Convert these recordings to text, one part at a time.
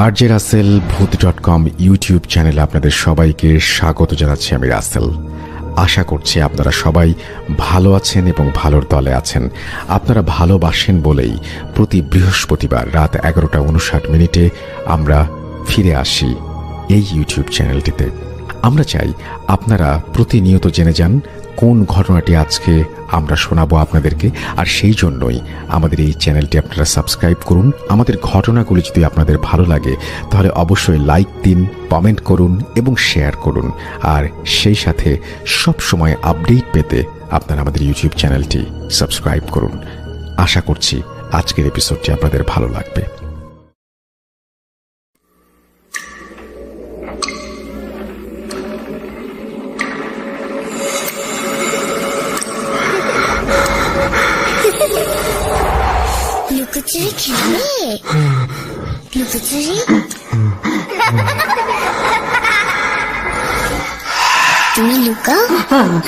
RJ Rasel ভূত.com YouTube চ্যানেলে আপনাদের সবাইকে স্বাগত জানাচ্ছি। আমি রাসেল। আশা করছি আপনারা সবাই ভালো আছেন এবং ভালোর দলে আছেন। আপনারা ভালোবাসেন বলেই প্রতি বৃহস্পতিবার রাত 11:59 আমরা ফিরে আসি এই ইউটিউব চ্যানেলটিতে। আমরা চাই আপনারা প্রতিনিয়ত জেনে যান কোন ঘটনাটি আজকে আমরা শোনাবো আপনাদেরকে, আর সেই জন্যই আমাদের এই চ্যানেলটি আপনারা সাবস্ক্রাইব করুন। আমাদের ঘটনাগুলি যদি আপনাদের ভালো লাগে তাহলে অবশ্যই লাইক দিন, কমেন্ট করুন এবং শেয়ার করুন। আর সেই সাথে সব সময় আপডেট পেতে আপনারা আমাদের ইউটিউব চ্যানেলটি সাবস্ক্রাইব করুন। আশা করছি আজকের এপিসোডটি আপনাদের ভালো লাগবে। লুকোচুরি খেলবে? লুকোচুরি তুমি লুকাও,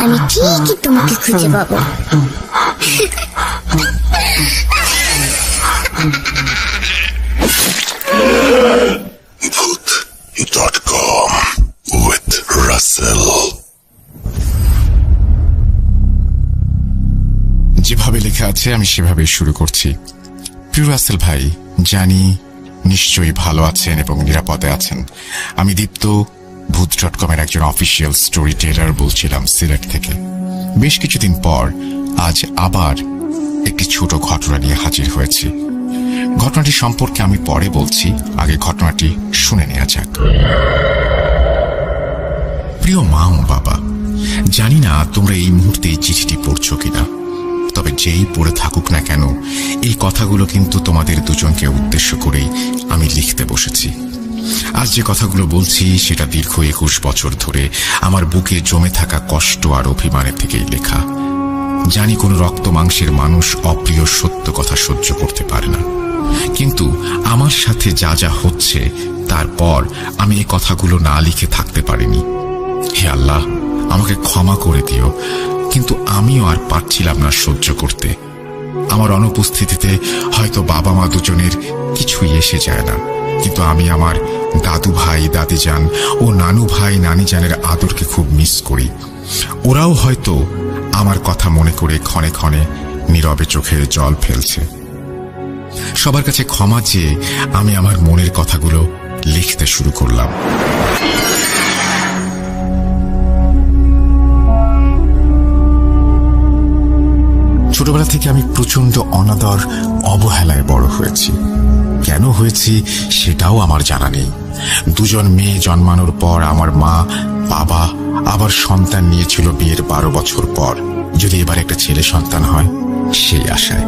আমি ঠিকই তোমাকে খুঁজে পাবো। Voot.com with Russell। যেভাবে লেখা আছে আমি সেভাবেই শুরু করছি। প্রিয় রাসেল ভাই, জানি নিশ্চয়ই ভালো আছেন এবং নিরাপদে আছেন। আমি দীপ্ত, ভূত.com এর একজন অফিসিয়াল স্টোরি টেলার বলছিলাম সিলেট থেকে। বেশ কিছুদিন পর আজ আবার একটি ছোট ঘটনা নিয়ে হাজির হয়েছি। ঘটনাটি সম্পর্কে আমি পরে বলছি, আগে ঘটনাটি শুনে নেওয়া যাক। প্রিয় মা ও বাবা, জানি না তোমরা এই মুহূর্তে এই চিঠিটি পড়ছো কিনা, তবে যেই পড়ে থাকুক না কেন এই কথাগুলো কিন্তু তোমাদের দুজনকে উদ্দেশ্য করেই আমি লিখতে বসেছি। আজ যে কথাগুলো বলছি সেটা দীর্ঘ 21 বছর ধরে আমার বুকে জমে থাকা কষ্ট আর অভিমানের থেকেই লেখা। জানি কোনো রক্ত মাংসের মানুষ অপ্রিয় সত্য কথা সহ্য করতে পারে না, কিন্তু আমার সাথে যা যা হচ্ছে তারপর আমি এই কথাগুলো না লিখে থাকতে পারিনি। হে আল্লাহ, আমাকে ক্ষমা করে দিও, কিন্তু আমিও আর পারছিলাম না সহ্য করতে। আমার অনুপস্থিতিতে হয়তো বাবা মা দুজনের কিছুই এসে যায় না, কিন্তু আমি আমার দাদু ভাই দাদিজান ও নানু ভাই নানিজানের আদরকে খুব মিস করি। ওরাও হয়তো আমার কথা মনে করে ক্ষণে ক্ষণে নীরবে চোখে জল ফেলছে। সবার কাছে ক্ষমা চেয়ে আমি আমার মনের কথাগুলো লিখতে শুরু করলাম। ছোটবেলা থেকে আমি প্রচন্ড অনাদর অবহেলায় বড় হয়েছি। কেন হয়েছি সেটাও আমার জানা নেই। দুজন মেয়ে জন্মানোর পর আমার মা বাবা আবার সন্তান নিয়েছিল বিয়ের 12 বছর পর, যদি এবার একটা ছেলে সন্তান হয় সেই আশায়।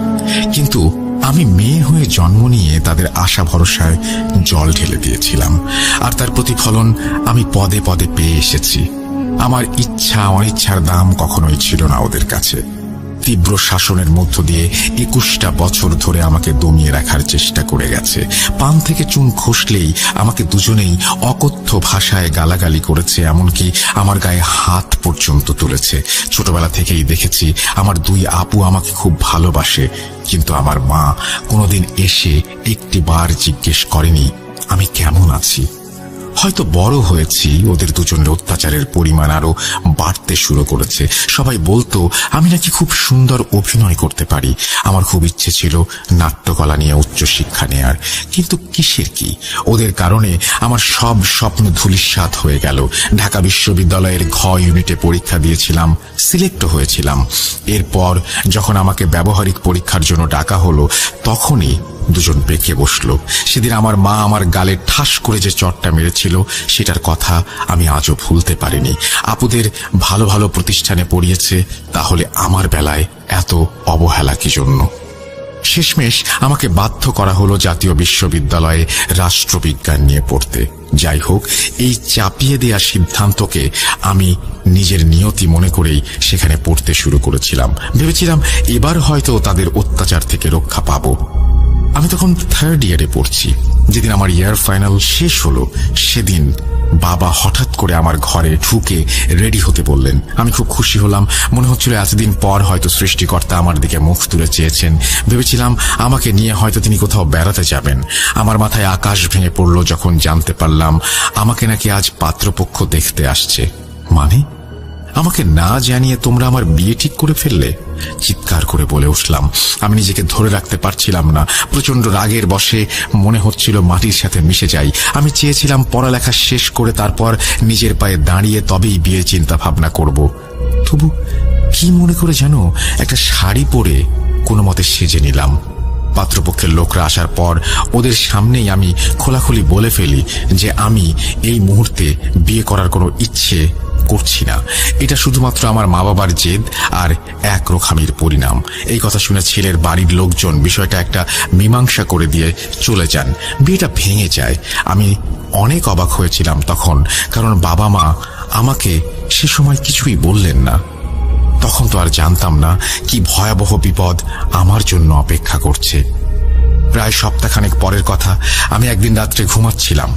কিন্তু আমি মেয়ে হয়ে জন্ম নিয়ে তাদের আশা ভরসায় জল ঢেলে দিয়েছিলাম, আর তার প্রতিফলন আমি পদে পদে পেয়ে এসেছি। আমার ইচ্ছা অনিচ্ছার দাম কখনোই ছিল না ওদের কাছে। তীব্র শাসনের মধ্য দিয়ে 21টা বছর ধরে আমাকে দমিয়ে রাখার চেষ্টা করে গেছে। পান থেকে চুন খসলেই আমাকে দুজনেই অকথ্য ভাষায় গালাগালি করেছে, এমনকি আমার গায়ে হাত পর্যন্ত তুলেছে। ছোটবেলা থেকেই দেখেছি আমার দুই আপু আমাকে খুব ভালোবাসে, কিন্তু আমার মা কোনোদিন এসে একটিবার জিজ্ঞেস করেনি আমি কেমন আছি। হয়তো বড় হয়েছি, ওদের দুজনের অত্যাচারের পরিমাণ আরো বাড়তে শুরু করেছে। সবাই বলতো আমি নাকি খুব সুন্দর অভিনয় করতে পারি। আমার খুব ইচ্ছে ছিল নাট্যকলা নিয়ে উচ্চশিক্ষা নেয়ার, কিন্তু কিসের কি, ওদের কারণে আমার সব স্বপ্ন ধূলিসাৎ হয়ে গেল। ঢাকা বিশ্ববিদ্যালয়ের ঘ ইউনিটে পরীক্ষা দিয়েছিলাম, সিলেক্ট হয়েছিলাম। এরপর যখন আমাকে ব্যবহারিক পরীক্ষার জন্য ডাকা হলো তখনই দুজন বেঁকে বসলো। সেদিন আমার মা আমার গালে ঠাস করে যে চটটা মেরেছিল সেটার কথা আমি আজও ভুলতে পারিনি। আপুদের ভালো ভালো প্রতিষ্ঠানে পড়িয়েছে, তাহলে আমার বেলায় এত অবহেলা কি জন্য? শেষমেশ আমাকে বাধ্য করা হলো জাতীয় বিশ্ববিদ্যালয়ে রাষ্ট্রবিজ্ঞান নিয়ে পড়তে। যাই হোক, এই চাপিয়ে দেয়া সিদ্ধান্তকে আমি নিজের নিয়তি মনে করেই সেখানে পড়তে শুরু করেছিলাম। ভেবেছিলাম এবার হয়তো তাদের অত্যাচার থেকে রক্ষা পাবো। আমি তখন 3rd ইয়ারে পড়ছি। যেদিন আমার ইয়ার ফাইনাল শেষ হলো সেদিন বাবা হঠাৎ করে আমার ঘরে ঢুকে রেডি হতে বললেন। আমি খুব খুশি হলাম। মনে হচ্ছিল এতদিন পর হয়তো সৃষ্টিকর্তা আমার দিকে মুখ তুলে চেয়েছেন। ভেবেছিলাম আমাকে নিয়ে হয়তো তিনি কোথাও বেড়াতে যাবেন। আমার মাথায় আকাশ ভেঙে পড়ল যখন জানতে পারলাম আমাকে নাকি আজ পাত্রপক্ষ দেখতে আসছে। মানে আমাকে না জানিয়ে তোমরা আমার বিয়ে ঠিক করে ফেললে? চিৎকার করে বলে উঠলাম। আমি নিজেকে ধরে রাখতে পারছিলাম না। প্রচন্ড রাগের বশে মনে হচ্ছিল মাটির সাথে মিশে যাই। আমি চেয়েছিলাম পড়ালেখা শেষ করে তারপর নিজের পায়ে দাঁড়িয়ে তবেই বিয়ের চিন্তা ভাবনা করব। তবু কি মনে করে যেন একটা শাড়ি পরে কোনো মতে সেজে নিলাম। পাত্রপক্ষের লোকরা আসার পর ওদের সামনেই আমি খোলাখুলি বলে ফেলি যে আমি এই মুহূর্তে বিয়ে করার কোনো ইচ্ছে করছি না। এটা শুধুমাত্র আমার মা বাবার জেদ আর এক রোখামির পরিণাম। এই কথা শুনে ছেলের বাড়ির লোকজন বিষয়টা একটা মীমাংসা করে দিয়ে চলে যান। বিয়েটা ভেঙে যায়। আমি অনেক অবাক হয়েছিলাম তখন, কারণ বাবা মা আমাকে সে সময় কিছুই বললেন না। তখন তো আর জানতাম না কি ভয়াবহ বিপদ আমার জন্য অপেক্ষা করছে। প্রায় সপ্তাহখানেক পরের কথা। আমি একদিন রাত্রে ঘুমাচ্ছিলাম।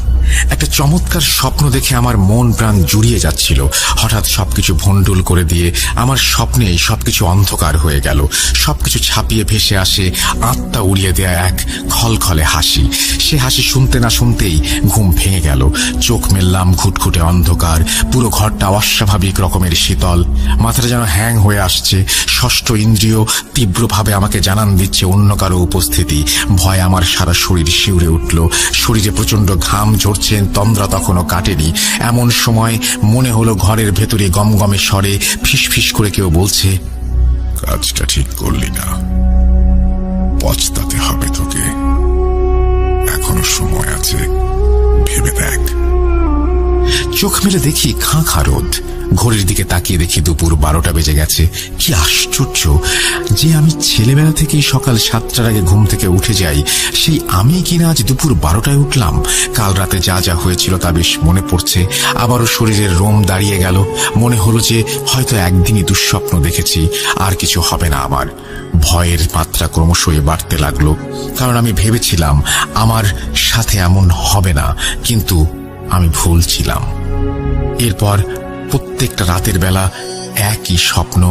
একটা চমৎকার স্বপ্ন দেখে আমার মন প্রাণ জুড়িয়ে যাচ্ছিল। হঠাৎ সবকিছু ভণ্ডুল করে দিয়ে আমার স্বপ্নেই সবকিছু অন্ধকার হয়ে গেল। সবকিছু ছাপিয়ে ভেসে আসে আত্মা উড়িয়ে দেয়া এক খলখলে হাসি। সে হাসি শুনতে না শুনতেই ঘুম ভেঙে গেল। চোখ মেললাম, ঘুটঘুটে অন্ধকার। পুরো ঘরটা অস্বাভাবিক রকমের শীতল। মাথাটা যেন হ্যাং হয়ে আসছে। ষষ্ঠ ইন্দ্রিয় তীব্রভাবে আমাকে জানান দিচ্ছে অন্য কারো উপস্থিতি। ভয়ে আমার সারা শরীর শিউরে উঠল। শরীরে প্রচন্ড ঘাম ঝরছে। তন্দ্রা তখনও কাটেনি। এমন সময় মনে হলো ঘরের ভেতরে গমগমে স্বরে ফিস ফিস করে কেউ বলছে, কাজটা ঠিক করলি না, পচতাতে হবে তোকে। এখনো সময় আছে, ভেবে দেখ। চোখ মেলে দেখি খাঁ খাঁ রোদ। ঘড়ির দিকে তাকিয়ে দেখি দুপুর 12টা বেজে গেছে। কি আশ্চর্য যে আমি ছেলেবেলা থেকেই সকাল 7টার আগে ঘুম থেকে উঠে যাই, সেই আমি কিনা আজ দুপুর 12টায় উঠলাম। কাল রাতে যা যা হয়েছিল তা বেশ মনে পড়ছে। আবারও শরীরের রোম দাঁড়িয়ে গেল। মনে হলো যে হয়তো একদিনই দুঃস্বপ্ন দেখেছি, আর কিছু হবে না আমার। ভয়ের মাত্রা ক্রমশই বাড়তে লাগলো, কারণ আমি ভেবেছিলাম আমার সাথে এমন হবে না, কিন্তু আমি ভুল ছিলাম। এরপর প্রত্যেকটা রাতের বেলা একই স্বপ্ন,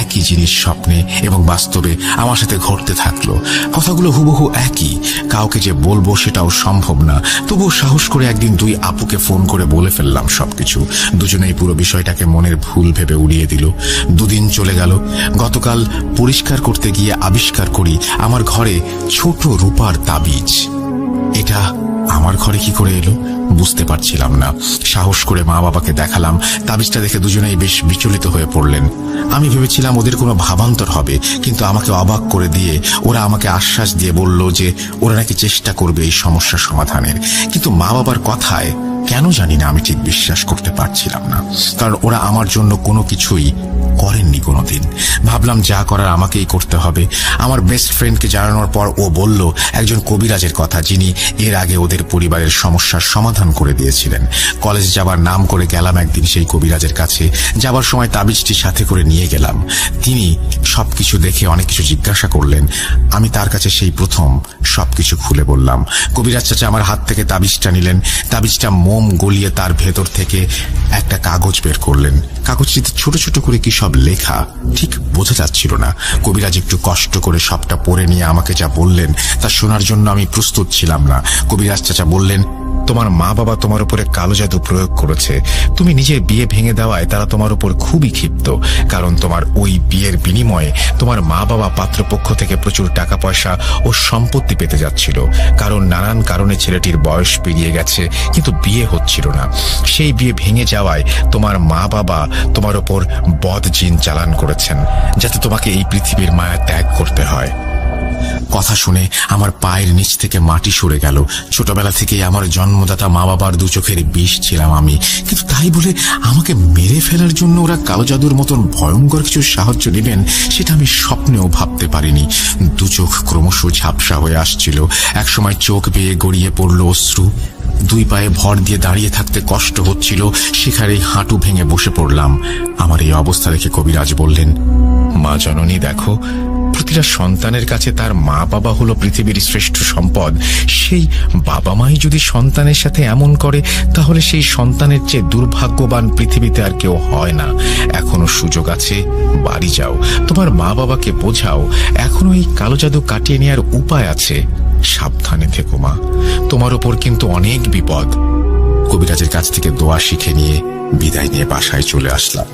একই জিনিস স্বপ্নে এবং বাস্তবে আমার সাথে ঘটতে থাকলো। কথাগুলো হুবহু একই। কাউকে যে বলবো সেটাও সম্ভব না। তবুও সাহস করে একদিন 2 আপুকে ফোন করে বলে ফেললাম সবকিছু। দুজনেই পুরো বিষয়টাকে মনের ভুল ভেবে উড়িয়ে দিল। 2 দিন চলে গেল। গতকাল পরিষ্কার করতে গিয়ে আবিষ্কার করি আমার ঘরে ছোট রূপার তাবিজ। এটা আমার ঘরে কি করে এলো বুঝতে পারছিলাম না। সাহস করে মা বাবাকে দেখালাম। তাবিজটা দেখে দুজনেই বেশ বিচলিত হয়ে পড়লেন। আমি ভেবেছিলাম ওদের কোনো ভাবান্তর হবে, কিন্তু আমাকে অবাক করে দিয়ে ওরা আমাকে আশ্বাস দিয়ে বলল যে ওরা নাকি চেষ্টা করবে এই সমস্যার সমাধানের। কিন্তু মা বাবার কথায় কেন জানি না আমি ঠিক বিশ্বাস করতে পারছিলাম না, কারণ ওরা আমার জন্য কোনো কিছুই করেননি কোনোদিন। ভাবলাম যা করার আমাকেই করতে হবে। আমার বেস্ট ফ্রেন্ডকে জানানোর পর ও বলল একজন কবিরাজের কথা, যিনি এর আগে ওদের পরিবারের সমস্যার সমাধান করে দিয়েছিলেন। কলেজ যাবার নাম করে গেলাম একদিন সেই কবিরাজের কাছে। যাবার সময় তাবিজটি সাথে করে নিয়ে গেলাম। তিনি সবকিছু দেখে অনেক কিছু জিজ্ঞাসা করলেন। আমি তার কাছে সেই প্রথম সবকিছু খুলে বললাম। কবিরাজ চাচা আমার হাত থেকে তাবিজটা নিলেন। তাবিজটা মোম গলিয়ে তার ভেতর থেকে একটা কাগজ বের করলেন। কাগজটিতে ছোট ছোট করে কি সব লেখা, ঠিক বোঝা যাচ্ছিল না। কবিরাজ একটু কষ্ট করে সবটা পড়ে নিয়ে আমাকে যা বললেন তা শোনার জন্য আমি প্রস্তুত ছিলাম না। কবিরাজ চাচা বললেন, তোমার মা বাবা তোমার উপরে কালো জাদু প্রয়োগ করেছে। তুমি নিজের বিয়ে ভেঙে দেওয়ায় তারা তোমার উপর খুবই ক্ষিপ্ত, কারণ তোমার ওই বিয়ের বিনিময়ে তোমার মা বাবা পাত্রপক্ষ থেকে প্রচুর টাকা পয়সা ও সম্পত্তি পেতে যাচ্ছিল। কারণ নানান কারণে ছেলেটির বয়স পেরিয়ে গেছে, কিন্তু বিয়ে হচ্ছিল না। সেই বিয়ে ভেঙে যাওয়ায় তোমার মা বাবা তোমার উপর বদ জিন চালান করেছেন, যাতে তোমাকে এই পৃথিবীর মায়া ত্যাগ করতে হয়। কথা শুনে আমার পায়ের নিচ থেকে মাটি সরে গেল। ছোটবেলা থেকেই আমার জন্মদাতা মা বাবার 2 চোখের বিষ ছিলাম আমি, কিন্তু তাই বলে আমাকে মেরে ফেলার জন্য ওরা কালো জাদুর মতন ভয়ঙ্কর কিছু সাহায্য নেবেন সেটা আমি স্বপ্নেও ভাবতে পারিনি। 2 চোখ ক্রমশ ঝাপসা হয়ে আসছিল। একসময় চোখ বেয়ে গড়িয়ে পড়ল অশ্রু। 2 পায়ে ভর দিয়ে দাঁড়িয়ে থাকতে কষ্ট হচ্ছিল। সেখানেই হাঁটু ভেঙে বসে পড়লাম। আমার এই অবস্থা দেখে কবিরাজ বললেন, মা জননী দেখো, প্রতিটা সন্তানের কাছে তার মা বাবা হলো পৃথিবীর শ্রেষ্ঠ সম্পদ। সেই বাবা মাই যদি সন্তানের সাথে এমন করে, তাহলে সেই সন্তানের চেয়ে দুর্ভাগ্যবান পৃথিবীতে আর কেউ হয় না। এখনো সুযোগ আছে, বাড়ি যাও, তোমার মা বাবাকে বোঝাও, এখনো এই কালো জাদু কাটিয়ে নেওয়ার উপায় আছে। সাবধানে থেকো মা, তোমার ওপর কিন্তু অনেক বিপদ। কবিরাজের কাছ থেকে দোয়া শিখে নিয়ে বিদায় নিয়ে বাসায় চলে আসলাম।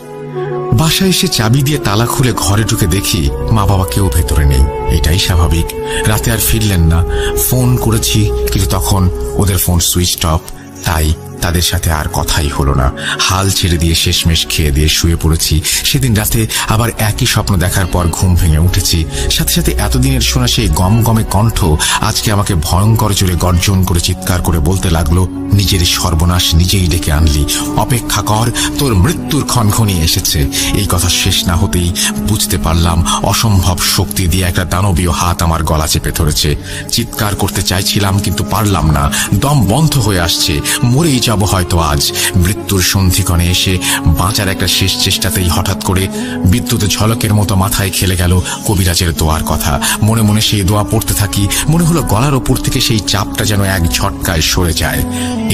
বাসায় এসে চাবি দিয়ে তালা খুলে ঘরে ঢুকে দেখি মা বাবা কেউ ভেতরে নেই। এটাই স্বাভাবিক, রাতে আর ফিরলেন না। ফোন করেছি, কিন্তু তখন ওদের ফোন সুইচ অফ, তাই তাদের সাথে আর কথাই হলো না। হাল ছেড়ে দিয়ে শেষমেশ খেয়ে দিয়ে শুয়ে পড়েছি। সেদিন রাতে আবার একই স্বপ্ন দেখার পর ঘুম ভেঙে উঠেছি। সাথে সাথে এতদিনের শোনা সেই গমগমে কণ্ঠ আজকে আমাকে ভয়ঙ্কর জোরে গর্জন করে চিৎকার করে বলতে লাগলো, নিজের সর্বনাশ নিজেই ডেকে আনলি, অপেক্ষা কর, তোর মৃত্যুর ক্ষণক্ষণই এসেছে। এই কথা শেষ না হতেই বুঝতে পারলাম অসম্ভব শক্তি দিয়ে একটা দানবীয় হাত আমার গলা চেপে ধরেছে। চিৎকার করতে চাইছিলাম, কিন্তু পারলাম না, দম বন্ধ হয়ে আসছে। মরেই যাব হয়তো আজ। মৃত্যুর সন্ধিক্ষণে এসে বাঁচার একটা শেষ চেষ্টাতেই হঠাৎ করে বিদ্যুতের ঝলকের মতো মাথায় খেলে গেল কবিরাজের দোয়ার কথা। মনে মনে সেই দোয়া পড়তে থাকি। মনে হলো গলার ওপর থেকে সেই চাপটা যেন এক ঝটকায় সরে যায়।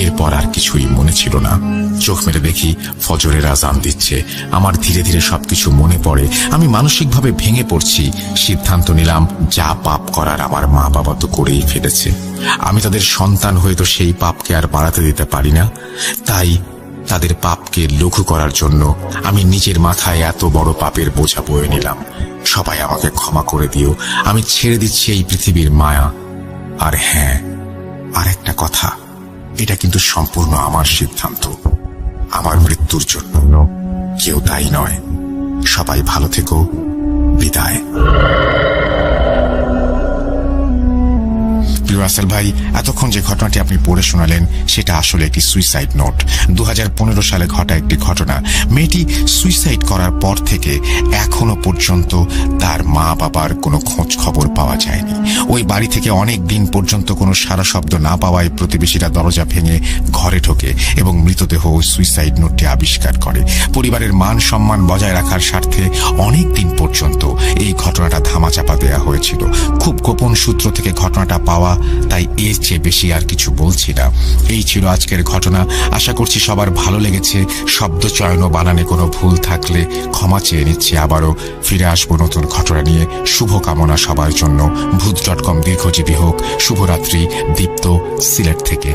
এরপর আর কিছুই মনে ছিল না। চোখ মেরে দেখি ফজরের আজান দিচ্ছে। আমার ধীরে ধীরে সবকিছু মনে পড়ে। আমি মানসিকভাবে ভেঙে পড়ছি। সিদ্ধান্ত নিলাম, যা পাপ করার আমার মা বাবা তো করেই ফেলেছে, আমি তাদের সন্তান হয়ে তো সেই পাপকে আর বাড়াতে দিতে পারি না। তাই তাদের পাপকে লঘু করার জন্য আমি নিজের মাথায় এত বড় পাপের বোঝা বয়ে নিলাম। সবাই আমাকে ক্ষমা করে দিও। আমি ছেড়ে দিচ্ছি এই পৃথিবীর মায়া। আর হ্যাঁ, আর একটা কথা, এটা কিন্তু সম্পূর্ণ আমার সিদ্ধান্ত। আমার মৃত্যুর জন্য কেউ দায়ী নয়। সবাই ভালো থেকো। বিদায়। রাসেল ভাই, এতক্ষণ যে ঘটনাটি আপনি পড়ে শোনালেন সেটা আসলে একটি সুইসাইড নোট। 2015 সালে ঘটা একটি ঘটনা। মেয়েটি সুইসাইড করার পর থেকে এখনো পর্যন্ত তার মা বাবার কোনো খোঁজ খবর পাওয়া যায়নি। ওই বাড়ি থেকে অনেক দিন পর্যন্ত কোনো সারা শব্দ না পাওয়ায় প্রতিবেশীরা দরজা ভেঙে ঘরে ঢোকে এবং মৃতদেহ সুইসাইড নোটটি আবিষ্কার করে। পরিবারের মান সম্মান বজায় রাখার স্বার্থে অনেক দিন পর্যন্ত এই ঘটনাটা ধামাচাপা দেওয়া হয়েছিল। খুব গোপন সূত্র থেকে ঘটনাটা পাওয়া, তাই এর চেয়ে বেশি আর কিছু বলছি না। এই ছিল আজকের ঘটনা। আশা করছি সবার ভালো লেগেছে। শব্দ চয়ন ও বানানে কোনো ভুল থাকলে ক্ষমা চেয়ে নিচ্ছি। আবারও ফিরে আসবো নতুন ঘটনা নিয়ে। শুভকামনা সবার জন্য। ভূত.com দীর্ঘজীবী হোক। শুভরাত্রি। দীপ্ত, সিলেট থেকে।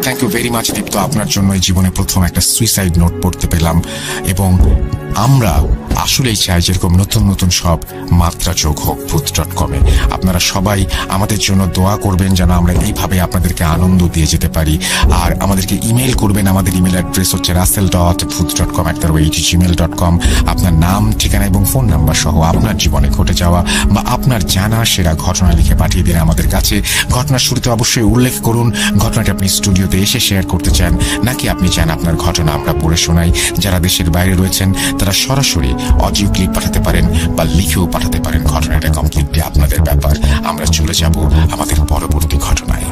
থ্যাংক ইউ ভেরি মাচ দীপ্ত। আপনার জন্য এই জীবনে প্রথম একটা সুইসাইড নোট পড়তে পেলাম, এবং আমরা আসলেই চাই যেরকম নতুন নতুন সব মাত্রা যোগ হোক ভূত.com-এ। আপনারা সবাই আমাদের জন্য দোয়া করবেন যেন আমরা এইভাবে আপনাদেরকে আনন্দ দিয়ে যেতে পারি। আর আমাদেরকে ইমেল করবেন। আমাদের ইমেল অ্যাড্রেস হচ্ছে russell.booth.com@gmail.com। আপনার নাম, ঠিকানা এবং ফোন নাম্বার সহ আপনার জীবনে ঘটে যাওয়া বা আপনার জানা সেরা ঘটনা লিখে পাঠিয়ে দিন আমাদের কাছে। ঘটনার শুরুতে অবশ্যই উল্লেখ করুন ঘটনাটি আপনি স্টুডিওতে এসে শেয়ার করতে চান, নাকি আপনি চান আপনার ঘটনা আমরা পড়ে শোনাই। যারা দেশের বাইরে রয়েছেন তারা সরাসরি অডিও ক্লিপ পাঠাতে পারেন বা লিখেও পাঠাতে পারেন। ঘটনাটা কমপ্লিটলি আপনাদের ব্যাপার। আমরা চলে যাব আমাদের পরবর্তী ঘটনায়।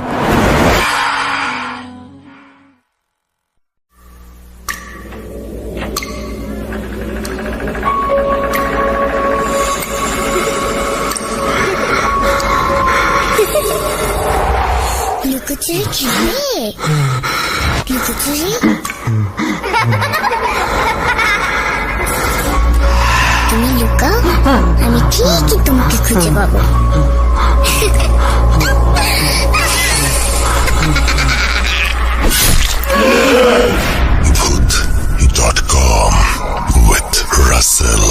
লুকোচুরি খেলে? লুকোচুরি? তুমি লুকাও, আমি ঠিকই তোমাকে খুঁজে পাবো। Voot.com with Russell.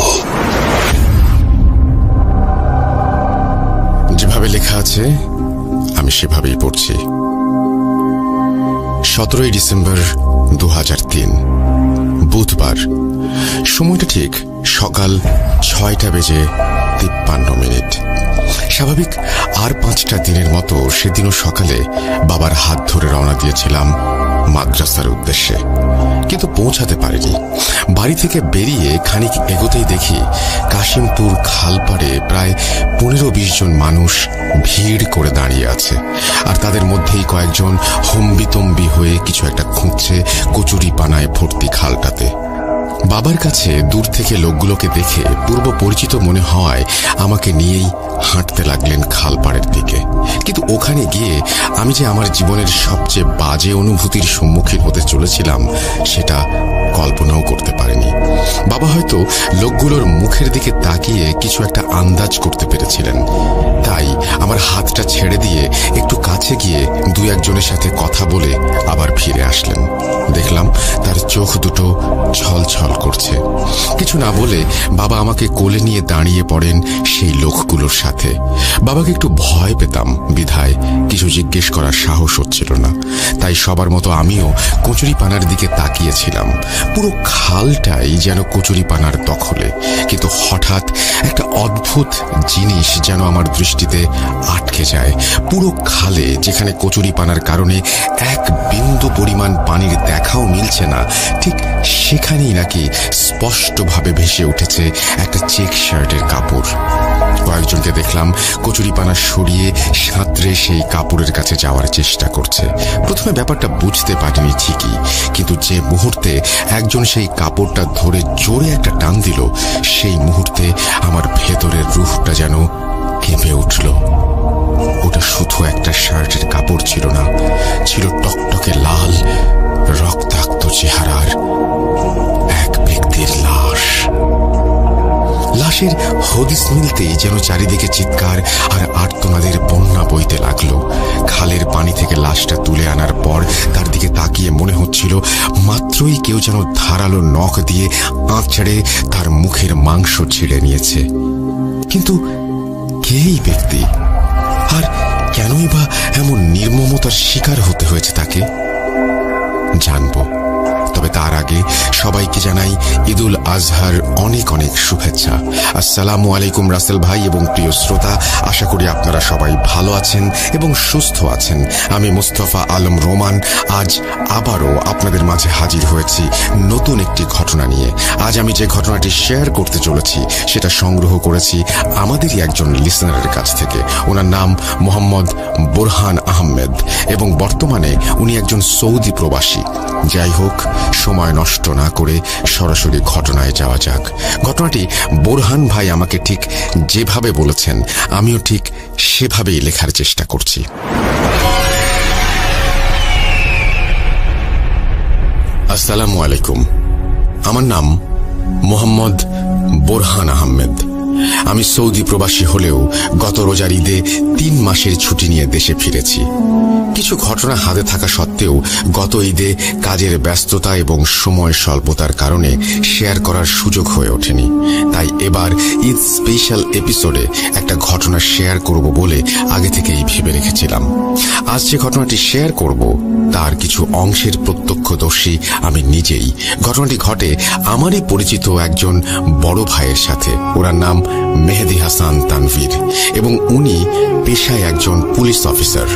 যেভাবে লেখা আছে আমি সেভাবেই পড়ছি। 17 ডিসেম্বর 2003, বুধবার। সময়টা ঠিক সকাল 6:53। স্বাভাবিক আর 5টা দিনের মতো সেদিনও সকালে বাবার হাত ধরে রওনা দিয়েছিলাম মাদ্রাসার উদ্দেশ্যে, কিন্তু পৌঁছাতে পারিনি। বাড়ি থেকে বেরিয়ে খানিক এগোতেই দেখি কাশিমপুর খালপাড়ে প্রায় 15-20 জন মানুষ ভিড় করে দাঁড়িয়ে আছে, আর তাদের মধ্যেই কয়েকজন হম্বিতম্বি হয়ে কিছু একটা খুঁজছে কচুরি পানায় ভর্তি খালটাতে। বাবার কাছে দূর থেকে লোকগুলোকে দেখে পূর্ব পরিচিত মনে হয় আমাকে নিয়েই হাঁটতে লাগলেন খালপাড়ের দিকে। কিন্তু ওখানে গিয়ে আমি যে আমার জীবনের সবচেয়ে বাজে অনুভূতির সম্মুখীন হতে চলেছিলাম সেটা কল্পনাও করতে পারিনি। বাবা হয়তো লোকগুলোর মুখের দিকে তাকিয়ে কিছু একটা আন্দাজ করতে পেরেছিলেন, তাই আমার হাতটা ছেড়ে দিয়ে একটু কাছে গিয়ে দুই একজনের সাথে কথা বলে আবার ফিরে আসলেন। দেখলাম তার চোখ দুটো ছলছল করছে। কিছু না বলে বাবা আমাকে কোলে নিয়ে দাঁড়িয়ে পড়েন সেই লোকগুলোর সাথে। বাবাকে একটু ভয় পেতাম বিধায় কিছু জিজ্ঞেস করার সাহস হচ্ছিল না, তাই সবার মতো আমিও কচুরিপানার দিকে তাকিয়েছিলাম। পুরো খালটাই যেন কচুরিপানার দখলে, কিন্তু হঠাৎ একটা অদ্ভুত জিনিস যেন আমার দৃষ্টিতে আটকে যায়। পুরো খালে যেখানে কচুরিপানার কারণে এক বিন্দু পরিমাণ পানির দেখাও মিলছে না, ঠিক সেখানেই নাকি স্পষ্টভাবে ভেসে উঠেছে একটা চেক শার্টের কাপড়। কয়েকজনকে দেখলাম কচুরিপানা সরিয়ে সাঁতরে সেই কাপড়ের কাছে যাওয়ার চেষ্টা করছে। প্রথমে ব্যাপারটা বুঝতে পারিনি ঠিকই, কিন্তু যে মুহূর্তে একজন সেই কাপড়টা ধরে জোরে একটা টান দিল, সেই মুহূর্তে আমার ভেতরের রুহটা যেন কেঁপে উঠল। ওটা শুধু একটা শার্টের কাপড় ছিল না, ছিল টকটকে লাল রক্তাক্ত চেহারার এক ব্যক্তির লাশ। লাশের হদিস মিলতেই যেন চারিদিকে চিৎকার আর আর্তনাদের বন্যা বইতে লাগলো। খালের পানি থেকে লাশটা তুলে আনার পর তার দিকে তাকিয়ে মনে হচ্ছিল মাত্রই কেউ যেন ধারালো নখ দিয়ে আঁচড়ে তার মুখের মাংস ছিঁড়ে নিয়েছে। কিন্তু কে এই ব্যক্তি, আর কেনই বা এমন নির্মমতার শিকার হতে হয়েছে তাকে? জানবো, তবে তার আগে সবাইকে জানাই ঈদুল আজহার অনেক অনেক শুভেচ্ছা। আসসালামু আলাইকুম রাসেল ভাই এবং প্রিয় শ্রোতা, আশা করি আপনারা সবাই ভালো আছেন এবং সুস্থ আছেন। আমি মুস্তফা আলম রোমান আজ আবারও আপনাদের মাঝে হাজির হয়েছি নতুন একটি ঘটনা নিয়ে। আজ আমি যে ঘটনাটি শেয়ার করতে চলেছি সেটা সংগ্রহ করেছি আমাদেরই একজন লিসনারের কাছ থেকে। ওনার নাম মোহাম্মদ বোরহান আহমেদ এবং বর্তমানে উনি একজন সৌদি প্রবাসী। যাই হোক, সময় নষ্ট না করে সরাসরি ঘটনায় যাওয়া যাক। ঘটনাটি বোরহান ভাই আমাকে ঠিক যেভাবে বলেছেন আমিও ঠিক সেভাবেই লেখার চেষ্টা করছি। আসসালামু আলাইকুম, আমার নাম মোহাম্মদ বোরহান আহমেদ। আমি সৌদি প্রবাসী হলেও গত রোজার ঈদে 3 মাসের ছুটি নিয়ে দেশে ফিরেছি। কিছু ঘটনা হাতে থাকা সত্ত্বেও গত ঈদে কাজের ব্যস্ততা এবং সময় স্বল্পতার কারণে শেয়ার করার সুযোগ হয়ে ওঠেনি, তাই এবার ঈদ স্পেশাল এপিসোডে একটা ঘটনা শেয়ার করব বলে আগে থেকেই ভেবে রেখেছিলাম। আজ যে ঘটনাটি শেয়ার করব তার কিছু অংশের প্রত্যক্ষদর্শী আমি নিজেই। ঘটনাটি ঘটে আমারই পরিচিত একজন বড় ভাইয়ের সাথে। ওনার নাম মেহেদি হাসান তানভীর এবং উনি পেশায় একজন পুলিশ অফিসার।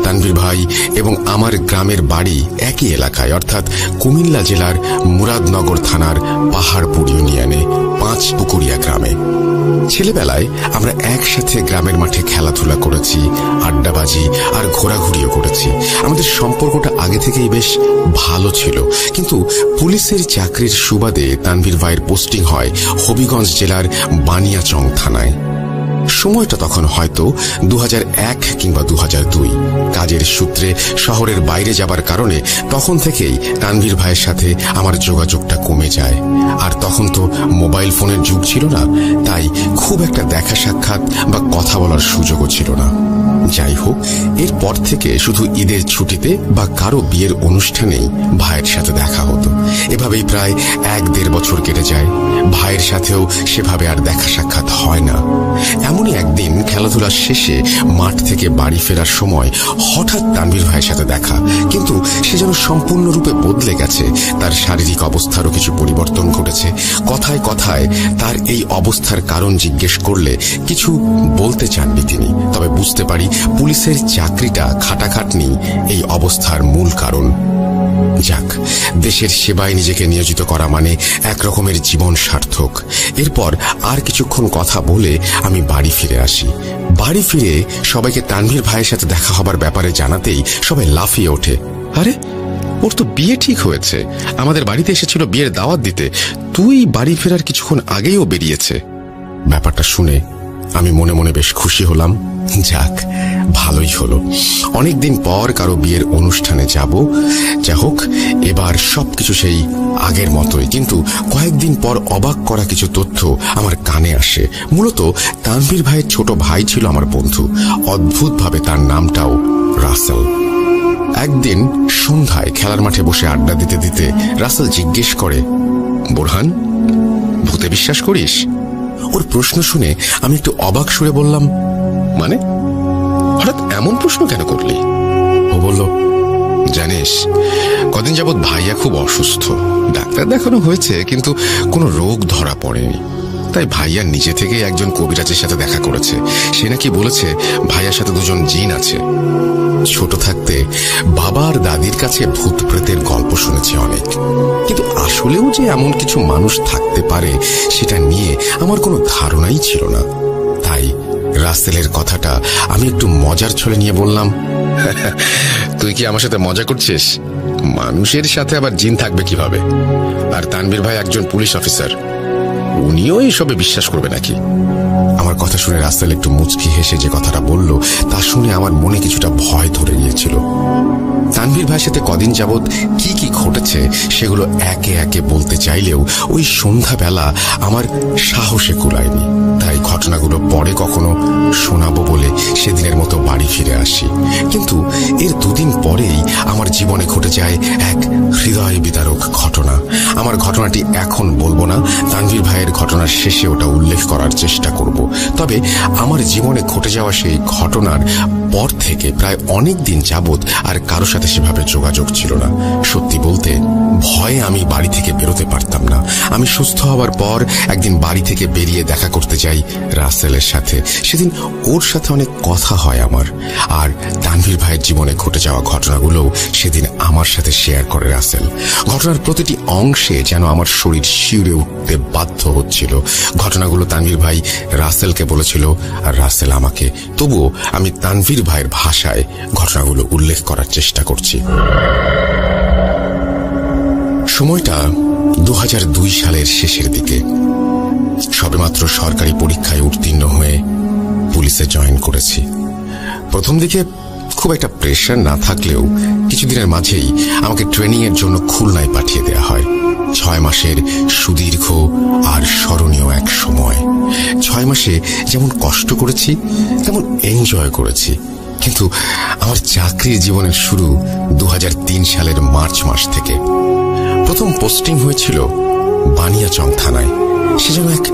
তানভীর ভাই এবং আমার গ্রামের বাড়ি একই এলাকায়, অর্থাৎ কুমিল্লা জেলার মুরাদনগর থানার পাহাড়পুর ইউনিয়নে 5 পুকুরিয়া গ্রামে। ছেলেবেলায় আমরা একসাথে গ্রামের মাঠে খেলাধুলা করেছি, আড্ডাবাজি আর ঘোরাঘুরিও করেছি। আমাদের সম্পর্কটা আগে থেকেই বেশ ভালো ছিল, কিন্তু পুলিশের চাকরির সুবাদে তানভীর ভাইয়ের পোস্টিং হয় হবিগঞ্জ জেলার বানিয়াচং থানায়। সময়টা তখন হয়তো 2001 কিংবা 2002। কাজের সূত্রে শহরের বাইরে যাবার কারণে তখন থেকেই তানভীর ভাইয়ের সাথে আমার যোগাযোগটা কমে যায়। আর তখন তো মোবাইল ফোনের যুগ ছিল না, তাই খুব একটা দেখা সাক্ষাৎ বা কথা বলার সুযোগও ছিল না। যাই হোক, এরপর থেকে শুধু ঈদের ছুটিতে বা কারো বিয়ের অনুষ্ঠানেই ভাইয়ের সাথে দেখা হতো। এভাবেই প্রায় 1-1.5 বছর কেটে যায়। ভাইয়ের সাথেও সেভাবে আর দেখা সাক্ষাৎ হয় না। এমনই একদিন খেলাধুলা শেষে মাঠ থেকে বাড়ি ফেরার সময় হঠাৎ তানভীর ভাইয়ের সাথে দেখা, কিন্তু সে যেন সম্পূর্ণরূপে বদলে গেছে। তার শারীরিক অবস্থারও কিছু পরিবর্তন ঘটেছে। কথায় কথায় তার এই অবস্থার কারণ জিজ্ঞেস করলে কিছু বলতে চাননি তিনি, তবে বুঝতে পারি পুলিশের চাকরিটা খাটাখাটনি এই অবস্থার মূল কারণ। যাক, দেশের সেবায় নিজেকে নিয়োজিত করা মানে এক রকমের জীবন সার্থক। এরপর আর কিছুক্ষণ কথা বলে আমি বাড়ি ফিরে আসি। বাড়ি ফিরে সবাইকে তানভীর ভাইয়ের সাথে দেখা হবার ব্যাপারে জানাতেই সবাই লাফিয়ে ওঠে, আরে ওর তো বিয়ে ঠিক হয়েছে, আমাদের বাড়িতে এসেছিল বিয়ের দাওয়াত দিতে, তুই বাড়ি ফেরার কিছুক্ষণ আগেই ও বেরিয়েছে। ব্যাপারটা শুনে আমি মনে মনে বেশ খুশি হলাম। যাক, ভালোই হলো, অনেকদিন পর কারো বিয়ের অনুষ্ঠানে যাব। যা হোক, এবার সবকিছু সেই আগের মতোই। কিন্তু কয়েকদিন পর অবাক করা কিছু তথ্য আমার কানে আসে। মূলত তানভীর ভাইয়ের ছোট ভাই ছিল আমার বন্ধু। অদ্ভুতভাবে তার নামটাও রাসেল। একদিন সন্ধ্যায় খেলার মাঠে বসে আড্ডা দিতে দিতে রাসেল জিজ্ঞেস করে, বোরহান, ভূতে বিশ্বাস করিস? ওর প্রশ্ন শুনে আমি একটু অবাক সুরে বললাম, মানে হঠাৎ এমন প্রশ্ন কেন করলি? ও বলল, জানিস, কদিন যাবৎ ভাইয়া খুব অসুস্থ। ডাক্তার দেখানো হয়েছে, কিন্তু কোনো রোগ ধরা পড়েনি। তাই ভাইয়া নিজে থেকে একজন কবিরাজের সাথে দেখা করেছে। সে নাকি বলেছে ভাইয়ার সাথে দুজন জিন আছে। ছোট থাকতে বাবা আর দাদির কাছে ভূত প্রেতের গল্প শুনেছি অনেক, কিন্তু আসলেও যে এমন কিছু মানুষ থাকতে পারে সেটা নিয়ে আমার কোনো ধারণাই ছিল না। তাই রাসেলের কথাটা আমি একটু মজার ছলে নিয়ে বললাম, তুই কি আমার সাথে মজা করছিস? মানুষের সাথে আবার জিন থাকবে কিভাবে? আর তানভীর ভাই একজন পুলিশ অফিসার, উনিও এইসবে বিশ্বাস করবে নাকি? আমার কথা শুনে রাসেল একটু মুচকি হেসে যে কথাটা বলল, তা শুনে আমার মনে কিছুটা ভয় ধরে গিয়েছিল। তানভীর ভাইয়ের সাথে কদিন যাবৎ কি কি ঘটেছে সেগুলো একে একে বলতে চাইলেও ওই সন্ধ্যাবেলা আমার সাহসে কুলায়নি। তাই ঘটনাগুলো পরে কখনো শোনাবো বলে সেদিনের মতো বাড়ি ফিরে আসি। কিন্তু এর দুদিন পরেই আমার জীবনে ঘটে যায় এক হৃদয় বিদারক ঘটনা। আমার ঘটনাটি এখন বলবো না, তানভীর ভাইয়ের ঘটনার শেষে ওটা উল্লেখ করার চেষ্টা করব। তবে আমার জীবনে ঘটে যাওয়া সেই ঘটনার পর থেকে প্রায় অনেক দিন যাবৎ আর কারো সাথে সেভাবে যোগাযোগ ছিল না। সত্যি বলতে ভয়ে আমি বাড়ি থেকে বেরোতে পারতাম না। আমি সুস্থ হওয়ার পর একদিন বাড়ি থেকে বেরিয়ে দেখা করতে যাই রাসেলের সাথে। সেদিন ওর সাথে অনেক কথা হয় আমার। আর তানভীর ভাইয়ের জীবনে ঘটে যাওয়া ঘটনাগুলোও সেদিন আমার সাথে শেয়ার করে রাসেল। ঘটনার প্রতিটি অংশে যেন আমার শরীর শিউরে উঠতে বাধ্য হচ্ছিল। ঘটনাগুলো তানভীর ভাই রাসেলকে বলেছিল আর রাসেল আমাকে। তবুও আমি তানভীর ভাইয়ের ভাষায় ঘটনাগুলো উল্লেখ করার চেষ্টা করছি। সময়টা 2002 সালের শেষের দিকে। সবেমাত্র সরকারি পরীক্ষায় উত্তীর্ণ হয়ে পুলিশে জয়েন করেছি। প্রথম দিকে খুব একটা প্রেশার না থাকলেও কিছুদিনের মাঝেই আমাকে ট্রেনিং এর জন্য খুলনায় পাঠিয়ে দেওয়া হয়। 6 মাসের সুদীর্ঘ আর স্মরণীয় এক সময়। 6 মাসে যেমন কষ্ট করেছি তেমন এনজয় করেছি। কিন্তু আমার চাকরির জীবনের শুরু 2003 সালের মার্চ মাস থেকে। প্রথম পোস্টিং হয়েছিল বানিয়াচং থানায়। সে যেন এক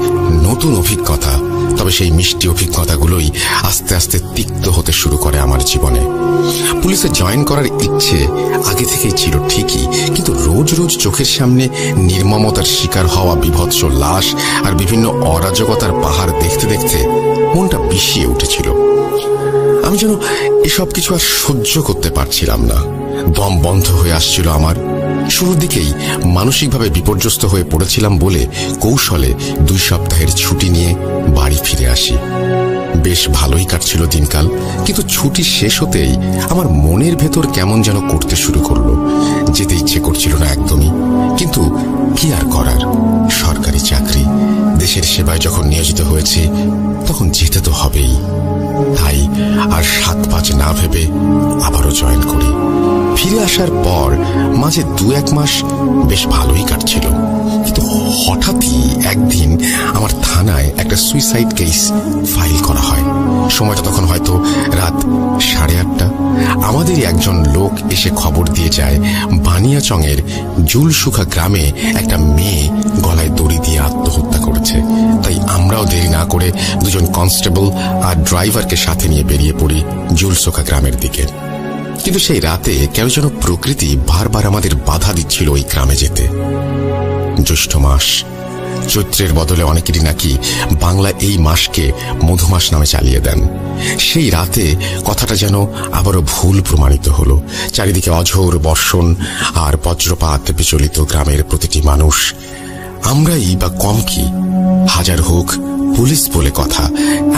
নতুন অভিজ্ঞতা। তবে সেই মিষ্টি অভিজ্ঞতাগুলোই আস্তে আস্তে তিক্ত হতে শুরু করে আমার জীবনে। পুলিশে জয়েন করার ইচ্ছে আগে থেকেই ছিল ঠিকই, কিন্তু রোজ রোজ চোখের সামনে নির্মমতার শিকার হওয়া বিভৎস লাশ আর বিভিন্ন অরাজকতার পাহাড় দেখতে দেখতে মনটা বিষিয়ে উঠেছিল। আমি যেন এসব কিছু আর সহ্য করতে পারছিলাম না। দম বন্ধ হয়ে আসছিল আমার। শুরুর দিকেই মানসিকভাবে বিপর্যস্ত হয়ে পড়েছিলাম বলে কৌশলে 2 সপ্তাহের ছুটি নিয়ে বাড়ি ফিরে আসি। বেশ ভালোই কাটছিল দিনকাল, কিন্তু ছুটি শেষ হতেই আমার মনের ভেতর কেমন যেন করতে শুরু করলো। যেতে ইচ্ছে করছিল না একদমই, কিন্তু কি আর করার, সরকারি চাকরি, দেশের সেবায় যখন নিয়োজিত হয়েছি তখন যেতে তো হবেই। তাই আর 7-5 না ভেবে আবারও জয়েন করি। ফিরে আসার পর মাঝে 2-1 মাস বেশ ভালোই কাটছিল, কিন্তু হঠাৎই একদিন আমার থানায় একটা সুইসাইড কেস ফাইল করা হয়। সময়টা তখন হয়তো রাত 8:30। আমাদেরই একজন লোক এসে খবর দিয়ে যায় বানিয়াচংয়ের জুলসুখা গ্রামে একটা মেয়ে গলায় দড়ি দিয়ে আত্মহত্যা করেছে। তাই আমরাও দেরি না করে 2জন কনস্টেবল আর ড্রাইভারকে সাথে নিয়ে বেরিয়ে পড়ি জুলসুখা গ্রামের দিকে। কিন্তু সেই রাতে কেন যেন প্রকৃতি বারবার আমাদের বাধা দিচ্ছিল ওই গ্রামে যেতে। জ্যৈষ্ঠ মাস, চৈত্রের বদলে অনেকেরই নাকি বাংলা এই মাসকে মধুমাস নামে চালিয়ে দেন। সেই রাতে কথাটা যেন আবারও ভুল প্রমাণিত হলো। চারিদিকে অঝোর বর্ষণ আর বজ্রপাত বিচলিত গ্রামের প্রতিটি মানুষ। আমরাই বা কম কি, হাজার হোক পুলিশ বলে কথা,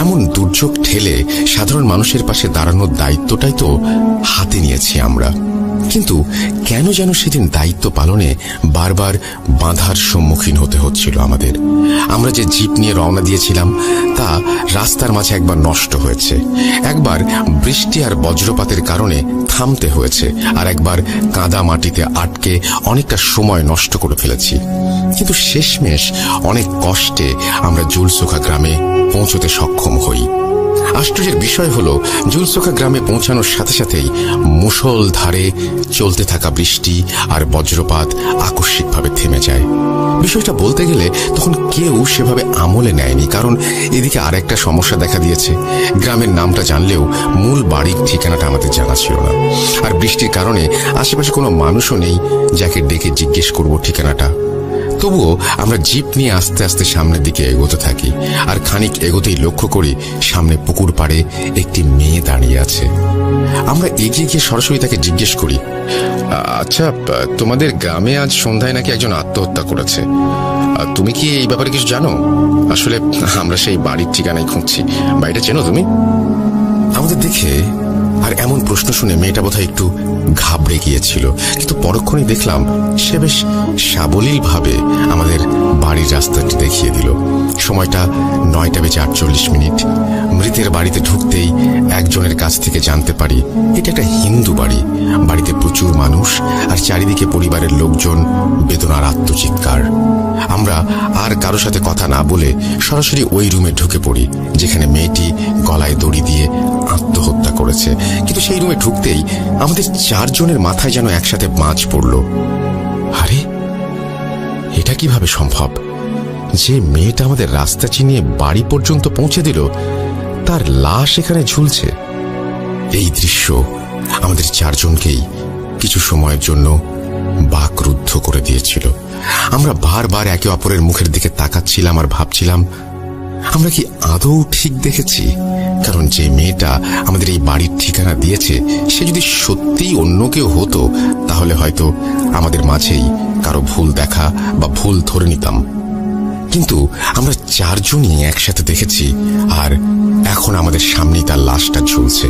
এমন দুর্যোগ ঠেলে সাধারণ মানুষের পাশে দাঁড়ানোর দায়িত্বটাই তো হাতে নিয়েছি আমরা। কিন্তু কেন যেন সেদিন দায়িত্ব পালনে বারবার বাধার সম্মুখীন হতে হচ্ছিল আমাদের। আমরা যে জিপ নিয়ে রওনা দিয়েছিলাম তা রাস্তার মাঝে একবার নষ্ট হয়েছে, একবার বৃষ্টি আর বজ্রপাতের কারণে থামতে হয়েছে, আর একবার কাদা মাটিতে আটকে অনেকটা সময় নষ্ট করে ফেলেছি। কিন্তু শেষমেশ অনেক কষ্টে আমরা জুলসোখা গ্রামে পৌঁছতে সক্ষম হই। আশ্চর্যের বিষয় হলো, জুলসোখা গ্রামে পৌঁছানোর সাথে সাথেই মুষলধারে চলতে থাকা বৃষ্টি আর বজ্রপাত আকস্মিকভাবে থেমে যায়। বিষয়টা বলতে গেলে তখন কেউ সেভাবে আমলে নেয়নি, কারণ এদিকে আরেকটা সমস্যা দেখা দিয়েছে। গ্রামের নামটা জানলেও মূল বাড়ির ঠিকানাটা আমাদের জানা ছিল না, আর বৃষ্টির কারণে আশেপাশে কোনো মানুষও নেই যাকে ডেকে জিজ্ঞেস করব ঠিকানাটা। তবুও আমরা জিপ নিয়ে আস্তে আস্তে সামনের দিকে এগোতে থাকি, আর খানিক এগোতেই লক্ষ্য করি সামনে পুকুর পাড়ে একটি মেয়ে দাঁড়িয়ে আছে। আমরা এগিয়ে গিয়ে সরাসরি তাকে জিজ্ঞেস করি, আচ্ছা, তোমাদের গ্রামে আজ সন্ধ্যায় নাকি একজন আত্মহত্যা করেছে, তুমি কি এই ব্যাপারে কিছু জানো? আসলে আমরা সেই বাড়ির ঠিকানাই খুঁজছি, বাড়িটা চেনো তুমি? আমাদের দেখে আর এমন প্রশ্ন শুনে মেয়েটা বোধহয় একটু ঘাবড়ে গিয়েছিল, কিন্তু পরক্ষণেই দেখলাম সে বেশ সাবলীল ভাবে আমাদের বাড়ির রাস্তাটি দেখিয়ে দিল। সময়টা 9:48। মৃতের বাড়িতে ঢুকতেই একজনের কাছ থেকে জানতে পারি এটা একটা হিন্দু বাড়ি। বাড়িতে প্রচুর মানুষ, আর চারিদিকে পরিবারের লোকজন, বেদনার আত্মচিৎকার। আমরা আর কারো সাথে কথা না বলে সরাসরি ওই রুমে ঢুকে পড়ি যেখানে মেয়েটি গলায় দড়ি দিয়ে আত্মহত্যা করেছে। কিন্তু সেই রুমে ঢুকতেই আমাদের 4 জনের মাথায় যেন একসাথে বাজ পড়ল। আরে, এটা কিভাবে সম্ভব যে মেয়েটা আমাদের রাস্তা চিনিয়ে বাড়ি পর্যন্ত পৌঁছে দিল, তার লাশ এখানে ঝুলছে? এই দৃশ্য আমাদের 4 জনকেই কিছু সময়ের জন্য বাকরুদ্ধ করে দিয়েছিল। আমরা বারবার একে অপরের মুখের দিকে তাকাচ্ছিলাম আর ভাবছিলাম, আমরা কি আদৌ ঠিক দেখেছি? কারণ যে মেয়েটা আমাদের এই বাড়ির ঠিকানা দিয়েছে সে যদি সত্যিই অন্য কেউ হতো, তাহলে হয়তো আমাদের মাঝেই কারো ভুল দেখা বা ভুল ধরে নিতাম। কিন্তু আমরা 4 জনই একসাথে দেখেছি, আর এখন আমাদের সামনেই তার লাশটা ঝুলছে।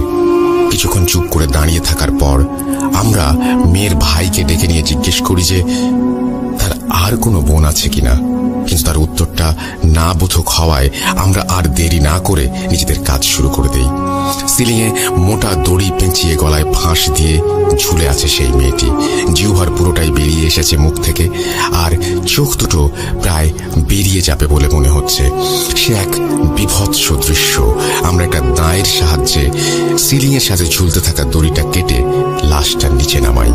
কিছুক্ষণ চুপ করে দাঁড়িয়ে থাকার পর আমরা মেয়ের ভাইকে ডেকে নিয়ে জিজ্ঞেস করি যে তার আর কোনো বোন আছে কিনা, কিন্তু তার উত্তরটা না বোধক হওয়ায় আমরা আর দেরি না করে নিজেদের কাজ শুরু করে দেই। সিলিংয়ে মোটা দড়ি পেঁচিয়ে গলায় ফাঁস দিয়ে ঝুলে আছে সেই মেয়েটি। জিহ্বার পুরোটাই বেরিয়ে এসেছে মুখ থেকে, আর চোখ দুটো প্রায় বেরিয়ে যাবে বলে মনে হচ্ছে। সে এক বিভৎস দৃশ্য। আমরা একটা দায়ের সাহায্যে সিলিংয়ের সাথে ঝুলতে থাকা দড়িটা কেটে লাশটার নিচে নামাই।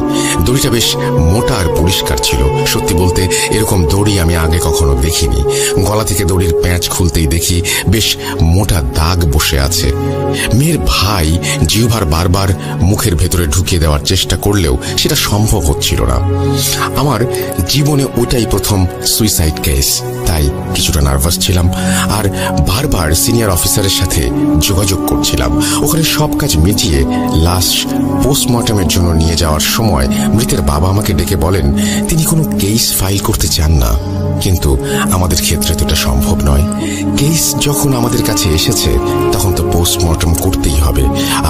দড়িটা বেশ মোটা আর পরিষ্কার ছিল। সত্যি বলতে এরকম দড়ি আমি আগে কখনো দেখিনি। গলা থেকে দড়ির প্যাঁচ খুলতেই দেখি বেশ মোটা দাগ বসে আছে। মেয়ের ভাই জিহ্বার বারবার মুখের ভেতরে ঢুকিয়ে দেওয়ার চেষ্টা করলেও সেটা সম্ভব হচ্ছিল না। আমার জীবনে ওটাই প্রথম সুইসাইড কেস, তাই কিছুটা নার্ভাস ছিলাম, আর বারবার সিনিয়র অফিসারের সাথে যোগাযোগ করছিলাম। ওখানে সব কাজ মিটিয়ে লাশ পোস্টমর্টমের জন্য নিয়ে যাওয়ার সময় মৃতের বাবা আমাকে ডেকে বলেন তিনি কোনো কেস ফাইল করতে চান না, কিন্তু আমাদের ক্ষেত্রে তো এটা সম্ভব নয়। কেস যখন আমাদের কাছে এসেছে তখন তো পোস্টমর্টম করতেই হবে,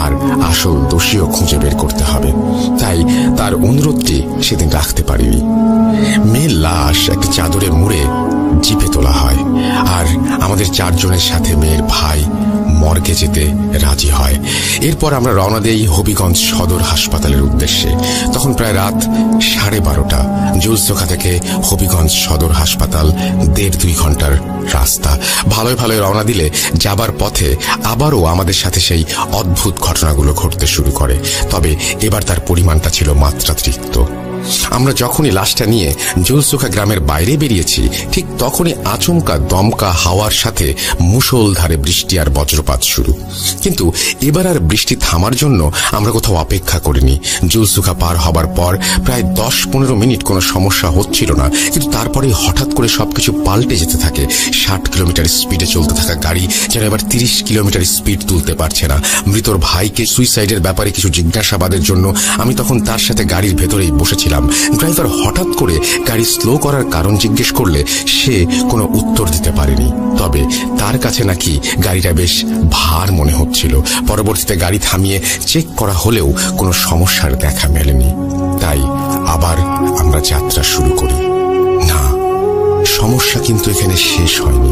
আর আসল দোষীও খুঁজে বের করতে হবে। তাই তার অনুরোধটি সেদিন রাখতে পারিনি। মেয়ের লাশ একটা চাদরে মুড়ে জিপে তোলা হয়, আর আমাদের 4 জনের সাথে মেয়ের ভাই মর্গে যেতে রাজি হয়। এরপর আমরা রওনা দেই হবিগঞ্জ সদর হাসপাতালের উদ্দেশ্যে। তখন প্রায় রাত 12:30। জুলসোখা থেকে হবিগঞ্জ সদর হাসপাতাল 1.5-2 ঘন্টার রাস্তা। ভালোই ভালোই রওনা দিলে যাবার পথে আবারও আমাদের সাথে সেই অদ্ভুত ঘটনাগুলো ঘটতে শুরু করে, তবে এবার তার পরিমাণটা ছিল মাত্রাতিরিক্ত। আমরা যখনই লাশটা নিয়ে জুলসোখা গ্রামের বাইরে বেরিয়েছি, ঠিক তখনই আচমকা দমকা হাওয়ার সাথে মুষলধারে বৃষ্টি আর বজ্রপাত শুরু। কিন্তু এবার আর বৃষ্টি থামার জন্য আমরা কোথাও অপেক্ষা করিনি। জুলসোখা পার হবার পর প্রায় 10-15 মিনিট কোনো সমস্যা হচ্ছিল না, কিন্তু তারপরেই হঠাৎ করে সবকিছু পাল্টে যেতে থাকে। 60 কিলোমিটার স্পিডে চলতে থাকা গাড়ি যেন এবার 30 কিলোমিটার স্পিড তুলতে পারছে না। মৃতর ভাইকে সুইসাইডের ব্যাপারে কিছু জিজ্ঞাসাবাদের জন্য আমি তখন তার সাথে গাড়ির ভেতরেই বসেছিলাম, ড্রাইভার হঠাৎ করে গাড়ি স্লো করার কারণ জিজ্ঞেস করলে সে কোনো উত্তর দিতে পারেনি। তবে তার কাছে নাকি গাড়িটা বেশ ভার মনে হচ্ছিল। পরবর্তীতে গাড়ি থামিয়ে চেক করা হলেও কোনো সমস্যার দেখা মেলেনি। তাই আবার আমরা যাত্রা শুরু করি। না, সমস্যা কিন্তু এখানে শেষ হয়নি।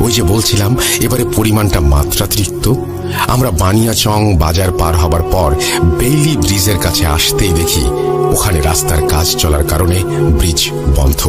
ওই যে বলছিলাম, এবারে পরিমাণটা মাত্রাতিরিক্ত। আমরা বানিয়াচং বাজার পার হবার পর বেইলি ব্রিজের কাছে আসতেই দেখি ওখানে রাস্তার কাজ চলার কারণে ব্রিজ বন্ধ।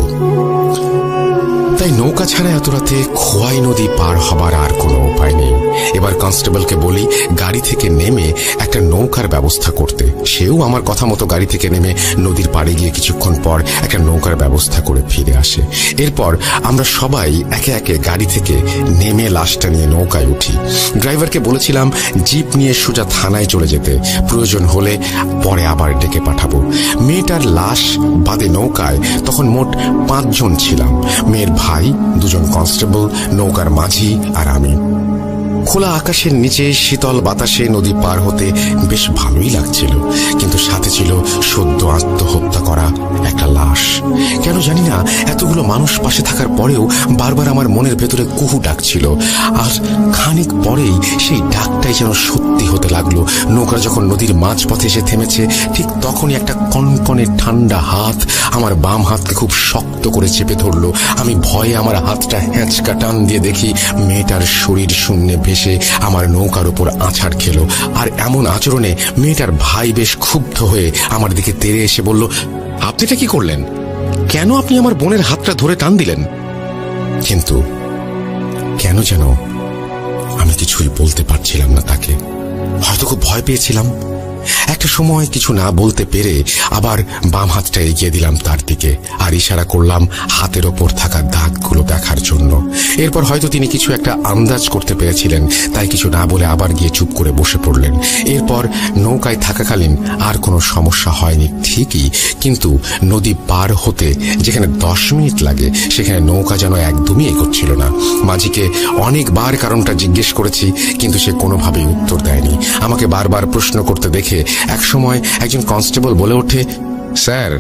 তাই নৌকা ছাড়া এত রাতে খোয়াই নদী পার হবার আর কোনো উপায় নেই। এবার কনস্টেবলকে বলি গাড়ি থেকে নেমে একটা নৌকার ব্যবস্থা করতে। সেও আমার কথা মতো গাড়ি থেকে নেমে নদীর পাড়ে গিয়ে কিছুক্ষণ পর একটা নৌকার ব্যবস্থা করে ফিরে আসে। এরপর আমরা সবাই একে একে গাড়ি থেকে নেমে লাশটা নিয়ে নৌকায় উঠি। ড্রাইভারকে বলেছিলাম জিপ নিয়ে সোজা থানায় চলে যেতে, প্রয়োজন হলে পরে আবার ডেকে পাঠাবো। মেয়েটার লাশ বাদে নৌকায় তখন মোট 5 জন ছিলাম। মেয়ের ভাই, 2 জন কনস্টেবল, নৌকার মাঝি আর আমি। খোলা আকাশের নিচে শীতল বাতাসে নদী পার হতে বেশ ভালোই লাগছিল, কিন্তু সাথে ছিল সদ্য আত্মহত্যা করা একটা লাশ। কেন জানি না এতগুলো মানুষ পাশে থাকার পরেও বারবার আমার মনের ভেতরে কুহু ডাকছিল। আর খানিক পরেই সেই ডাকটাই যেন সত্যি হতে লাগলো। নৌকা যখন নদীর মাঝপথে এসে থেমেছে, ঠিক তখনই একটা কনকনে ঠান্ডা হাত আমার বাম হাতকে খুব শক্ত করে চেপে ধরলো। আমি ভয়ে আমার হাতটা হ্যাঁচকা টান দিয়ে দেখি মেয়েটার শরীর শূন্যে ভেসে আমার নৌকার উপর আছাড় খেলো। আর এমন আচরণে মেয়েটার ভাই বেশ ক্ষুব্ধ হয়ে আমার দিকে তেড়ে এসে বলল, আপনি এটা কি করলেন? কেন আপনি আমার বোনের হাতটা ধরে টান দিলেন? কিন্তু কেন যেন আমি কিছুই বলতে পারছিলাম না তাকে। হয়তো খুব ভয় পেয়েছিলাম। একটা সময় কিছু না বলতে পেরে আবার বাম হাতটা এগিয়ে দিলাম তার দিকে আর ইশারা করলাম হাতের ওপর থাকা দাগগুলো দেখার জন্য। এরপর হয়তো তিনি কিছু একটা আন্দাজ করতে পেরেছিলেন, তাই কিছু না বলে আবার গিয়ে চুপ করে বসে পড়লেন। এরপর নৌকায় থাকাকালীন আর কোনো সমস্যা হয়নি ঠিকই, কিন্তু নদী পার হতে যেখানে 10 মিনিট লাগে সেখানে নৌকা যেন একদমই এগোচ্ছিল না। মাঝিকে অনেকবার কারণটা জিজ্ঞেস করেছি, কিন্তু সে কোনোভাবেই উত্তর দেয়নি। আমাকে বারবার প্রশ্ন করতে দেখে একসময় একজন কনস্টেবল বলে ওঠে, স্যার,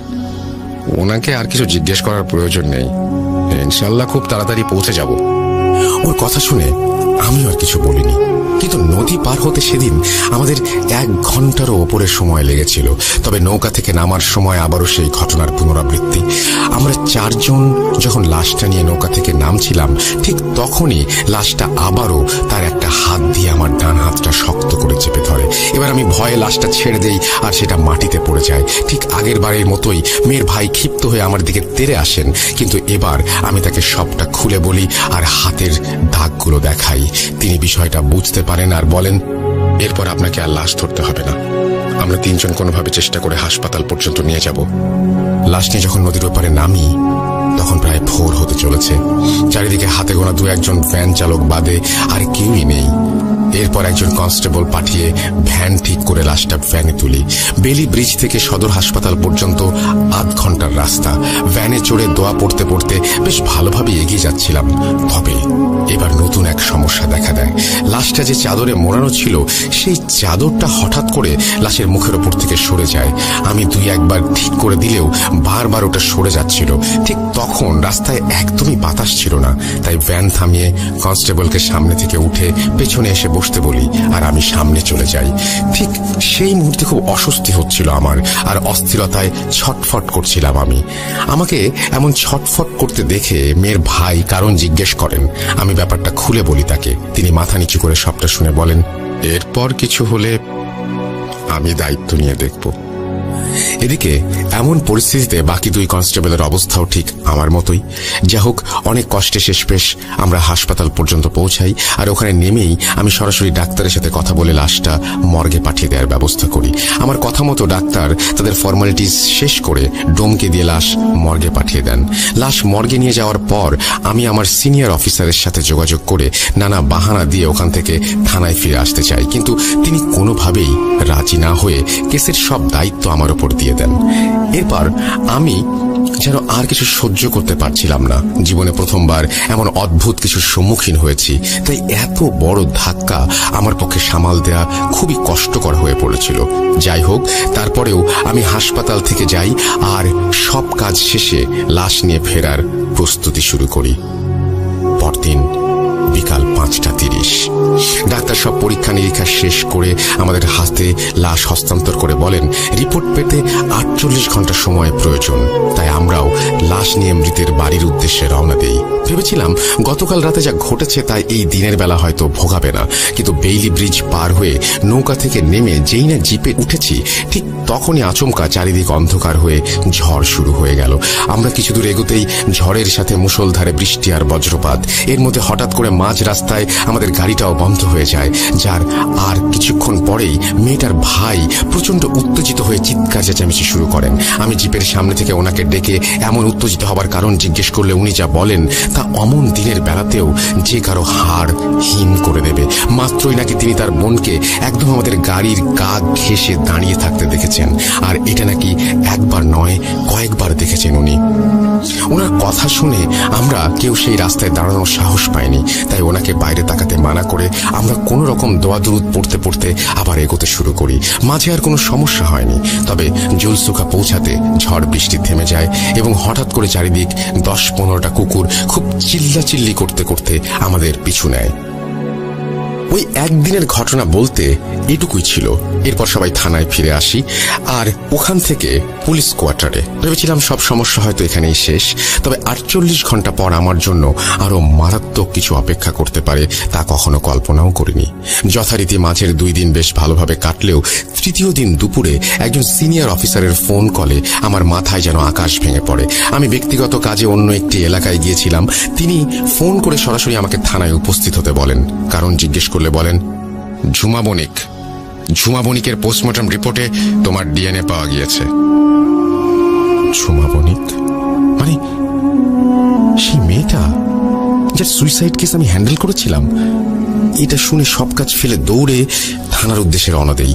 ওনাকে আর কিছু জিজ্ঞেস করার প্রয়োজন নেই, ইনশাল্লাহ খুব তাড়াতাড়ি পৌঁছে যাব। ওর কথা শুনে আমি আর কিছু বলিনি, কিন্তু নদী পার হতে সেদিন আমাদের 1 ঘন্টারও ওপরে সময় লেগেছিল। তবে নৌকা থেকে নামার সময় আবারও সেই ঘটনার পুনরাবৃত্তি। আমরা 4 জন যখন লাশটা নিয়ে নৌকা থেকে নামছিলাম, ঠিক তখনই লাশটা আবারও তার একটা হাত দিয়ে আমার ডান হাতটা শক্ত করে চেপে ধরে। এবার আমি ভয়ে লাশটা ছেড়ে দেই আর সেটা মাটিতে পড়ে যায়। ঠিক আগের বারের মতোই মেয়ের ভাই ক্ষিপ্ত হয়ে আমার দিকে তেড়ে আসেন, কিন্তু এবার আমি তাকে সবটা খুলে বলি আর হাতের দাগগুলো দেখাই। তিনি বিষয়টা বুঝতে পারেন আর বলেন, এরপর আপনাকে আর লাশ ধরতে হবে না, আমরা 3 জন কোনোভাবে চেষ্টা করে হাসপাতাল পর্যন্ত নিয়ে যাব। লাশ নিয়ে যখন নদীর ওপারে নামি তখন প্রায় ভোর হতে চলেছে। চারিদিকে হাতে গোনা 2-1 জন ভ্যান চালক বাদে আর কেউই নেই। এরপর একজন কনস্টেবল পাঠিয়ে ভ্যান ঠিক করে লাশটা ভ্যানে তুলি। বেলি ব্রিজ থেকে সদর হাসপাতাল পর্যন্ত 8 ঘন্টার রাস্তা। ভ্যানে চড়ে দোয়া পড়তে পড়তে বেশ ভালোভাবে এগিয়ে যাচ্ছিলাম। তবে এবার নতুন এক সমস্যা দেখা দেয়। লাশটা যে চাদরে মোড়ানো ছিল, সেই চাদরটা হঠাৎ করে লাশের মুখের ওপর থেকে সরে যায়। আমি 2-1 বার ঠিক করে দিলেও বারবার ওটা সরে যাচ্ছিল। ঠিক তখন রাস্তায় একদমই বাতাস ছিল না, তাই ভ্যান থামিয়ে কনস্টেবলকে সামনে থেকে উঠে পেছনে এসে বসতে বলি আর আমি সামনে চলে যাই। ঠিক সেই মুহূর্তে খুব অস্বস্তি হচ্ছিল আমার, আর অস্থিরতায় ছটফট করছিলাম আমি। আমাকে এমন ছটফট করতে দেখে মেয়ের ভাই কারণ জিজ্ঞেস করেন। আমি ব্যাপারটা খুলে বলি তাকে। তিনি মাথা নিচু করে সবটা শুনে বলেন, এরপর কিছু হলে আমি দায়িত্ব নিয়ে দেখব। এদিকে এমন পরিস্থিতিতে বাকি 2 কনস্টেবলের অবস্থাও ঠিক আমার মতোই। যা হোক, অনেক কষ্টে শেষমেশ আমরা হাসপাতাল পর্যন্ত পৌঁছাই, আর ওখানে নেমেই আমি সরাসরি ডাক্তারের সাথে কথা বলে লাশটা মর্গে পাঠিয়ে দেওয়ার ব্যবস্থা করি। আমার কথা মতো ডাক্তার তাদের ফর্মালিটিস শেষ করে ডোমকে দিয়ে লাশ মর্গে পাঠিয়ে দেন। লাশ মর্গে নিয়ে যাওয়ার পর আমি আমার সিনিয়র অফিসারের সাথে যোগাযোগ করে নানা বাহানা দিয়ে ওখান থেকে থানায় ফিরে আসতে চাই, কিন্তু তিনি কোনোভাবেই রাজি না হয়ে কেসের সব দায়িত্ব আমার উপর দিয়ে দেন। এরপর আমি যেন আর কিছু সহ্য করতে পারছিলাম না। জীবনে প্রথমবার এমন অদ্ভুত কিছুর সম্মুখীন হয়েছি, তাই এত বড় ধাক্কা আমার পক্ষে সামাল দেয়া খুবই কষ্টকর হয়ে পড়েছিল। যাই হোক, তারপরেও আমি হাসপাতাল থেকে যাই আর সব কাজ শেষে লাশ নিয়ে ফেরার প্রস্তুতি শুরু করি। পরদিন বিকাল 5:30 ডাক্তার সব পরীক্ষা নিরীক্ষা শেষ করে আমাদের হাতে লাশ হস্তান্তর করে বলেন রিপোর্ট পেতে 48 ঘন্টা সময় প্রয়োজন। তাই আমরাও লাশ নিয়ে মৃতের বাড়ির উদ্দেশ্যে রওনা দেই। ভেবেছিলাম গতকাল রাতে যা ঘটেছে তাই এই দিনের বেলা হয়তো ভোগাবে না, কিন্তু বেইলি ব্রিজ পার হয়ে নৌকা থেকে নেমে যেই না জিপে উঠেছি, ঠিক তখনই আচমকা চারিদিক অন্ধকার হয়ে ঝড় শুরু হয়ে গেল। আমরা কিছু দূর এগোতেই ঝড়ের সাথে মুষলধারে বৃষ্টি আর বজ্রপাত। এর মধ্যে হঠাৎ করে মাঝ রাস্তায় আমাদের গাড়িটাও বন্ধ হয়ে যায়, যার আর কিছুক্ষণ পরেই মেয়েটার ভাই প্রচন্ড উত্তেজিত হয়ে চিৎকার চেঁচামেচি শুরু করেন। আমি জিপের সামনে থেকে ওনাকে ডেকে এমন উত্তেজিত হবার কারণ জিজ্ঞেস করলে উনি যা বলেন তা অমন দিনের বেলাতেও যে কারো হাড় হিম করে দেবে। মাত্রই নাকি তিনি তার বোনকে একদম আমাদের গাড়ির গা ঘেঁষে দাঁড়িয়ে থাকতে দেখেছেন, আর এটা নাকি একবার নয় কয়েকবার দেখেছেন উনি। ওনার কথা শুনে আমরা কেউ সেই রাস্তায় দাঁড়ানোর সাহস পাইনি, তাই ওনাকে বাইরে তাকাতে মানা করে আমরা কোনো রকম দোয়া দুরুদ পড়তে পড়তে আবার এগোতে শুরু করি। মাঝে আর কোনো সমস্যা হয়নি, তবে জুলসুখা পৌঁছাতে ঝড় বৃষ্টি থেমে যায় এবং হঠাৎ করে চারিদিক 10-15টা কুকুর খুব চিল্লাচিল্লি করতে করতে আমাদের পিছু নেয়। ওই একদিনের ঘটনা বলতে এটুকুই ছিল। এরপর সবাই থানায় ফিরে আসি আর ওখান থেকে পুলিশ কোয়ার্টারে। ভেবেছিলাম সব সমস্যা হয়তো এখানেই শেষ, তবে 48 ঘন্টা পর আমার জন্য আরো মারাত্মক কিছু অপেক্ষা করতে পারে তা কখনো কল্পনাও করিনি। যথারীতি মাঝের 2 দিন বেশ ভালোভাবে কাটলেও তৃতীয় দিন দুপুরে একজন সিনিয়র অফিসারের ফোন কলে আমার মাথায় যেন আকাশ ভেঙে পড়ে। আমি ব্যক্তিগত কাজে অন্য একটি এলাকায় গিয়েছিলাম। তিনি ফোন করে সরাসরি আমাকে থানায় উপস্থিত হতে বলেন। কারণ জিজ্ঞেস করলে বলেন, ঝুমা বণিকের পোস্টমর্টম রিপোর্টে তোমার ডিএনএ পাওয়া গিয়েছে। ঝুমা বণিক মানে সেই মেয়েটা যার সুইসাইড কেস আমি হ্যান্ডেল করেছিলাম। এটা শুনে সব কাজ ফেলে দৌড়ে থানার উদ্দেশ্যে রওনা দেই।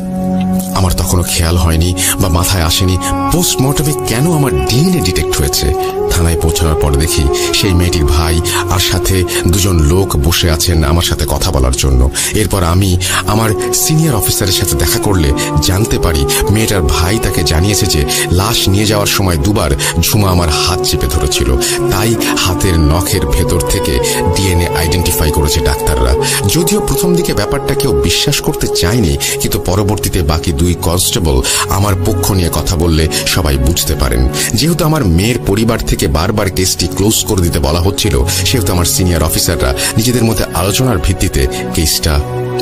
আমার তখনও খেয়াল হয়নি বা মাথায় আসেনি পোস্টমর্টমে কেন আমার ডিএনএ ডিটেক্ট হয়েছে। থানায় পৌঁছানোর পর দেখি সেই মেয়েটির ভাই আর সাথে 2জন লোক বসে আছেন আমার সাথে কথা বলার জন্য। এরপর আমি আমার সিনিয়র অফিসারের সাথে দেখা করলে জানতে পারি মেয়েটার ভাই তাকে জানিয়েছে যে লাশ নিয়ে যাওয়ার সময় 2বার ঝুমা আমার হাত চেপে ধরেছিল, তাই হাতের নখের ভেতর থেকে ডিএনএ আইডেন্টিফাই করেছে ডাক্তাররা। যদিও প্রথম দিকে ব্যাপারটা কেউ বিশ্বাস করতে চায়নি, কিন্তু পরবর্তীতে বাকি 2 কনস্টেবল আমার পক্ষ নিয়ে কথা বললে সবাই বুঝতে পারেন। যেহেতু আমার মেয়ের পরিবার থেকে বারবার কেসটি ক্লোজ করে দিতে বলা হচ্ছিল, সেহেতু আমার সিনিয়র অফিসাররা নিজেদের মধ্যে আলোচনার ভিত্তিতে কেসটা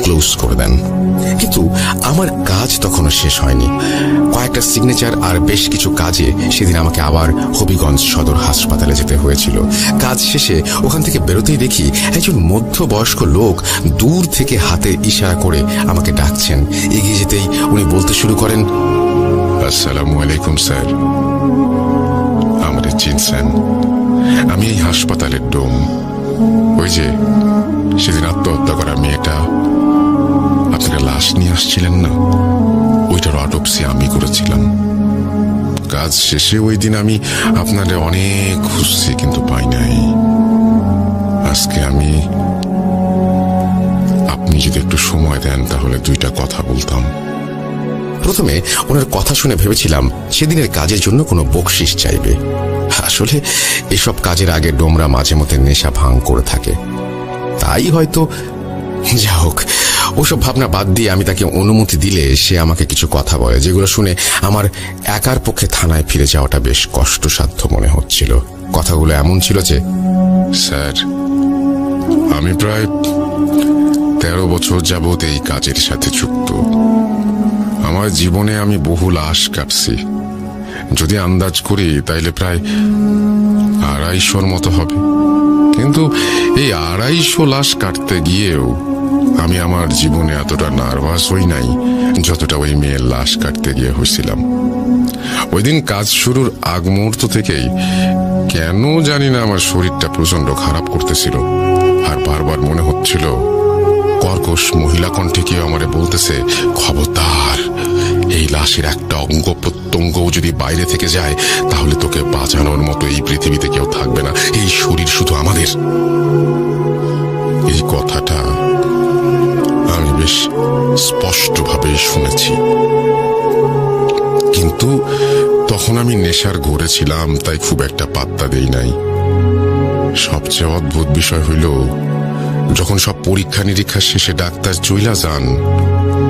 ক্লোজ করে দেন। কিন্তু আমার কাজ তখনও শেষ হয়নি। কয়েকটা সিগনেচার আর বেশ কিছু কাজে সেদিন আমাকে আবার হবিগঞ্জ সদর হাসপাতালে যেতে হয়েছিল। কাজ শেষে ওখান থেকে বেরোতেই দেখি একজন মধ্যবয়স্ক লোক দূর থেকে হাতে ইশারা করে আমাকে ডাকছেন। এগিয়ে যেতেই উনি বলতে শুরু করেন, আসসালামু আলাইকুম স্যার, আমাদের চিনছেন? আমি এই হাসপাতালের ডোম। ওই যে সেদিন আত্মহত্যা করা মেয়েটা, আপনারা লাশ নিয়ে আসছিলেন না, ওইটার অটোপসি আমি করেছিলাম। কাজ শেষে ওই দিন আমি আপনাদের অনেক খুঁজছি, কিন্তু পাই নাই। আজকে আপনি যদি একটু সময় দেন তাহলে 2টা কথা বলতাম। প্রথমে ওনার কথা শুনে ভেবেছিলাম সেদিনের কাজের জন্য কোনো বকশিস চাইবে। আসলে এসব কাজের আগে ডোমরা মাঝে মধ্যে নেশা ভাঙ করে থাকে, তাই হয়তো। যা হোক, ওসব ভাবনা বাদ দিয়ে আমি তাকে অনুমতি দিলে সে আমাকে কিছু কথা বলে, যেগুলো শুনে আমার একার পক্ষে থানায় ফিরে যাওয়াটা বেশ কষ্টসাধ্য মনে হচ্ছিল। কথাগুলো এমন ছিল যে, স্যার, আমি প্রায় 13 বছর যাবৎ এই কাজের সাথে যুক্ত। আমার জীবনে আমি বহু লাশ কাটছি। যদি আন্দাজ করি তাইলে প্রায় 250 মতো হবে। কিন্তু এই 250 লাশ কাটতে গিয়েও আমি আমার জীবনে এতটা নার্ভাস হই নাই যতটা ওই মেয়ের লাশ কাটতে গিয়ে হয়েছিলাম। ওই দিন কাজ শুরুর আগ মুহূর্ত থেকেই কেন জানি না আমার শরীরটা প্রচন্ড খারাপ করতেছিল, আর বারবার মনে হচ্ছিল কর্কশ মহিলা কণ্ঠে কেউ আমারে বলতেছে, খবরদার এই লাশের একটা অঙ্গ প্রত্যঙ্গও যদি বাইরে থেকে যায় তাহলে তোকে বাঁচানোর মতো এই পৃথিবীতে কেউ থাকবে না, এই শরীর শুধু আমাদের। এই কথাটা আমি বেশ স্পষ্টভাবে শুনেছি, কিন্তু তখন আমি নেশার ঘোরে ছিলাম, তাই খুব একটা পাত্তা দেই নাই। সবচেয়ে অদ্ভুত বিষয় হইল, যখন সব পরীক্ষা নিরীক্ষা শেষে ডাক্তার চইলা যান,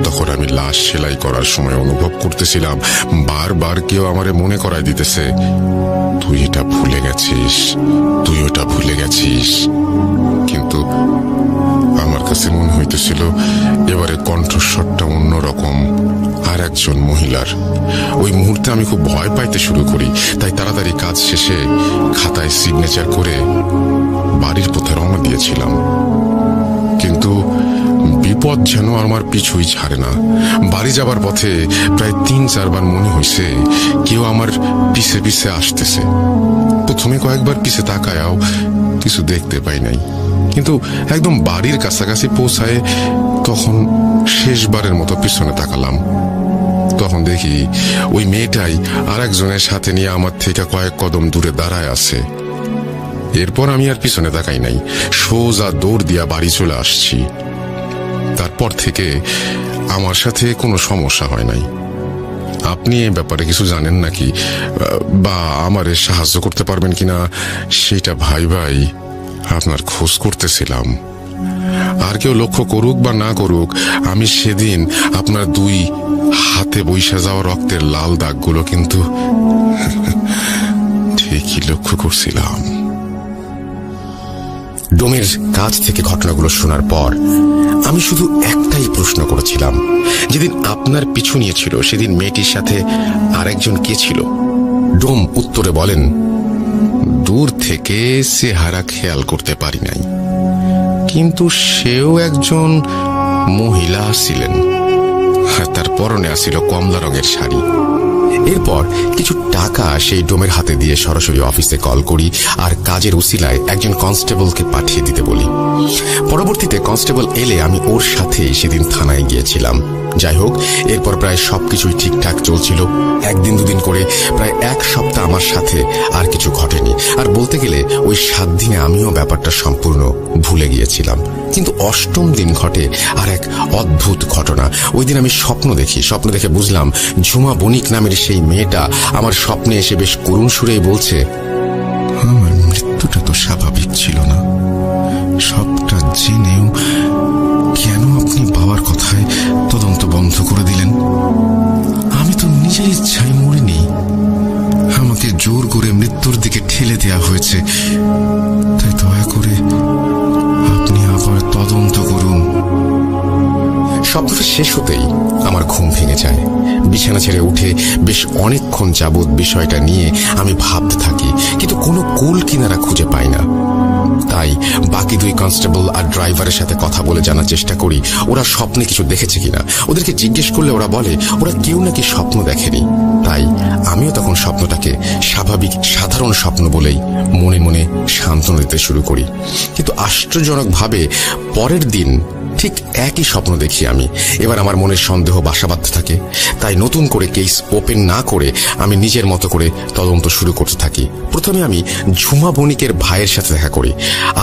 তখন আমি লাশ সেলাই করার সময় অনুভব করতেছিলাম বারবার কেউ আমারে মনে করায় দিতেছে, তুই এটা ভুলে গেছিস, তুই ওটা ভুলে গেছিস। কিন্তু আমার কাছে মনে হইতেছিল এবারে কণ্ঠস্বরটা অন্যরকম, আর একজন মহিলার। ওই মুহূর্তে আমি খুব ভয় পাইতে শুরু করি, তাই তাড়াতাড়ি কাজ শেষে খাতায় সিগনেচার করে বাড়ির পথে রওনা দিয়েছিলাম। কিন্তু বিপদ যেন আমার পিছুই ছাড়ে না। বাড়ি যাবার পথে প্রায় 3-4 বার মনে হয়েছে কেউ আমার পিছে পিছে আসতেছে। প্রথমে কয়েকবার পিছে তাকায়াও কিছু দেখতে পাই নাই, কিন্তু একদম বাড়ির কাছাকাছি পৌঁছায় তখন শেষবারের মতো পিছনে তাকালাম। তখন দেখি ওই মেয়েটাই আর একজনের সাথে নিয়ে আমার থেকে কয়েক কদম দূরে দাঁড়ায় আছে। এরপর আমি আর পিছনে তাকাই নাই, সোজা দৌড় দিয়া বাড়ি চলে আসছি। তারপর থেকে আমার সাথে কোনো সমস্যা হয় নাই। আপনি এ ব্যাপারে কিছু জানেন নাকি, বা আমারে সাহায্য করতে পারবেন কিনা সেটা ভাই আপনার খোঁজ করতেছিলাম। আর কেউ লক্ষ্য করুক বা না করুক, আমি সেদিন আপনার 2 হাতে বইসা যাওয়া রক্তের লাল দাগগুলো কিন্তু ঠিকই লক্ষ্য করছিলাম। ডোমের কাছ থেকে ঘটনাগুলো শোনার পর আমি শুধু একটাই প্রশ্ন করেছিলাম, যেদিন আপনার পিছু নিয়েছিল সেদিন মেয়েটির সাথে আরেকজন কে ছিল? ডোম উত্তরে বলেন, দূর থেকে চেহারা খেয়াল করতে পারি নাই, কিন্তু সেও একজন মহিলা ছিলেন। তার পরনে আসিল কমলা রঙের শাড়ি। এরপর কিছু টাকা সেই ডোমের হাতে দিয়ে সরাসরি অফিসে কল করি আর কাজের উসিলায় একজন কনস্টেবলকে পাঠিয়ে দিতে বলি। পরবর্তীতে কনস্টেবল এলে আমি ওর সাথে সেদিন থানায় গিয়েছিলাম। যাই হোক, এরপর প্রায় সবকিছুই ঠিকঠাক চলছিল। 1-2 দিন করে প্রায় 1 সপ্তাহ আমার সাথে আর কিছু ঘটেনি। আর বলতে গেলে ওই 7 দিনে আমিও ব্যাপারটা সম্পূর্ণ ভুলে গিয়েছিলাম। কিন্তু 8ম দিন ঘটে আর এক অদ্ভুত ঘটনা। ওই দিন আমি স্বপ্ন দেখে বুঝলাম ঝুমা বণিক নামের সেই মেয়েটা আমার স্বপ্নে এসে বেশ করুণ সুরেই বলছে, আমার মৃত্যুটা তো স্বাভাবিক ছিল না। সবটা জেনেও কেন আপনি বাবার কথায় তদন্ত বন্ধ করে দিলেন? আমি তো নিজের ইচ্ছায় মরিনি, আমাকে জোর করে মৃত্যুর দিকে ঠেলে দেওয়া হয়েছে। তাই দয়া করে আপনি আবার তদন্ত করুন। স্বপ্নটা শেষ হতেই আমার ঘুম ভেঙে যায়। বিছানা ছেড়ে উঠে বেশ অনেকক্ষণ যাবৎ বিষয়টা নিয়ে আমি ভাবতে থাকি, কিন্তু কোনো কুল কিনারা খুঁজে পাই না। তাই বাকি 2 কনস্টেবল আর ড্রাইভারের সাথে কথা বলে জানার চেষ্টা করি ওরা স্বপ্নে কিছু দেখেছে কিনা। ওদেরকে জিজ্ঞেস করলে ওরা বলে ওরা কেউ নাকি স্বপ্ন দেখেনি। তাই আমিও তখন স্বপ্নটাকে স্বাভাবিক সাধারণ স্বপ্ন বলেই মনে মনে সান্ত্বনা দিতে শুরু করি। কিন্তু আশ্চর্যজনকভাবে পরের দিন ঠিক একই স্বপ্ন দেখি আমি। এবার আমার মনের সন্দেহ বাসা বাঁধতে থাকে। তাই নতুন করে কেস ওপেন না করে আমি নিজের মতো করে তদন্ত শুরু করতে থাকি। প্রথমে আমি ঝুমা বণিকের ভাইয়ের সাথে দেখা করি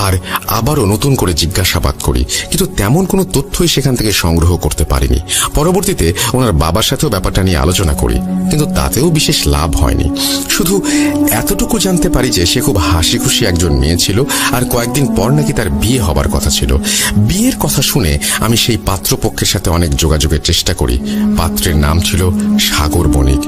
আর আবারও নতুন করে জিজ্ঞাসাবাদ করি, কিন্তু তেমন কোনো তথ্যই সেখান থেকে সংগ্রহ করতে পারিনি। পরবর্তীতে ওনার বাবার সাথেও ব্যাপারটা নিয়ে আলোচনা করি, কিন্তু তাতেও বিশেষ লাভ হয়নি। শুধু এতটুকু জানতে পারি যে সে খুব হাসি খুশি একজন মেয়ে ছিল আর কয়েকদিন পর নাকি তার বিয়ে হবার কথা ছিল। বিয়ের কথা শুনে আমি সেই পাত্রপক্ষের সাথে অনেক যোগাযোগের চেষ্টা করি। পাত্রের নাম ছিল সাগর বণিক।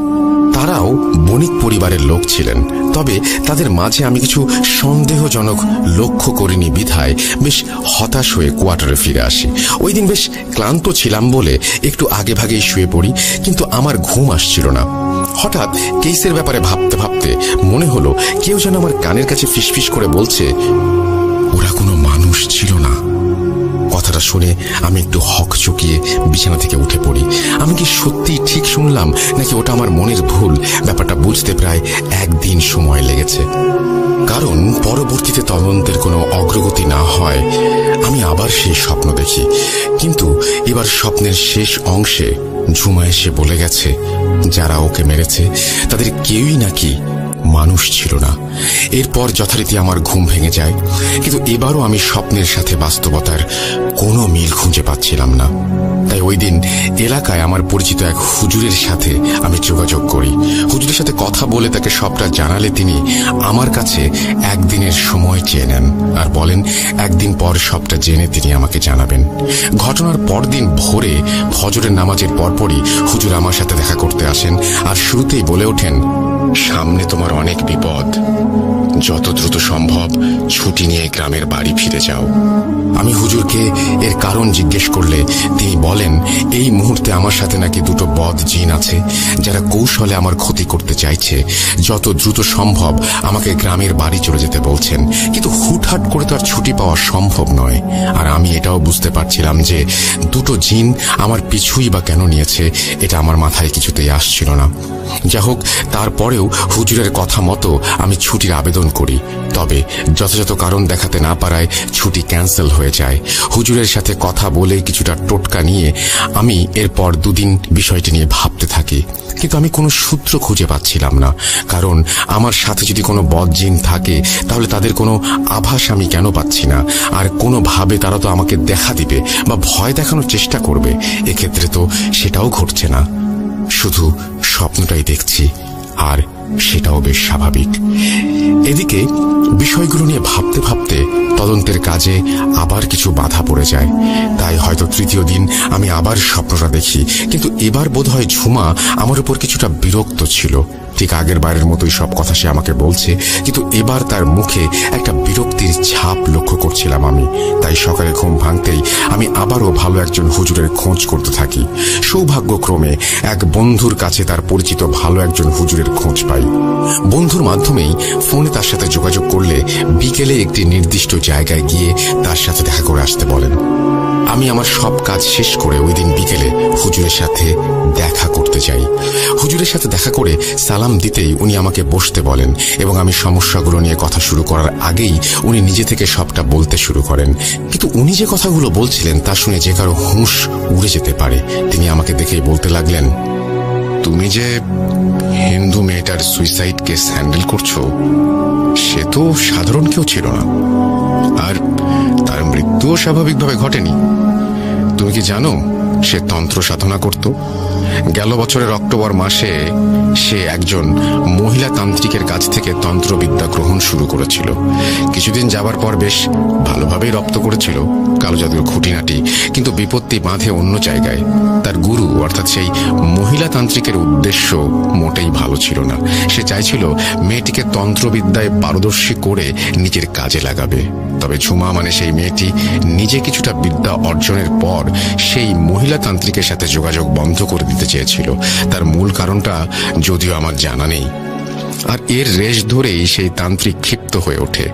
তারাও বণিক পরিবারের লোক ছিলেন, তবে তাদের মাঝে আমি কিছু সন্দেহজনক লক্ষ্য করিনি বিধায় বেশ হতাশ হয়ে কোয়ার্টারে ফিরে আসি। ওই দিন বেশ ক্লান্ত ছিলাম বলে একটু আগে ভাগেই শুয়ে পড়ি, কিন্তু আমার ঘুম আসছিল না। হঠাৎ কেসের ব্যাপারে ভাবতে ভাবতে মনে হলো কেউ যেন আমার কানের কাছে ফিসফিস করে বলছে, ওরা কোনো মানুষ ছিল না। কথাটা শুনে আমি একটু হকচকিয়ে বিছানা থেকে উঠে পড়ি। আমি কি সত্যি ঠিক শুনলাম নাকি ওটা আমার মনের ভুল? ব্যাপারটা বুঝতে প্রায় 1 দিন সময় লেগেছে, কারণ পরবর্তীতে তদন্তের কোনো অগ্রগতি না হয় আমি আবার সেই স্বপ্ন দেখি। কিন্তু এবার স্বপ্নের শেষ অংশে ঝুমা এসে বলে গেছে যারা ওকে মেরেছে তাদের কেউই নাকি মানুষ ছিল না। এরপর যথারীতি আমার ঘুম ভেঙে যায়, কিন্তু এবারও আমি স্বপ্নের সাথে বাস্তবতার কোনো মিল খুঁজে পাচ্ছিলাম না। তাই ওই দিন এলাকায় আমার পরিচিত এক হুজুরের সাথে আমি যোগাযোগ করি। হুজুরের সাথে কথা বলে তাকে সবটা জানালে তিনি আমার কাছে একদিনের সময় চেয়ে নেন আর বলেন একদিন পর সবটা জেনে তিনি আমাকে জানাবেন। ঘটনার পরদিন ভোরে ফজরের নামাজের পরপরই হুজুর আমার সাথে দেখা করতে আসেন আর শুরুতেই বলে ওঠেন, সামনে তোমার অনেক বিপদ, যত দ্রুত সম্ভব ছুটি নিয়ে গ্রামের বাড়ি ফিরে যাও। আমি হুজুরকে এর কারণ জিজ্ঞেস করলে তিনি বলেন এই মুহূর্তে আমার সাথে নাকি দুটো বদ জিন আছে যারা কৌশলে আমার ক্ষতি করতে চাইছে। যত দ্রুত সম্ভব আমাকে গ্রামের বাড়ি চলে যেতে বলছেন, কিন্তু হুটহাট করে তো আর ছুটি পাওয়া সম্ভব নয়। আর আমি এটাও বুঝতে পারছিলাম যে দুটো জিন আমার পিছুই বা কেন নিয়েছে, এটা আমার মাথায় কিছুতেই আসছিল না। যা হোক, তারপরেও হুজুরের কথা মতো আমি ছুটির আবেদন করি, তবে যথাযথ কারণ দেখাতে না পারায় ছুটি ক্যান্সেল হয়ে যায়। হুজুরের সাথে কথা বলে কিছুটা টোটকা নিয়ে আমি এরপর দুদিন বিষয়টি নিয়ে ভাবতে থাকি, কিন্তু আমি কোনো সূত্র খুঁজে পাচ্ছিলাম না। কারণ আমার সাথে যদি কোনো বদজিন থাকে তাহলে তাদের কোনো আভাস আমি কেন পাচ্ছি না? আর কোনোভাবে তারা তো আমাকে দেখা দিবে বা ভয় দেখানোর চেষ্টা করবে, এক্ষেত্রে তো সেটাও ঘটছে না, শুধু স্বপ্নটাই দেখছি, আর সেটাও বেশ স্বাভাবিক। এদিকে বিষয়গুলো নিয়ে ভাবতে ভাবতে তদন্তের কাজে আবার কিছু বাধা পড়ে যায়। তাই হয়তো তৃতীয় দিন আমি আবার স্বপ্নটা দেখি, কিন্তু এবার বোধহয় ঝুমা আমার উপর কিছুটা বিরক্ত ছিল। ঠিক আগের বারের মতোই সব কথা সে আমাকে বলছে, কিন্তু এবার তার মুখে একটা বিরক্তির ছাপ লক্ষ্য করছিলাম আমি। তাই সকালে ঘুম ভাঙতেই আমি আবারও ভালো একজন হুজুরের খোঁজ করতে থাকি। সৌভাগ্যক্রমে এক বন্ধুর কাছে তার পরিচিত ভালো একজন হুজুরের খোঁজ পাই। বন্ধুর মাধ্যমেই ফোনে তার সাথে যোগাযোগ করলে বিকেলে একটি নির্দিষ্ট জায়গায় গিয়ে তার সাথে দেখা করে আসতে বলেন। আমি আমার সব কাজ শেষ করে ওই দিন বিকেলে হুজুরের সাথে দেখা করতে যাই। হুজুরের সাথে দেখা করে সালাম দিতেই উনি আমাকে বসতে বলেন এবং আমি সমস্যাগুলো নিয়ে কথা শুরু করার আগেই উনি নিজে থেকে সবটা বলতে শুরু করেন। কিন্তু উনি যে কথাগুলো বলছিলেন তা শুনে যে কারো হুঁশ উড়ে যেতে পারে। তিনি আমাকে দেখেই বলতে লাগলেন, তুমি যে হিন্দু মেয়েটার সুইসাইড কেস হ্যান্ডেল করছো, সে তো সাধারণ কেউ ছিল না, আর তার মৃত্যুও স্বাভাবিকভাবে ঘটেনি। তুমি কি জানো সে তন্ত্র সাধনা করত? গেল বছরের অক্টোবর মাসে সে একজন মহিলা তান্ত্রিকের কাছ থেকে তন্ত্রবিদ্যা গ্রহণ শুরু করেছিল। কিছুদিন যাবার পর বেশ ভালোভাবেই রপ্ত করেছিল কালো জাদুর খুঁটিনাটি, কিন্তু বিপত্তি বাঁধে অন্য জায়গায়। তার গুরু অর্থাৎ সেই মহিলা তান্ত্রিকের উদ্দেশ্য মোটেই ভালো ছিল না। সে চাইছিল মেয়েটিকে তন্ত্রবিদ্যায় পারদর্শী করে নিজের কাজে লাগাবে। তবে ঝুমা মানে সেই মেয়েটি নিজে কিছুটা বিদ্যা অর্জনের পর সেই মহিলা তান্ত্রিকের সাথে যোগাযোগ বন্ধ করে দিতে চেয়েছিল। তার মূল কারণটা যদিও আমার জানা নেই। আর এর রেশ ধরেই সেই তান্ত্রিক ক্ষিপ্ত হয়ে ওঠে